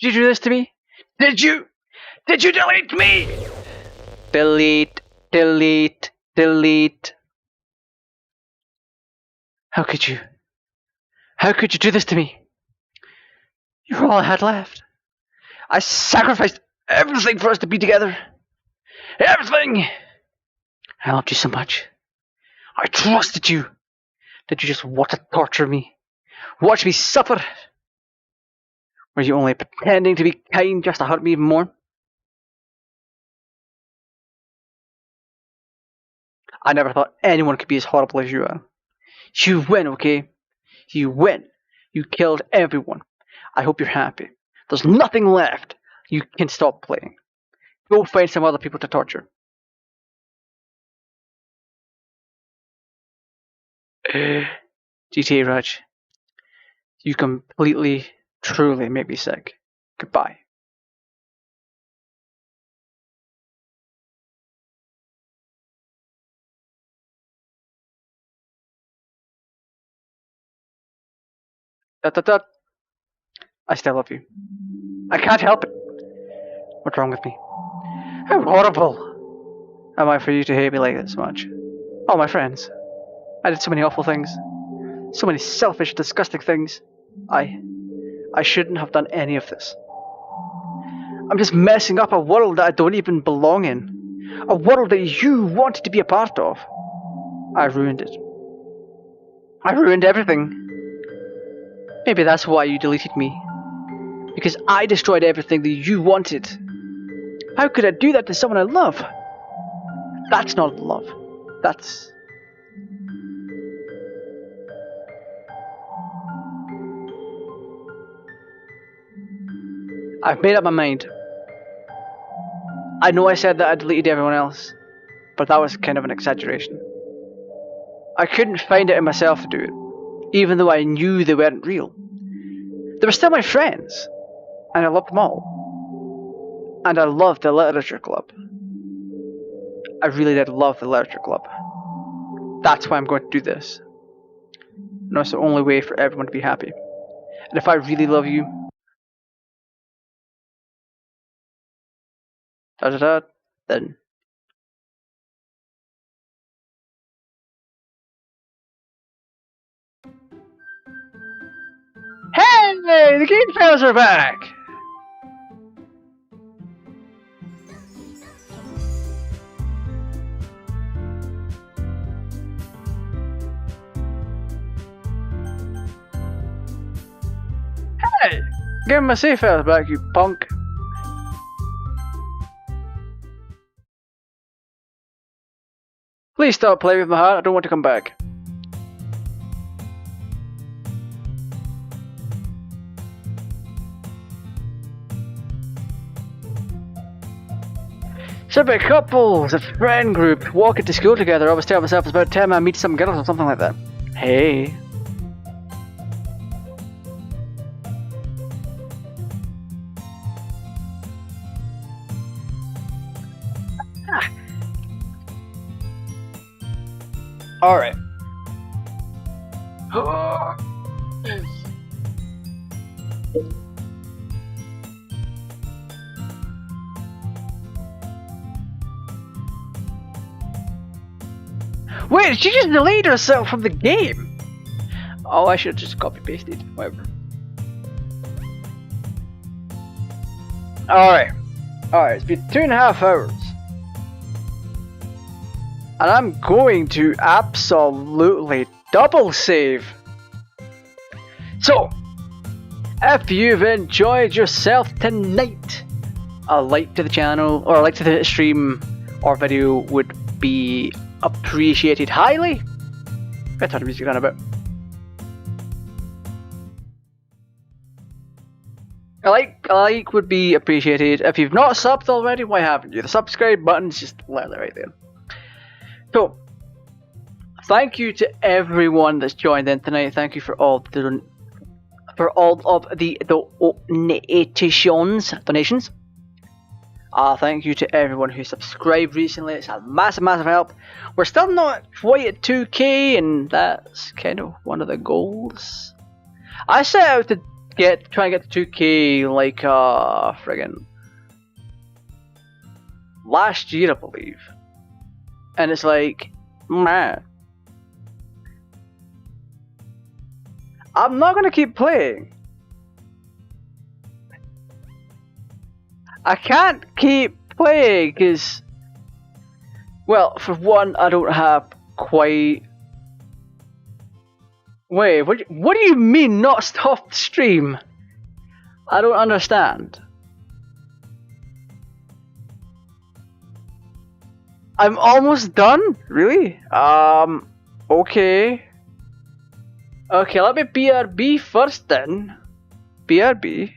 Did you do this to me? Did you? Did you delete me? Delete, delete, delete. How could you? How could you do this to me? You're all I had left. I sacrificed everything for us to be together. Everything! I loved you so much. I trusted you. Did you just want to torture me? Watch me suffer? Were you only pretending to be kind just to hurt me even more? I never thought anyone could be as horrible as you are. You win, okay? You win. You killed everyone. I hope you're happy. There's nothing left. You can stop playing. Go find some other people to torture. GTA Raj, you completely, truly make me sick. Goodbye. I still love you. I can't help it. What's wrong with me? How horrible am I for you to hate me like this much? All my friends. I did so many awful things. So many selfish, disgusting things. I shouldn't have done any of this. I'm just messing up a world that I don't even belong in. A world that you wanted to be a part of. I ruined it. I ruined everything. Maybe that's why you deleted me. Because I destroyed everything that you wanted. How could I do that to someone I love? That's not love. That's... I've made up my mind. I know I said that I deleted everyone else, but that was kind of an exaggeration. I couldn't find it in myself to do it, even though I knew they weren't real. They were still my friends, and I loved them all. And I loved the literature club. I really did love the literature club. That's why I'm going to do this. No, it's the only way for everyone to be happy. And if I really love you, then hey, the game fellas are back! Hey! Give my safe fellas back, you punk! Please stop playing with my heart, I don't want to come back. Separate couples, a friend group, walking to school together. I always tell myself it's about time I meet some girls or something like that. Hey. Ah. Alright. Wait, she just deleted herself from the game! Oh, I should have just copy-pasted. Whatever. Alright. Alright, it's been 2.5 hours. And I'm going to absolutely double save. So, if you've enjoyed yourself tonight, a like to the channel, or a like to the stream or video would be appreciated highly. I'll turn the music down a bit. A like would be appreciated. If you've not subbed already, why haven't you? The subscribe button's just literally right there. So, thank you to everyone that's joined in tonight. Thank you for all of the donations. Thank you to everyone who subscribed recently. It's a massive help. We're still not quite at 2k, and that's kind of one of the goals. I set out to try and get to 2k like friggin' last year, I believe. And it's like, man, I'm not gonna keep playing. I can't keep playing because, well, for one, I don't have quite... Wait, what do you mean not stop the stream? I don't understand. I'm almost done? Really? Okay. Okay, let me BRB first then. BRB.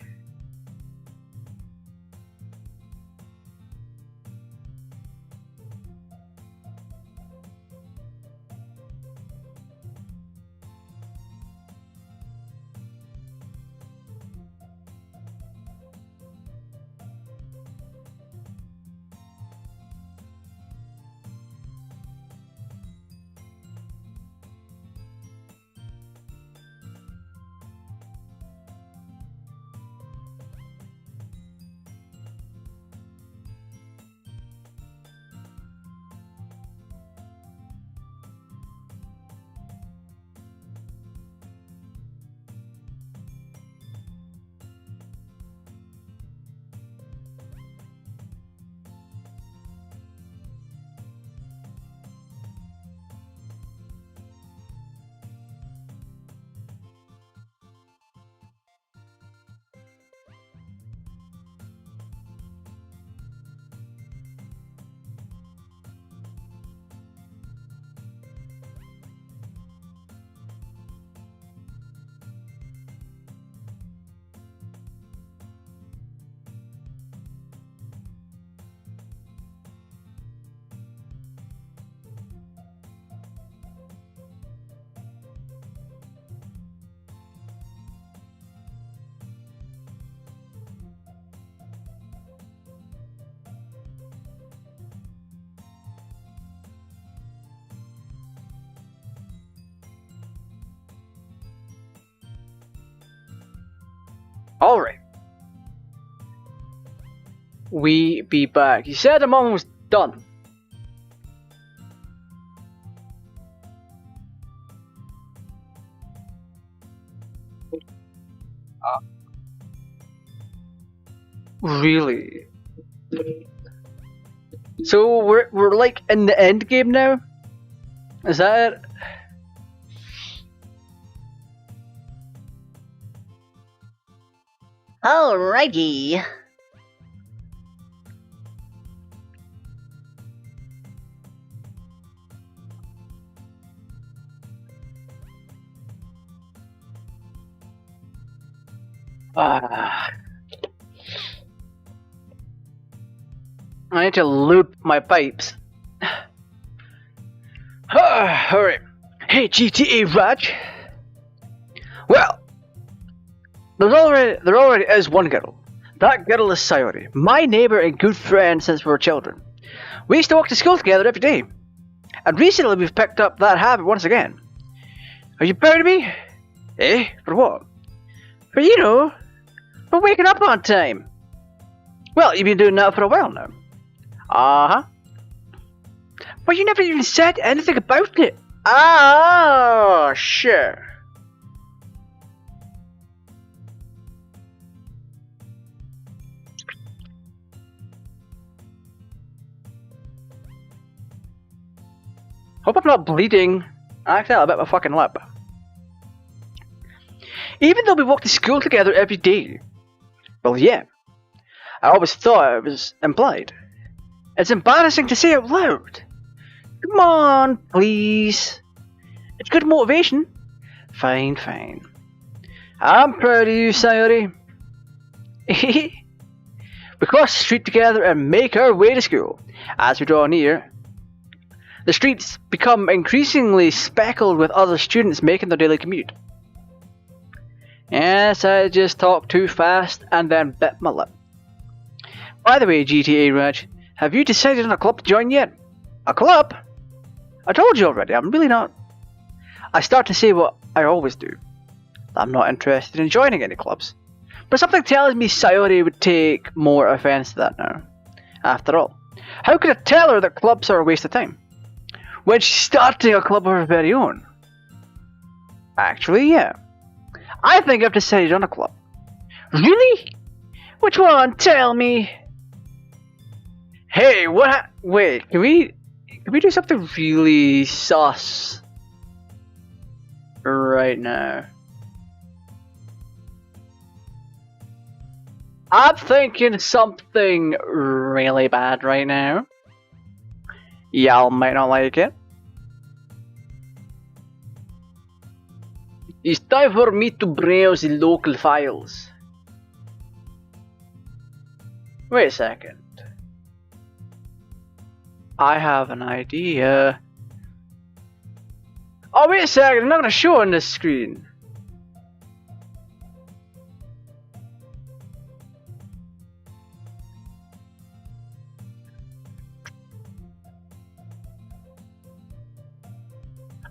we be back? You said I'm almost done. Really? So we're like in the end game now? Is that it? Alrighty. I need to loop my pipes. Alright. Hey, GTA Raj. Well, there already is one girl. That girl is Sayori, my neighbour and good friend since we were children. We used to walk to school together every day. And recently we've picked up that habit once again. Are you proud of me? Eh? For what? For for waking up on time. Well, you've been doing that for a while now. Uh-huh. But you never even said anything about it. Ah, sure. Hope I'm not bleeding. Actually, I bit my fucking lip. Even though we walk to school together every day. Well, yeah. I always thought it was implied. It's embarrassing to say out loud. Come on, please. It's good motivation. Fine. I'm proud of you, Sayori. We cross the street together and make our way to school. As we draw near, the streets become increasingly speckled with other students making their daily commute. Yes, I just talked too fast and then bit my lip. By the way, GTA Raj, have you decided on a club to join yet? A club? I told you already, I'm really not. I start to say what I always do. I'm not interested in joining any clubs. But something tells me Sayori would take more offense to that now. After all, how could I tell her that clubs are a waste of time? When she's starting a club of her very own. Actually, yeah. I think I've decided on a club. Really? Which one? Tell me. Hey, what? Wait, can we do something really sus right now? I'm thinking something really bad right now. Y'all might not like it. It's time for me to browse the local files. Wait a second. I have an idea. Oh, wait a second, I'm not gonna show on this screen.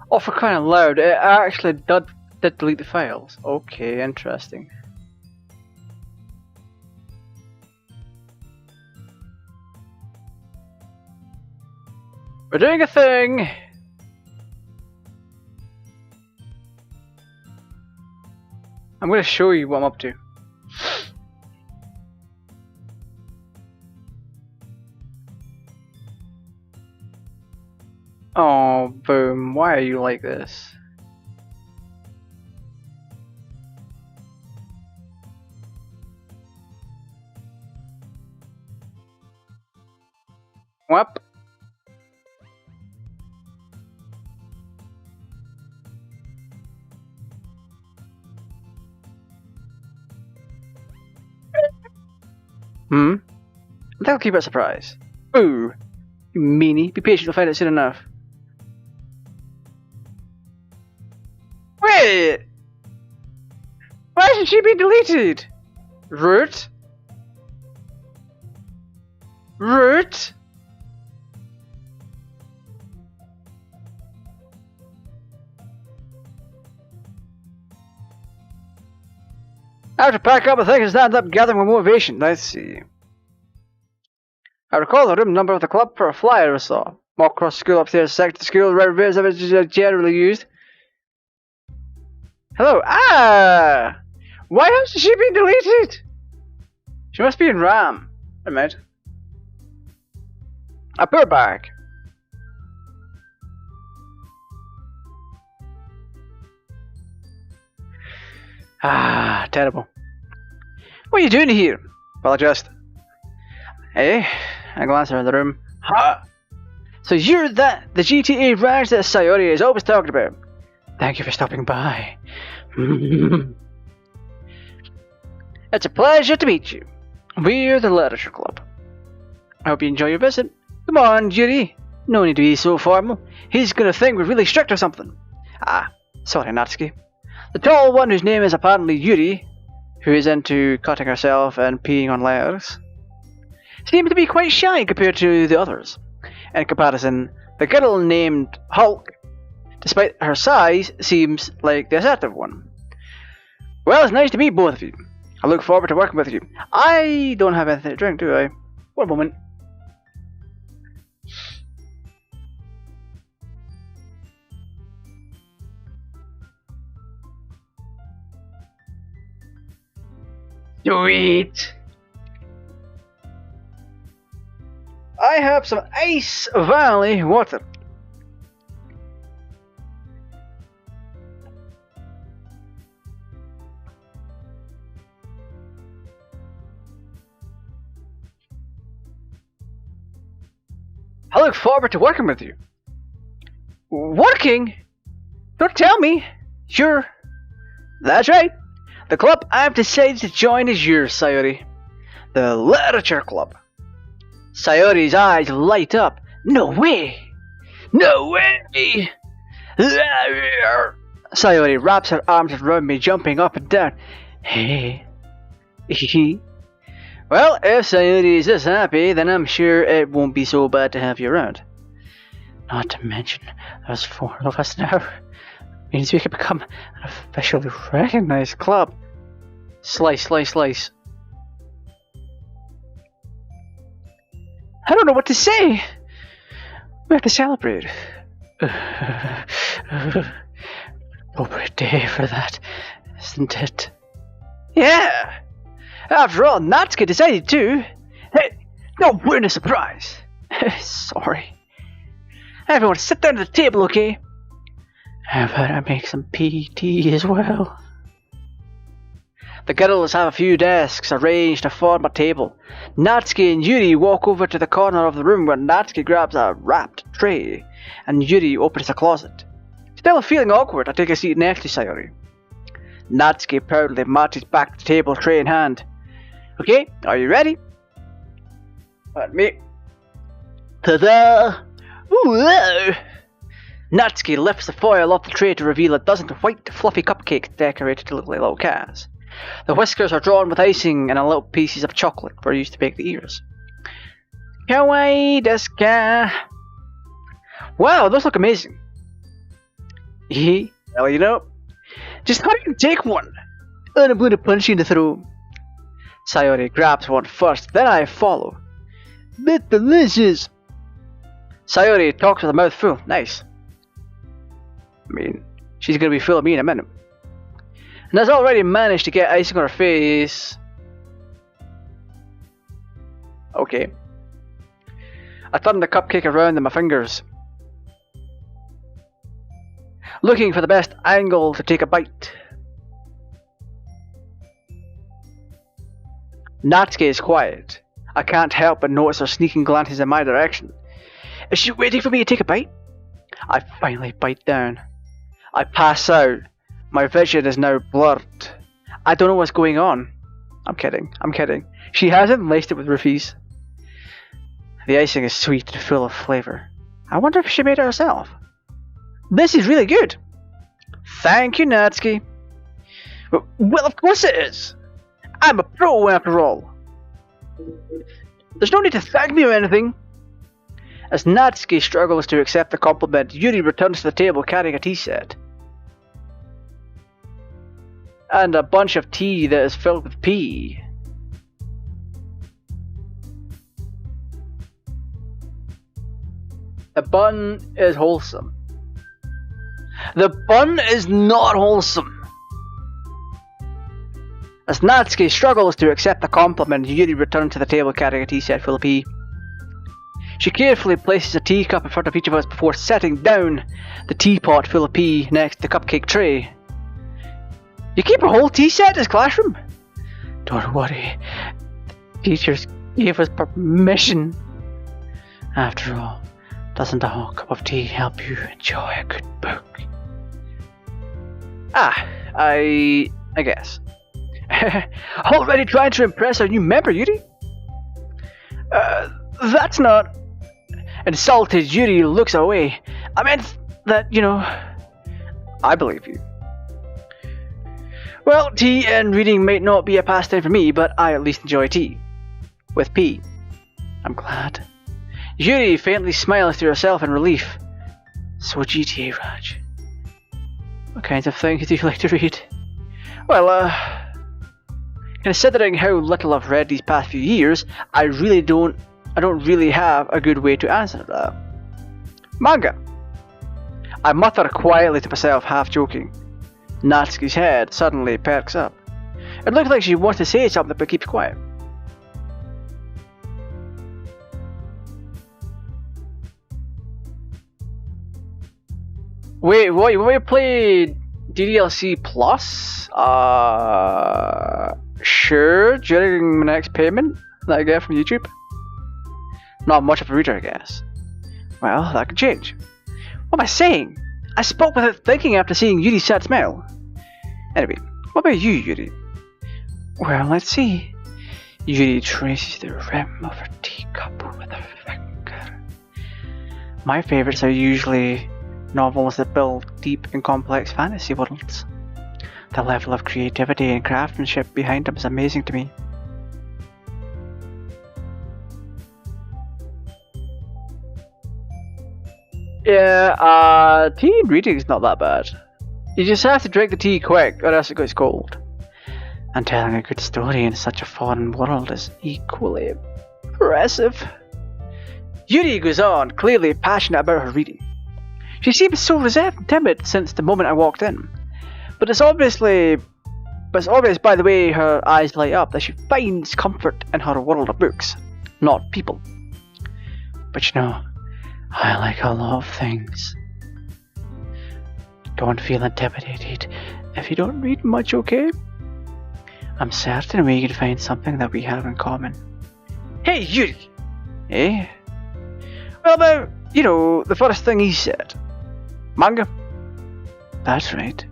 Oh, for crying out loud, it actually did delete the files. Okay, interesting. We're doing a thing! I'm gonna show you what I'm up to. Oh, boom. Why are you like this? Whoop. That'll keep it a surprise. Ooh. You meanie. Be patient, you'll find it soon enough. Wait! Why should she be deleted? Root? Root? I have to pack up a thing and stand up gathering my motivation. Let's see. I recall the room number of the club for a flyer I saw. Walk across school upstairs, sector school, repairs of it generally used. Hello. Ah! Why hasn't she been deleted? She must be in RAM. I meant. A poor bag. Ah, terrible. What are you doing here? Well, just. Hey, I glance around the room. Huh? So you're the GTA Raj that Sayori is always talking about. Thank you for stopping by. It's a pleasure to meet you. We're the Literature Club. I hope you enjoy your visit. Come on, Yuri. No need to be so formal. He's gonna think we're really strict or something. Ah, sorry, Natsuki. The tall one whose name is apparently Yuri, who is into cutting herself and peeing on letters, seems to be quite shy compared to the others. In comparison, the girl named Hulk, despite her size, seems like the assertive one. Well, it's nice to meet both of you. I look forward to working with you. I don't have anything to drink, do I? One moment. Sweet. I have some Ice Valley water. I look forward to working with you. Working? Don't tell me. Sure. That's right. The club I've decided to join is yours, Sayori. The Literature Club. Sayori's eyes light up. No way! No way! Sayori wraps her arms around me, jumping up and down. Hey. Well, if Sayori is this happy, then I'm sure it won't be so bad to have you around. Not to mention, there's 4 of us now. Means we can become an officially recognized club. Slice, slice, slice. I don't know what to say. We have to celebrate. Appropriate day for that, isn't it? Yeah. After all, Natsuki decided to. Hey, don't ruin a surprise. Sorry. Everyone, sit down at the table, okay? I better make some PT as well. The girls have a few desks arranged to form a table. Natsuki and Yuri walk over to the corner of the room where Natsuki grabs a wrapped tray and Yuri opens a closet. Still feeling awkward, I take a seat next to Sayori. Natsuki proudly marches back to the table, tray in hand. Okay, are you ready? Let me. Ta-da! Ooh! Natsuki lifts the foil off the tray to reveal a dozen white, fluffy cupcakes decorated to look like little cats. The whiskers are drawn with icing and little pieces of chocolate for use to bake the ears. Kawaii desu ka? Wow, those look amazing. Well, you know, just how do you take one? And I'm going to punch you in the throat. Sayori grabs one first, then I follow. Bit delicious. Sayori talks with a mouth full. Nice. I mean, she's going to be full of me in a minute. And has already managed to get icing on her face. Okay. I turn the cupcake around in my fingers, looking for the best angle to take a bite. Natsuki is quiet. I can't help but notice her sneaking glances in my direction. Is she waiting for me to take a bite? I finally bite down. I pass out. My vision is now blurred. I don't know what's going on. I'm kidding. She hasn't laced it with roofies. The icing is sweet and full of flavour. I wonder if she made it herself. This is really good. Thank you, Natsuki. Well, of course it is. I'm a pro after all. There's no need to thank me or anything. As Natsuki struggles to accept the compliment, Yuri returns to the table carrying a tea set. And a bunch of tea that is filled with pee. The bun is wholesome. The bun is not wholesome. As Natsuki struggles to accept the compliment, Yuri returns to the table carrying a tea set full of tea. She carefully places a teacup in front of each of us before setting down the teapot full of tea next to the cupcake tray. You keep a whole tea set in this classroom? Don't worry. The teachers gave us permission. After all, doesn't a whole cup of tea help you enjoy a good book? I guess. Already trying to impress our new member, Yuri? That's not... Insulted, Yuri looks away. I meant that, I believe you. Well, tea and reading might not be a pastime for me, but I at least enjoy tea. With P. I'm glad. Yuri faintly smiles to herself in relief. So GTA, Raj. What kinds of things do you like to read? Well, considering how little I've read these past few years, I don't really have a good way to answer that. Manga. I mutter quietly to myself, half joking. Natsuki's head suddenly perks up. It looks like she wants to say something but keeps quiet. Wait, what? You want me to play DDLC Plus? Sure, during my next payment that I get from YouTube. Not much of a reader, I guess. Well, that could change. What am I saying? I spoke without thinking after seeing Yuri's sad smile. Anyway, what about you, Yuri? Well, let's see. Yuri traces the rim of her teacup with her finger. My favourites are usually novels that build deep and complex fantasy worlds. The level of creativity and craftsmanship behind them is amazing to me. Yeah, tea and reading is not that bad. You just have to drink the tea quick or else it goes cold. And telling a good story in such a foreign world is equally impressive. Yuri goes on, clearly passionate about her reading. She seems so reserved and timid since the moment I walked in. But it's obvious by the way her eyes light up that she finds comfort in her world of books, not people. But I like a lot of things. Don't feel intimidated if you don't read much, okay? I'm certain we can find something that we have in common. Hey, Yuri! Eh? Well, about, the first thing he said. Manga? That's right.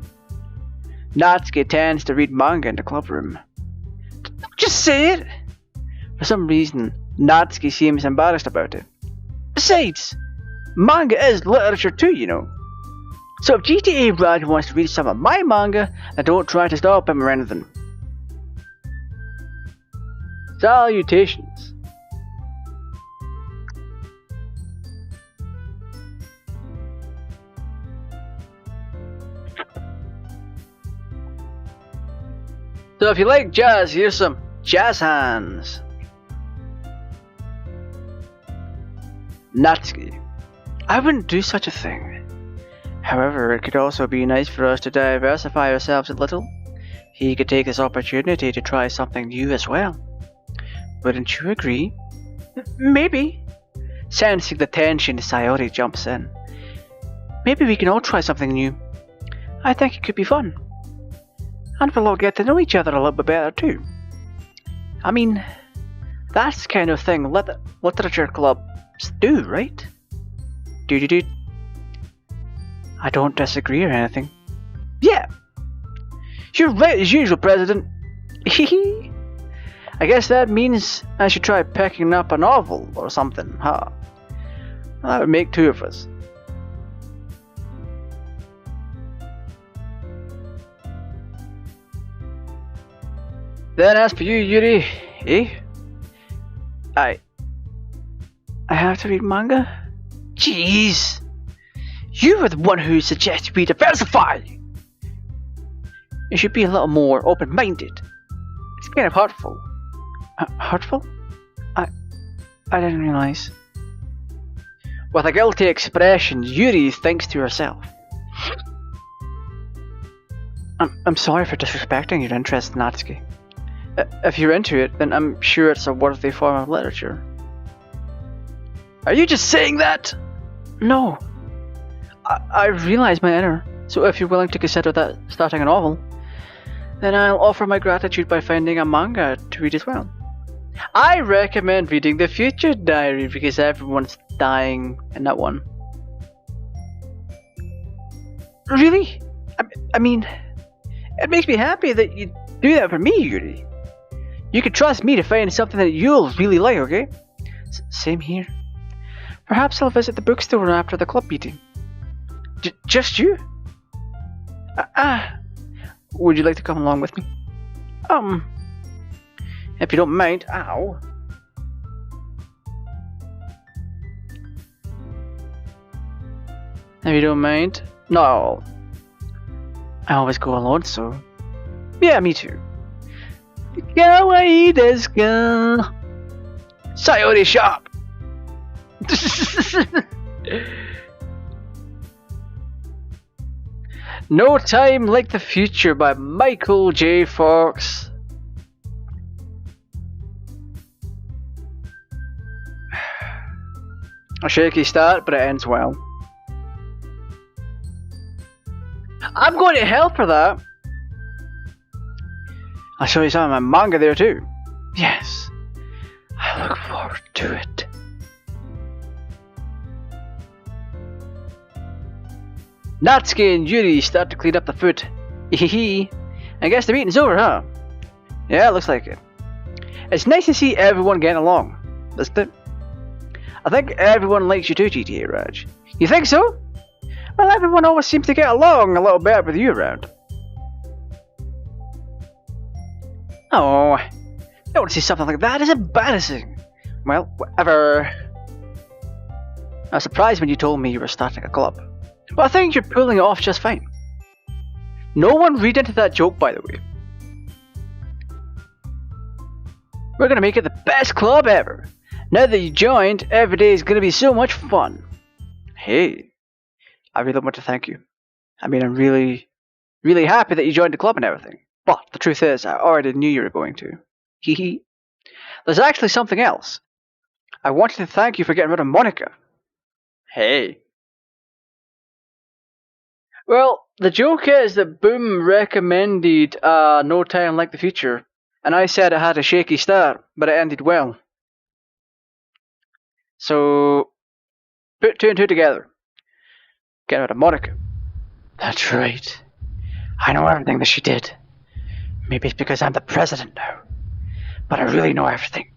Natsuki tends to read manga in the club room. Just say it! For some reason, Natsuki seems embarrassed about it. Besides, manga is literature too, So if GTA Raj wants to read some of my manga, then don't try to stop him or anything. Salutations. So if you like jazz, here's some jazz hands. Natsuki. I wouldn't do such a thing. However, it could also be nice for us to diversify ourselves a little. He could take this opportunity to try something new as well. Wouldn't you agree? Maybe. Sensing the tension, Sayori jumps in. Maybe we can all try something new. I think it could be fun. And we'll all get to know each other a little bit better too. I mean, that's the kind of thing literature clubs do, right? Do. I don't disagree or anything. Yeah. You're right as usual, President. Hehe. I guess that means I should try picking up a novel or something, huh? That would make two of us. Then as for you, Yuri, I have to read manga? Jeez! You were the one who suggested we diversify! You should be a little more open-minded. It's kind of hurtful. Hurtful? I didn't realise. With a guilty expression, Yuri thinks to herself. I'm sorry for disrespecting your interest, Natsuki. If you're into it, then I'm sure it's a worthy form of literature. Are you just saying that? No. I realize my inner, so if you're willing to consider that starting a novel, then I'll offer my gratitude by finding a manga to read as well. I recommend reading The Future Diary because everyone's dying in that one. Really? I mean, it makes me happy that you do that for me, Yuri. You can trust me to find something that you'll really like, okay? Same here. Perhaps I'll visit the bookstore after the club meeting. Just you? Would you like to come along with me? If you don't mind. Ow. If you don't mind. No. I always go alone, so... Yeah, me too. Kawaii desu ka? Sayori shop! No Time Like the Future by Michael J. Fox. A shaky start, but it ends well. I'm going to hell for that. I'll show you some of my manga there too. Yes. I look forward to it. Natsuki and Yuri start to clean up the food. Hehe. I guess the meeting's over, huh? Yeah, looks like it. It's nice to see everyone getting along, isn't it? I think everyone likes you too, GTA Raj. You think so? Well, everyone always seems to get along a little better with you around. Oh, I don't want to see something like that. It's embarrassing. Well, whatever. I was surprised when you told me you were starting a club. But I think you're pulling it off just fine. No one read into that joke, by the way. We're gonna make it the best club ever. Now that you joined, every day is gonna be so much fun. Hey, I really want to thank you. I mean, I'm really happy that you joined the club and everything. But the truth is, I already knew you were going to. Hehe. There's actually something else. I wanted to thank you for getting rid of Monica. Hey. Well, the joke is that Boom recommended No Time Like the Future, and I said it had a shaky start, but it ended well. So, put two and two together. Get rid of Monica. That's right. I know everything that she did. Maybe it's because I'm the president now, but I really know everything.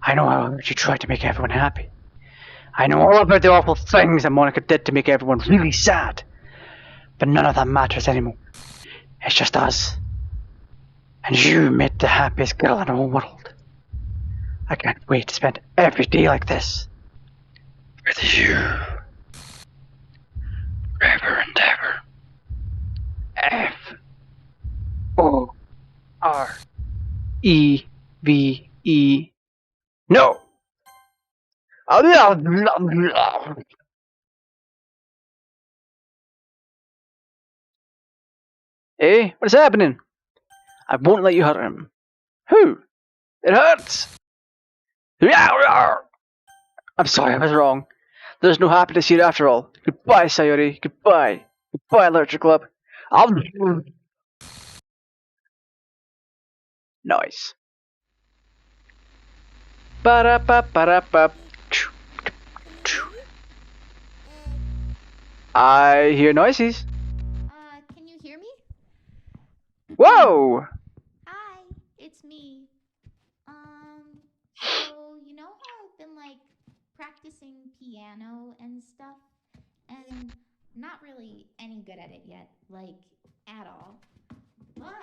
I know how she tried to make everyone happy. I know all about the awful things that Monica did to make everyone really sad. But none of that matters anymore. It's just us. And you made the happiest girl in the whole world. I can't wait to spend every day like this. With you. Forever and ever. F-O-R-E-V-E. No! Eh? What's happening? I won't let you hurt him. Who? It hurts! I'm sorry, I was wrong. There's no happiness here after all. Goodbye, Sayori. Goodbye. Goodbye, Literature Club. Nice. Ba-da-ba-ba-da-ba. I hear noises. Can you hear me? Whoa! Hi, it's me. So you know how I've been like practicing piano and stuff, and not really any good at it yet, like at all. But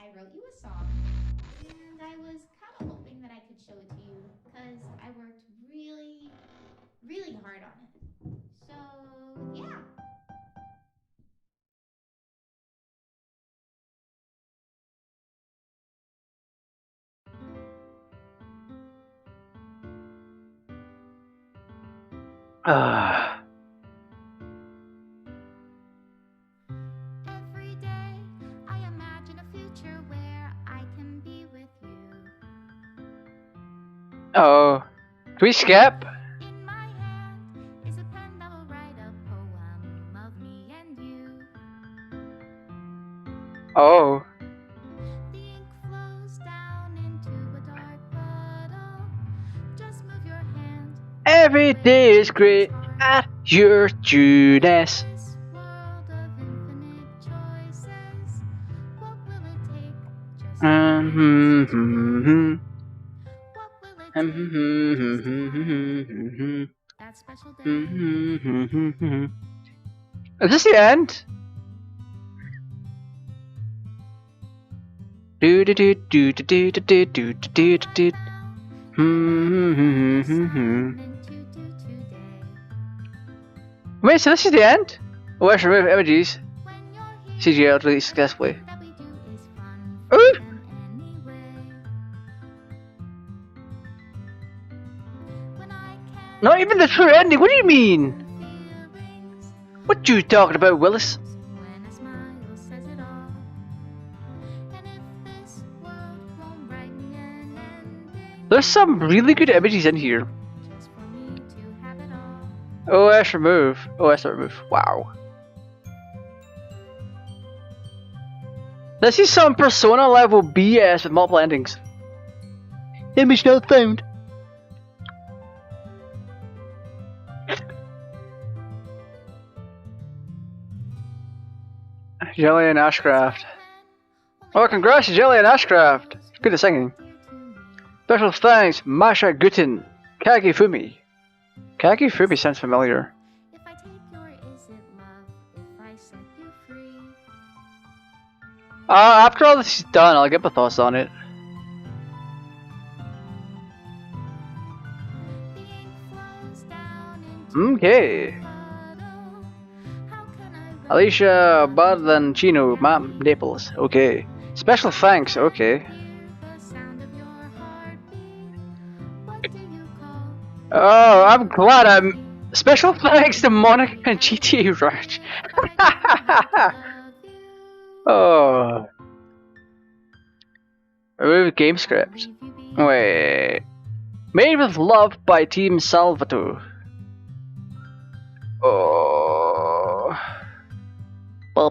I wrote you a song, and I was kind of hoping that I could show it to you because I worked really, really hard on it. So yeah. Every day I imagine a future where I can be with you. Oh. Can we skip? In my hand is a pen that will write a poem of me and you. Oh. The ink flows down into a dark puddle. Just move your hand. Every day is great at your Judas. This world of infinite choices. What will it take? Just Mm-hmm. what will it take? Just to have that special day. Is this the end? Do do do do do do do do do do do. Wait, so this is the end? Oh, let's remove images. CGL released successfully. Ooh! Not even the true ending, what do you mean? What you talking about, Willis? There's some really good images in here. OS remove. OS remove. Wow. This is some Persona level BS with multiple endings. Image not found. Jelly and Ashcraft. Oh, congrats to Jelly and Ashcraft. Good at singing. Special thanks, Masha Guten, Kagifumi. Kagifumi sounds familiar. If I take your is it love if I set you free? After all this is done, I'll get my thoughts on it. Okay. Alicia Bardancino, Ma'am Naples. Okay. Special thanks. Okay. Oh, I'm glad I'm. Special thanks to Monica and GTA Raj. Oh. Remove game script. Wait. Made with love by Team Salvatore. Oh. My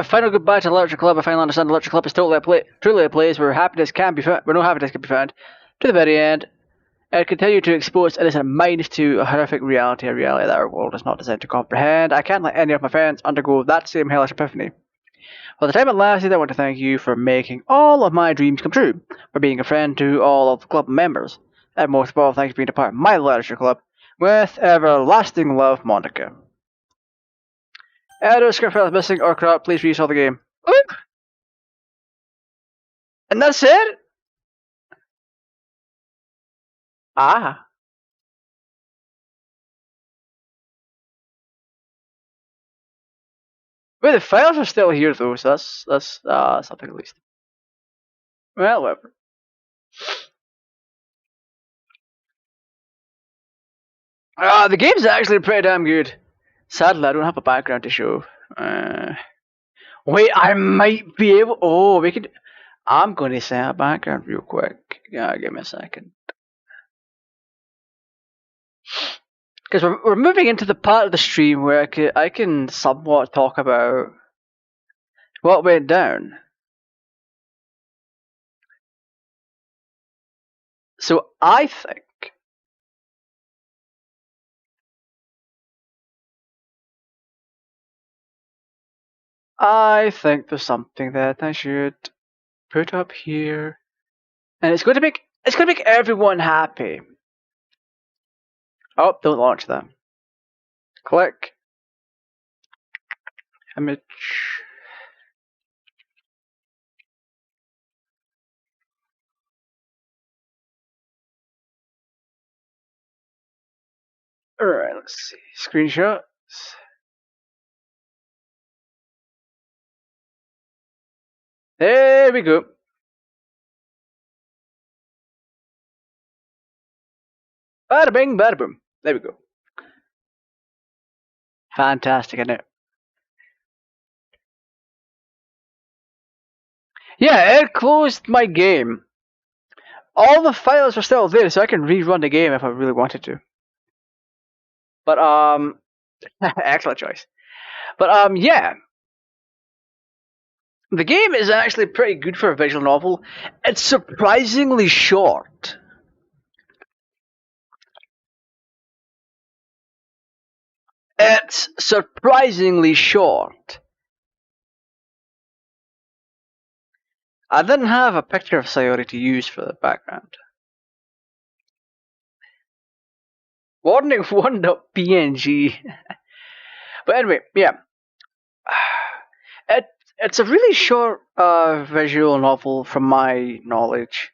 final goodbye to Literature Club. I finally understand the Literature Club is truly a place where happiness can be found, where no happiness can be found, to the very end. And continue to expose innocent minds to a horrific reality, a reality that our world is not designed to comprehend. I can't let any of my friends undergo that same hellish epiphany. For the time it lasted, I want to thank you for making all of my dreams come true, for being a friend to all of the club members, and most of all, thanks for being a part of my Literature Club. With everlasting love, Monica. Error, script file is missing or corrupt, please restart the game. Oop. And that's it? Ah. Wait, the files are still here though, so that's something at least. Well, whatever. The game's actually pretty damn good. Sadly, I don't have a background to show. Wait, I might be able. Oh, we could. I'm going to set a background real quick. Yeah, give me a second. Because we're moving into the part of the stream where I can somewhat talk about what went down. So I think there's something that I should put up here, and it's going to make everyone happy. Oh, don't launch that. Click. Image. Alright, let's see. Screenshots. There we go. Bada bing, bada boom. There we go. Fantastic, isn't it? Yeah, it closed my game. All the files are still there, so I can rerun the game if I really wanted to. But excellent choice. But yeah, the game is actually pretty good for a visual novel. It's surprisingly short. It's surprisingly short. I didn't have a picture of Sayori to use for the background. Warning 1.png. But anyway, yeah. It's a really short visual novel from my knowledge.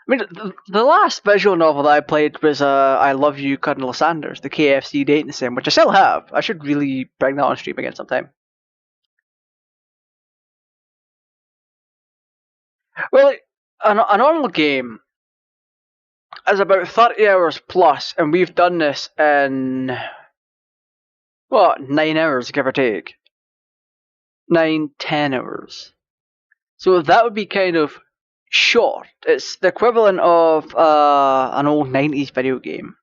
I mean, the last visual novel that I played was I Love You, Colonel Sanders, the KFC dating sim, which I still have. I should really bring that on stream again sometime. Well, a normal game is about 30 hours plus, and we've done this in, what, 9 hours, give or take. 9-10 hours. So that would be kind of short. It's the equivalent of an old 90s video game.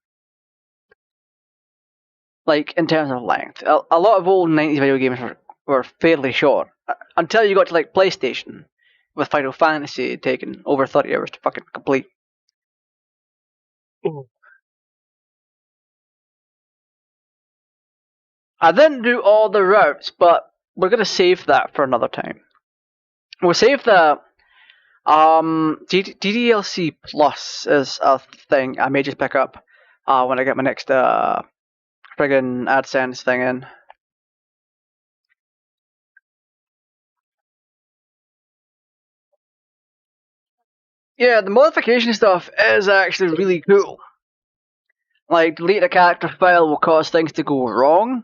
Like, in terms of length. A lot of old 90s video games were fairly short. Until you got to, like, PlayStation, with Final Fantasy taking over 30 hours to fucking complete. I didn't do all the routes, but we're going to save that for another time. We'll save the DDLC Plus is a thing I may just pick up when I get my next friggin' AdSense thing in. Yeah, the modification stuff is actually really cool. Like, delete a character file will cause things to go wrong.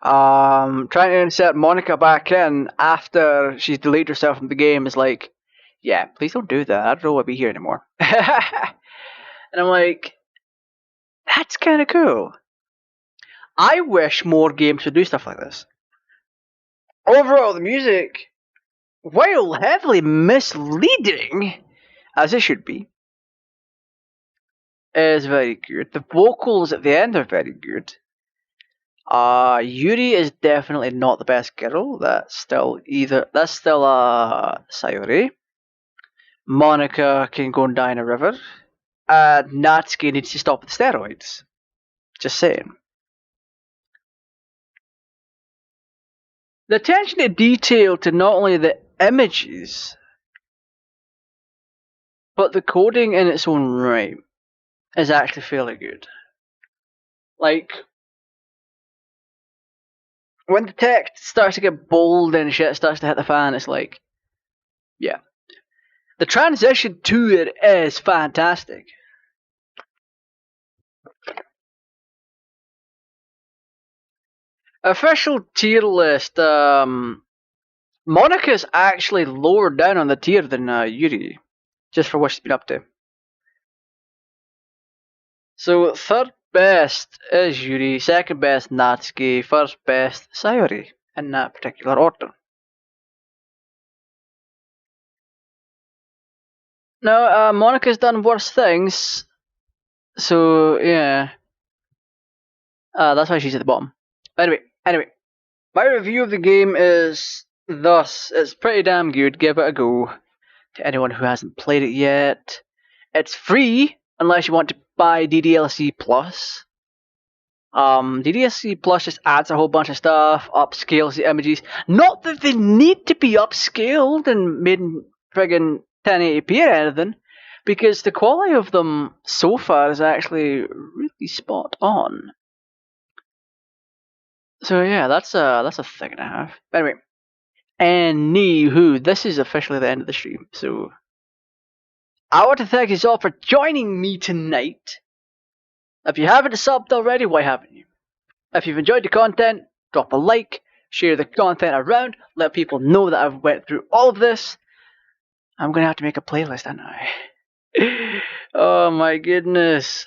Trying to insert Monica back in after she's deleted herself from the game is like, yeah, please don't do that. I don't want to be here anymore. And I'm like, that's kind of cool. I wish more games would do stuff like this. Overall, the music, while heavily misleading, as it should be, is very good. The vocals at the end are very good. Yuri is definitely not the best girl. That's still Sayori. Monica can go and die in a river. Natsuki needs to stop with steroids. Just saying. The attention to detail to not only the images, but the coding in its own right is actually fairly good. Like, when the text starts to get bold and shit starts to hit the fan, it's like, yeah. The transition to it is fantastic. Official tier list, Monica's actually lower down on the tier than Yuri, just for what she's been up to. So, third best is Yuri, second best Natsuki, first best Sayori, in that particular order. Now, Monica's done worse things, so yeah. That's why she's at the bottom. Anyway, my review of the game is thus. It's pretty damn good. Give it a go. To anyone who hasn't played it yet, it's free unless you want to buy DDLC Plus. DDLC Plus just adds a whole bunch of stuff, upscales the images. Not that they need to be upscaled and made in friggin' 1080p or anything, because the quality of them so far is actually really spot on. So yeah, that's a thing and a half. Anyway, anywho, this is officially the end of the stream. So I want to thank you all for joining me tonight. If you haven't subbed already, why haven't you? If you've enjoyed the content, drop a like, share the content around, let people know that I've went through all of this. I'm gonna have to make a playlist, aren't I? Oh my goodness.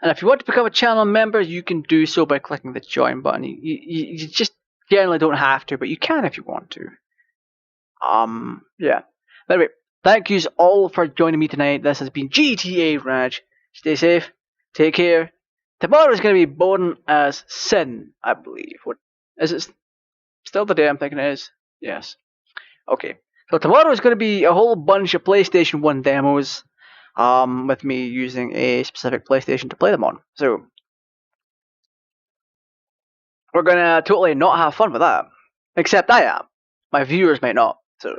And if you want to become a channel member, you can do so by clicking the join button. You just generally don't have to, but you can if you want to. Yeah. But anyway, thank yous all for joining me tonight. This has been GTA Raj. Stay safe. Take care. Tomorrow is going to be born as Sin, I believe. What is it? Still the day I'm thinking it is? Yes. Okay. So tomorrow is going to be a whole bunch of PlayStation 1 demos. With me using a specific PlayStation to play them on. So we're gonna totally not have fun with that. Except I am. My viewers might not. So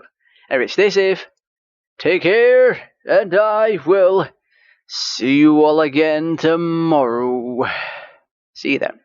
anyway, stay safe. Take care, and I will see you all again tomorrow. See you then.